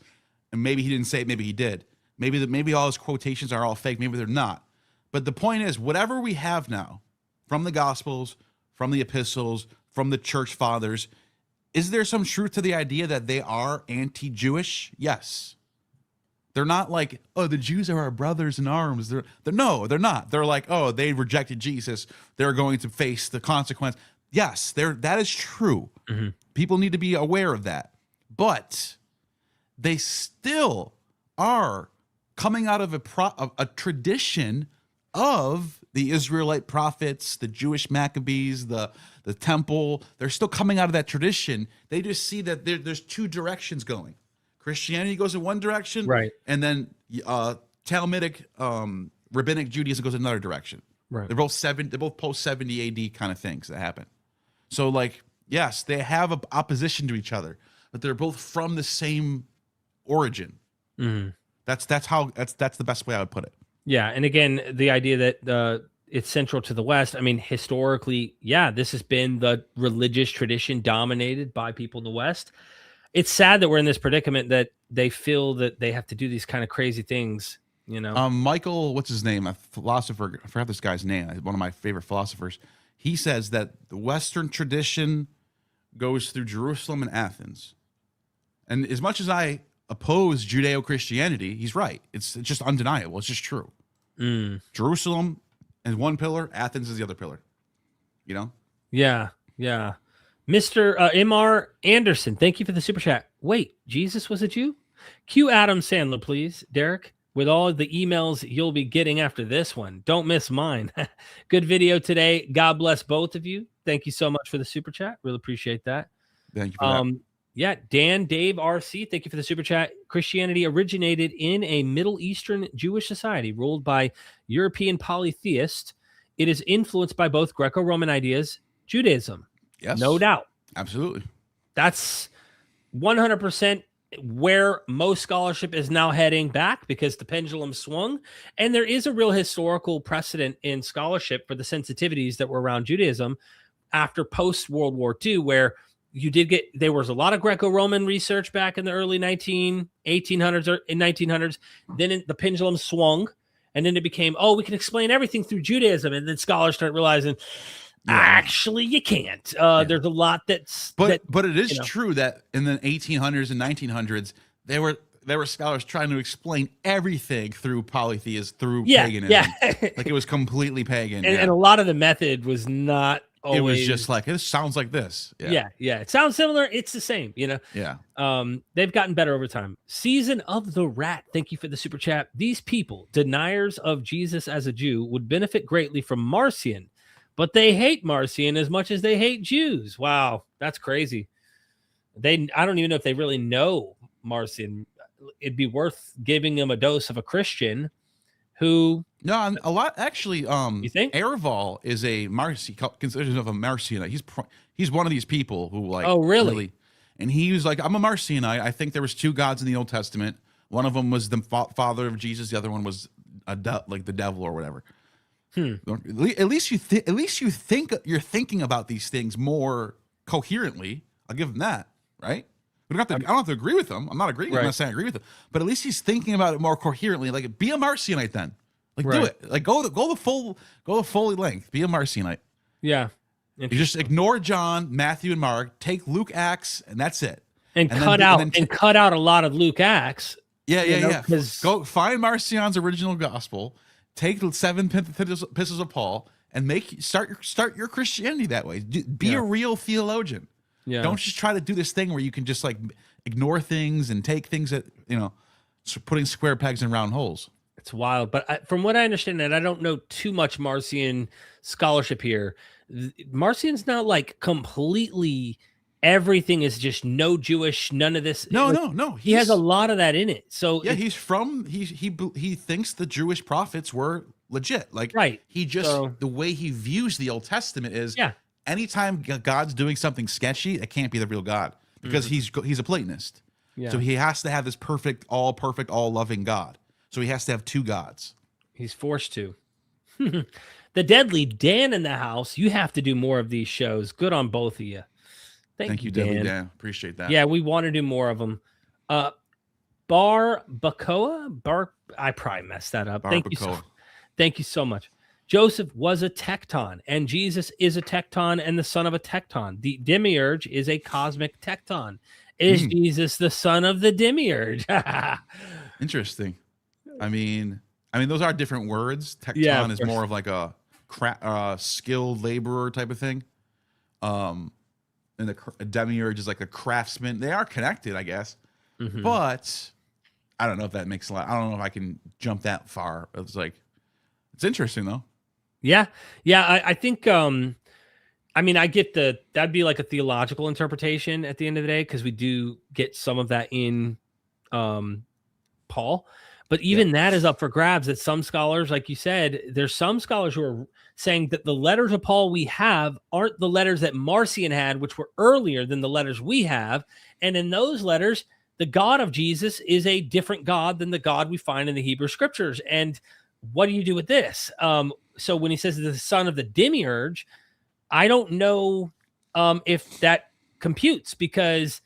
and maybe he didn't say it, maybe he did. Maybe all his quotations are all fake, maybe they're not. But the point is, whatever we have now from the Gospels, from the epistles, from the church fathers, is there some truth to the idea that they are anti-Jewish? Yes. They're not like, oh, the Jews are our brothers in arms. No, they're not. They're like, oh, they rejected Jesus. They're going to face the consequence. Yes, that is true. Mm-hmm. People need to be aware of that. But they still are coming out of a tradition of the Israelite prophets, the Jewish Maccabees, the temple. They're still coming out of that tradition. They just see that there's two directions going. Christianity goes in one direction, right, and then Talmudic, rabbinic Judaism goes in another direction. Right. They're both post 70 AD kind of things that happen. So, like, yes, they have an opposition to each other, but they're both from the same origin. Mm-hmm. That's the best way I would put it. Yeah, and again, the idea that it's central to the West. I mean, historically, yeah, this has been the religious tradition dominated by people in the West. It's sad that we're in this predicament that they feel that they have to do these kind of crazy things, Michael, what's his name? A philosopher. I forgot this guy's name. One of my favorite philosophers. He says that the Western tradition goes through Jerusalem and Athens. And as much as I oppose Judeo-Christianity, he's right. It's just undeniable. It's just true. Jerusalem is one pillar. Athens is the other pillar. Yeah. Mr. MR Anderson, thank you for the super chat. Wait, Jesus was a Jew? Cue Adam Sandler, please, Derek, with all the emails you'll be getting after this one. Don't miss mine. Good video today. God bless both of you. Thank you so much for the super chat. Really appreciate that. Thank you for that. Yeah, Dan Dave RC, thank you for the super chat. Christianity originated in a Middle Eastern Jewish society ruled by European polytheists. It is influenced by both Greco-Roman ideas, Judaism. Yes. No doubt. Absolutely. That's 100% where most scholarship is now heading back because the pendulum swung. And there is a real historical precedent in scholarship for the sensitivities that were around Judaism after post-World War II, where there was a lot of Greco-Roman research back in the early 1800s or in 1900s. Then the pendulum swung, and then it became, we can explain everything through Judaism. And then scholars start realizing, actually, you can't. There's a lot but it is true that in the 1800s and 1900s, there were scholars trying to explain everything through polytheism, through paganism. Yeah. Like it was completely pagan. And a lot of the method was not it was just like, it sounds like this. Yeah. It sounds similar. It's the same, you know? Yeah. They've gotten better over time. Season of the Rat. Thank you for the super chat. These people, deniers of Jesus as a Jew, would benefit greatly from Marcion, but they hate Marcion as much as they hate Jews. Wow. That's crazy. I don't even know if they really know Marcion. It'd be worth giving them a dose of a Christian who... No, a lot actually. You think Erval is a considered of a Marcionite. He's one of these people who like. Oh, really? And he was like, I'm a Marcionite. I think there was 2 gods in the Old Testament. One of them was the father of Jesus. The other one was like the devil or whatever. At least you think you're thinking about these things more coherently. I'll give him that, right? I don't have to agree with him. I'm not agreeing. Right. I'm not saying I agree with him, but at least he's thinking about it more coherently. Like, be a Marcionite then. Like, do it. Like, go the full length. Be a Marcionite. Yeah. You just ignore John, Matthew, and Mark. Take Luke, Acts, and that's it. And cut out a lot of Luke, Acts. Yeah. Go find Marcion's original gospel. Take the 7 epistles of Paul and start your Christianity that way. Be a real theologian. Yeah. Don't just try to do this thing where you can just like ignore things and take things that, putting square pegs in round holes. It's wild. But from what I understand, and I don't know too much Marcion scholarship here, Marcion's not like completely everything is just no Jewish, none of this. No. He has a lot of that in it. So yeah, he thinks the Jewish prophets were legit. Like, right. The way he views the Old Testament is anytime God's doing something sketchy, it can't be the real God because he's a Platonist. Yeah. So he has to have this perfect, all loving God. So he has to have 2 gods. He's forced to. The Deadly Dan in the house. You have to do more of these shows. Good on both of you. Thank you, Deadly Dan. Appreciate that. Yeah, we want to do more of them. Bacoa. I probably messed that up. Thank you so much. Joseph was a tecton, and Jesus is a tecton and the son of a tecton. The demiurge is a cosmic tecton. Is Jesus the son of the demiurge? Interesting. I mean, those are different words. Tecton is more of like a skilled laborer type of thing. And a demiurge is like a craftsman. They are connected, I guess. Mm-hmm. But I don't know if that makes a lot. I don't know if I can jump that far. It's interesting though. Yeah. I think. I get that'd be like a theological interpretation at the end of the day because we do get some of that in Paul. But even that is up for grabs. That some scholars, like you said, there's some scholars who are saying that the letters of Paul we have aren't the letters that Marcion had, which were earlier than the letters we have. And in those letters, the God of Jesus is a different God than the God we find in the Hebrew scriptures. And what do you do with this? So when he says the son of the demiurge, I don't know if that computes because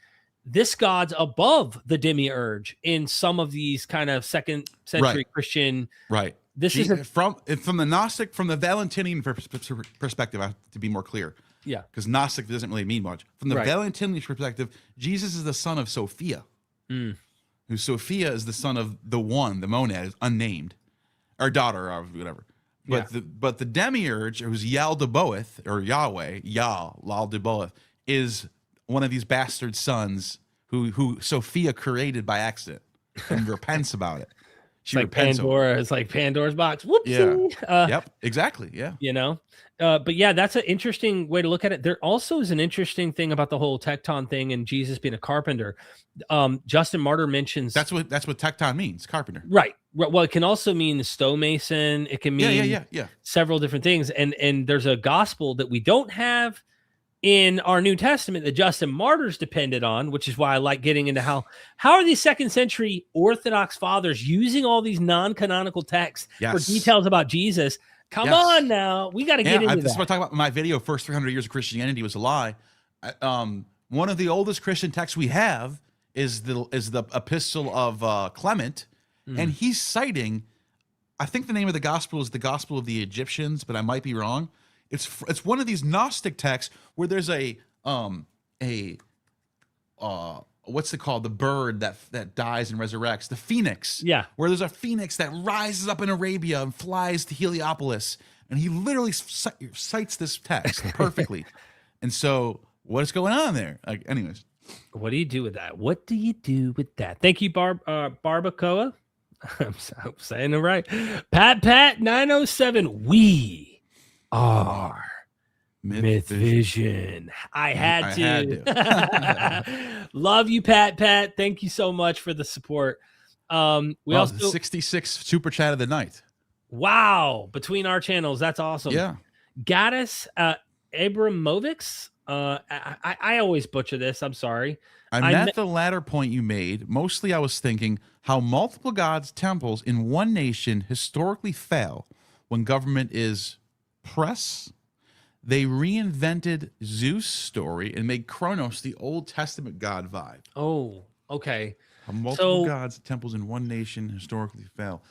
this God's above the demiurge in some of these kind of 2nd century Christian. Right. This is from the Gnostic, from the Valentinian perspective, I have to be more clear. Yeah. Because Gnostic doesn't really mean much. From the Valentinian perspective, Jesus is the son of Sophia. Who Sophia is the son of the one, the monad, unnamed, or daughter, or whatever. But the demiurge, who's Yaldabaoth, or Yahweh, Yaldabaoth, is one of these bastard sons who Sophia created by accident and repents about it. She repents. It's like Pandora's box. Whoopsie. Yeah. Yep. Exactly. Yeah. But yeah, that's an interesting way to look at it. There also is an interesting thing about the whole tecton thing and Jesus being a carpenter. Justin Martyr mentions that's what tecton means, carpenter. Right. Well, it can also mean stone-mason. It can mean several different things. And there's a gospel that we don't have in our New Testament that Justin Martyr's depended on, which is why I like getting into how are these 2nd century Orthodox fathers using all these non-canonical texts for details about Jesus. Come on now. We got to get into that. This is what I talk about in my video, First 300 Years of Christianity Was a Lie. One of the oldest Christian texts we have is the epistle of Clement, and he's citing, I think the name of the gospel is the Gospel of the Egyptians, but I might be wrong. It's one of these Gnostic texts where there's what's it called? The bird that dies and resurrects, the phoenix. Yeah. Where there's a phoenix that rises up in Arabia and flies to Heliopolis, And he literally cites this text perfectly. And so what's going on there? Like, anyways. What do you do with that? What do you do with that? Thank you, Barbacoa. I'm saying it right. Pat 907. We are MythVision. I had to. Love you, Pat. Thank you so much for the support. We also 66 super chat of the night. Wow, between our channels, that's awesome. Yeah. Gaddis Abramovics. I always butcher this. I'm sorry. I met the latter point you made. Mostly I was thinking how multiple gods' temples in one nation historically fail when government is press. They reinvented Zeus' story and made Kronos the Old Testament god vibe. Oh, okay. How multiple gods' temples in one nation historically fail.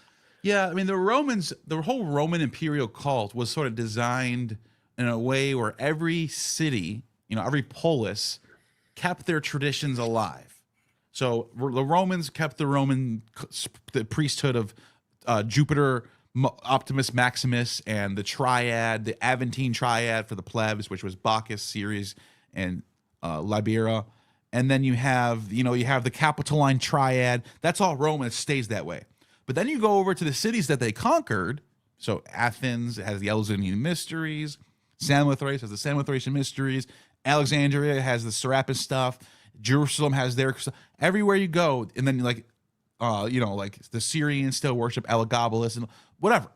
Yeah, I mean, the Romans, the whole Roman imperial cult was sort of designed in a way where every city, every polis kept their traditions alive. So the Romans kept the priesthood of Jupiter, Optimus Maximus, and the triad, the Aventine triad for the plebs, which was Bacchus, Ceres, and Libera. And then you have the Capitoline triad. That's all Roman. It stays that way. But then you go over to the cities that they conquered. So Athens has the Eleusinian mysteries. Samothrace has the Samothrasian mysteries. Alexandria has the Serapis stuff. Jerusalem has their stuff. Everywhere you go, and then like the Syrians still worship Elagabalus and whatever.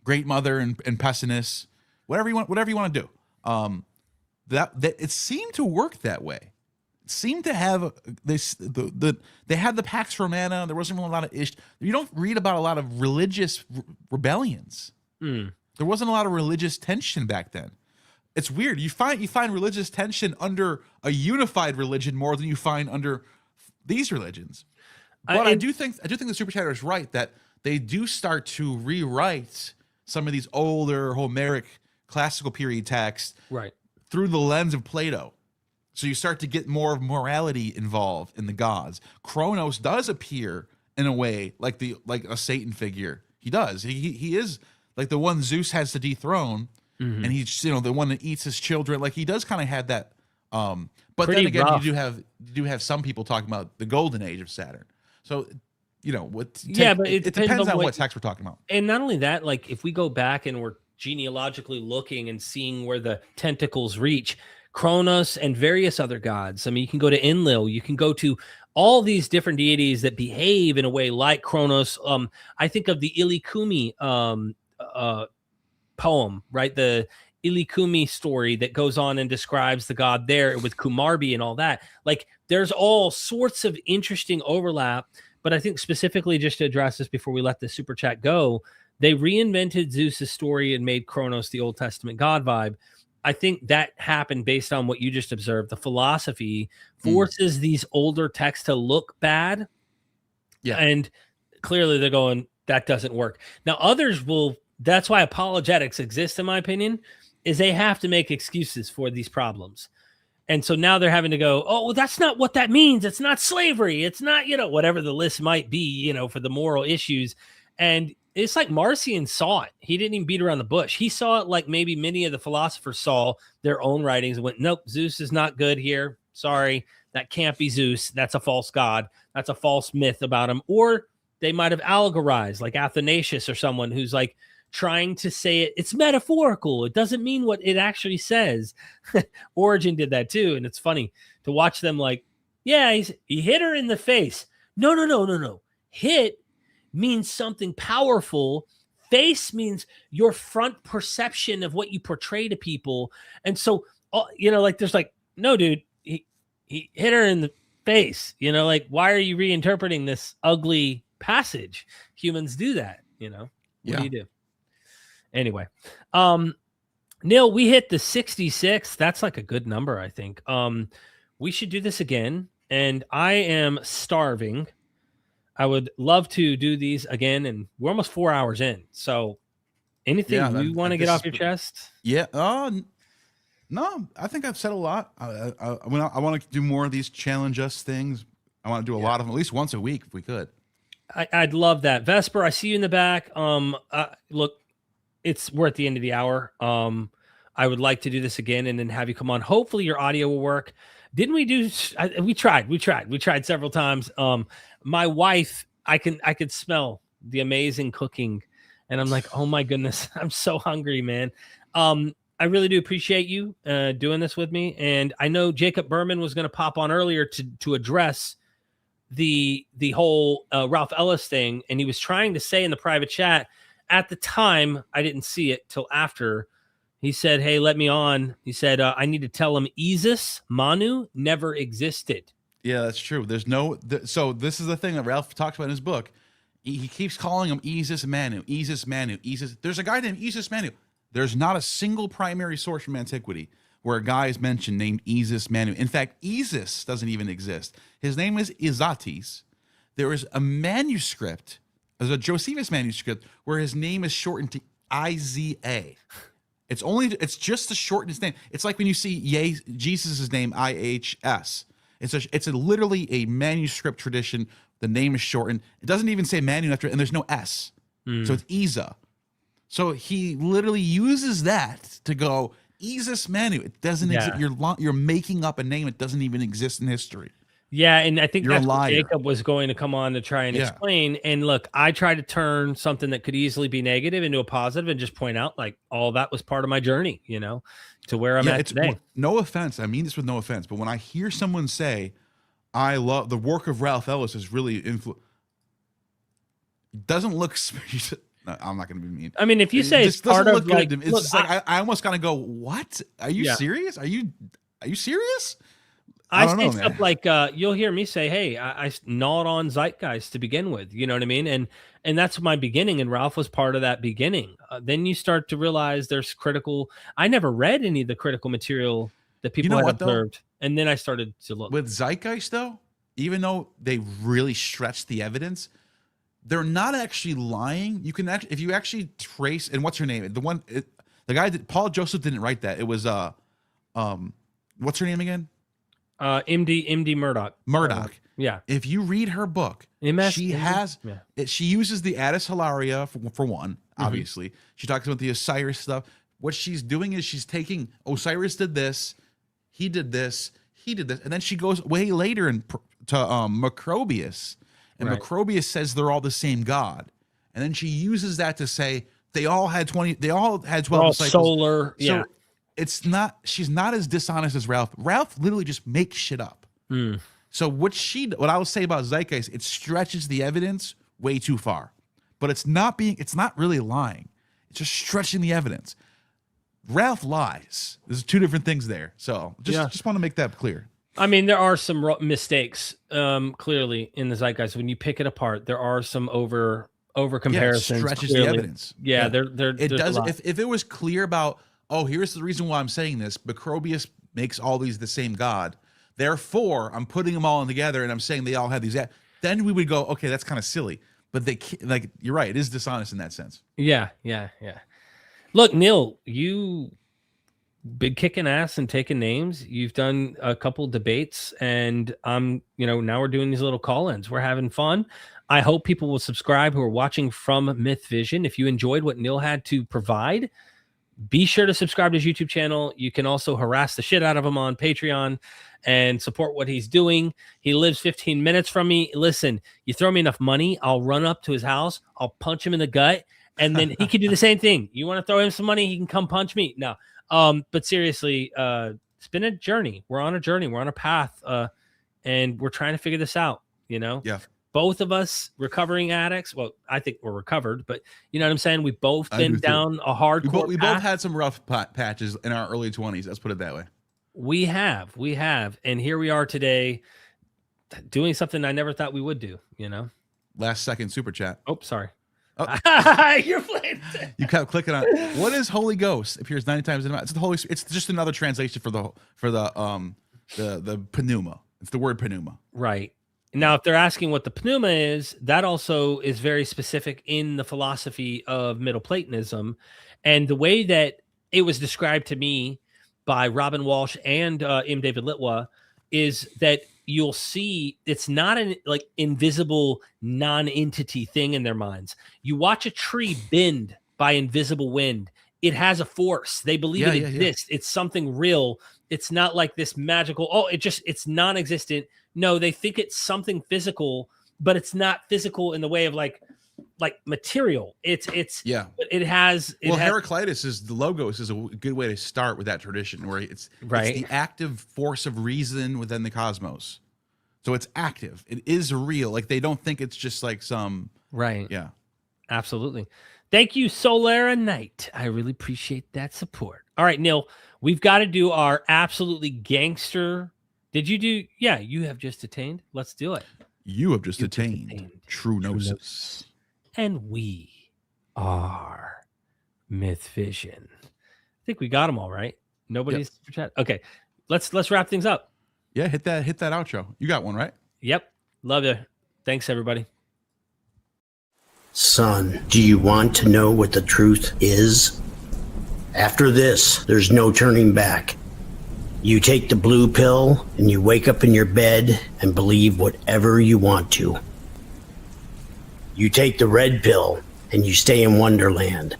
Great Mother and Pessinus, whatever you want to do. That it seemed to work that way. It seemed to have this. They had the Pax Romana. There wasn't really a lot of You don't read about a lot of religious rebellions. There wasn't a lot of religious tension back then. It's weird. You find religious tension under a unified religion more than you find under these religions. But I do think the super chatter is right that they do start to rewrite some of these older Homeric classical period texts through the lens of Plato. So you start to get more of morality involved in the gods. Kronos does appear in a way like a Satan figure. He does. He is like the one Zeus has to dethrone. And he's the one that eats his children. Like he does kind of have that. But Pretty then again, rough. you do have some people talking about the golden age of Saturn. So but it depends on what text we're talking about. And not only that, like if we go back and we're genealogically looking and seeing where the tentacles reach, Kronos and various other gods. I mean, you can go to Enlil, you can go to all these different deities that behave in a way like Kronos. I think of the Ilikumi poem, right? The Ilikumi story that goes on and describes the god there with Kumarbi and all that. Like there's all sorts of interesting overlap, but I think specifically just to address this before we let the super chat go, they reinvented Zeus's story and made Kronos the Old Testament god vibe. I think that happened based on what you just observed. The philosophy forces these older texts to look bad. Yeah. And clearly they're going, that doesn't work. Now others will. That's why apologetics exist, in my opinion, is they have to make excuses for these problems. And so now they're having to go, oh, well, that's not what that means. It's not slavery. It's not, whatever the list might be, for the moral issues. And it's like Marcion saw it. He didn't even beat around the bush. He saw it like maybe many of the philosophers saw their own writings and went, nope, Zeus is not good here. Sorry, that can't be Zeus. That's a false god. That's a false myth about him. Or they might have allegorized like Athanasius or someone who's like, trying to say it's metaphorical. It doesn't mean what it actually says. Origen did that too. And it's funny to watch them like, yeah, he hit her in the face. No. Hit means something powerful. Face means your front perception of what you portray to people. And so, there's like, no, dude, he hit her in the face. Like, why are you reinterpreting this ugly passage? Humans do that, What do you do? Anyway, Neil, we hit the 66. That's like a good number, I think. We should do this again, and I am starving. I would love to do these again, and we're almost 4 hours in. So, anything you want to get off your chest? Yeah. No, I think I've said a lot. I want to do more of these challenge us things. I want to do a lot of them, at least once a week if we could. I'd love that. Vesper, I see you in the back. Look. we're at the end of the hour. I would like to do this again and then have you come on. Hopefully your audio will work. Didn't we do? We tried several times. My wife, I could smell the amazing cooking, and I'm like, oh my goodness, I'm so hungry, man. I really do appreciate you doing this with me, and I know Jacob Berman was going to pop on earlier to address the whole Ralph Ellis thing, and he was trying to say in the private chat at the time. I didn't see it till after. He said, hey, let me on. He said, I need to tell him Isis, Manu, never existed. Yeah, that's true. There's no... so this is the thing that Ralph talks about in his book. He keeps calling him Isis Manu, Isis Manu, Isis. There's a guy named Isis Manu. There's not a single primary source from antiquity where a guy is mentioned named Isis Manu. In fact, Isis doesn't even exist. His name is Izates. There is a manuscript, there's a Josephus manuscript, where his name is shortened to Iza. It's just to shorten his name. It's like when you see Jesus' name, IHS. It's literally a manuscript tradition. The name is shortened. It doesn't even say Manu after it, and there's no S. So it's Iza. So he literally uses that to go, Isis Manu. It doesn't exist. You're making up a name. It doesn't even exist in history. Yeah, and I think You're that's a what liar. Jacob was going to come on to try and explain. And look, I try to turn something that could easily be negative into a positive and just point out like all that was part of my journey, to where I'm at today. No offense. I mean this with no offense. But when I hear someone say, I love the work of Ralph Ellis is really it doesn't look... No, I'm not going to be mean. I mean, if you say it's part of like... It's just like, I almost kind of go, what? Are you serious? Are you serious? I say stuff like you'll hear me say, hey, I gnawed on zeitgeist to begin with. You know what I mean? And that's my beginning. And Ralph was part of that beginning. Then you start to realize there's critical. I never read any of the critical material that people had observed. And then I started to look. With zeitgeist, though, even though they really stretch the evidence, they're not actually lying. You can actually, if you actually trace, and what's her name? The guy that Paul Joseph didn't write that. It was what's her name again? MD Murdoch. Murdoch. Yeah. If you read her book, she uses the Addis Hilaria for one, obviously. She talks about the Osiris stuff. What she's doing is she's taking Osiris did this, he did this, he did this, and then she goes way later to Macrobius, and Macrobius says they're all the same God, and then she uses that to say they all had 12 disciples. Solar, so she's not as dishonest as Ralph. Ralph literally just makes shit up. So what I will say about zeitgeist, it stretches the evidence way too far, but it's not really lying. It's just stretching the evidence. Ralph lies. There's two different things there. So just want to make that clear. I mean, there are some mistakes clearly in the zeitgeist. When you pick it apart, there are some over comparisons. It stretches the evidence. It does. If it was clear about, here's the reason why I'm saying this, Macrobius makes all these the same God. Therefore, I'm putting them all in together and I'm saying they all have these. Then we would go, okay, that's kind of silly. But you're right. It is dishonest in that sense. Yeah. Look, Neil, you been kicking ass and taking names. You've done a couple debates, and now we're doing these little call-ins. We're having fun. I hope people will subscribe who are watching from MythVision. If you enjoyed what Neil had to provide, be sure to subscribe to his YouTube channel. You can also harass the shit out of him on Patreon and support what he's doing. He lives 15 minutes from me. Listen, you throw me enough money, I'll run up to his house, I'll punch him in the gut, and then he can do the same thing. You want to throw him some money, he can come punch me. No. But seriously, it's been a journey. We're on a journey. We're on a path, and we're trying to figure this out, Yeah. Both of us recovering addicts. Well, I think we're recovered, but you know what I'm saying? We've both been down a hardcore We both had some rough patches in our early 20s. Let's put it that way. We have. And here we are today doing something I never thought we would do, Last second super chat. Oh, sorry. Oh. You're playing. You kept clicking on it. What is Holy Ghost? Appears 90 times in the It's the Holy. It's just another translation for the pneuma. It's the word pneuma. Right. Now, if they're asking what the pneuma is, that also is very specific in the philosophy of Middle Platonism, and the way that it was described to me by Robin Walsh and M. David Litwa is that you'll see it's not an invisible non-entity thing in their minds. You watch a tree bend by invisible wind. It has a force. They believe it exists. It's something real. It's not like this magical, it's non-existent. No, they think it's something physical, but it's not physical in the way of like material. It has Heraclitus is the logos is a good way to start with that tradition, where it's the active force of reason within the cosmos. So it's active. It is real. Like, they don't think it's just like some Yeah. Absolutely. Thank you, Solara Knight. I really appreciate that support. All right, Neil, we've got to do our absolutely gangster. Did you do? Yeah, you have just attained. Let's do it. You have just attained true gnosis. And we are MythVision. I think we got them all right. Nobody's super chat. Okay, let's wrap things up. Yeah, hit that outro. You got one, right? Yep. Love you. Thanks, everybody. Son, do you want to know what the truth is? After this, there's no turning back. You take the blue pill and you wake up in your bed and believe whatever you want to. You take the red pill and you stay in Wonderland,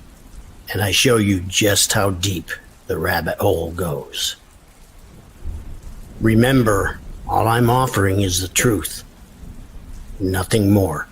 and I show you just how deep the rabbit hole goes. Remember, all I'm offering is the truth, nothing more.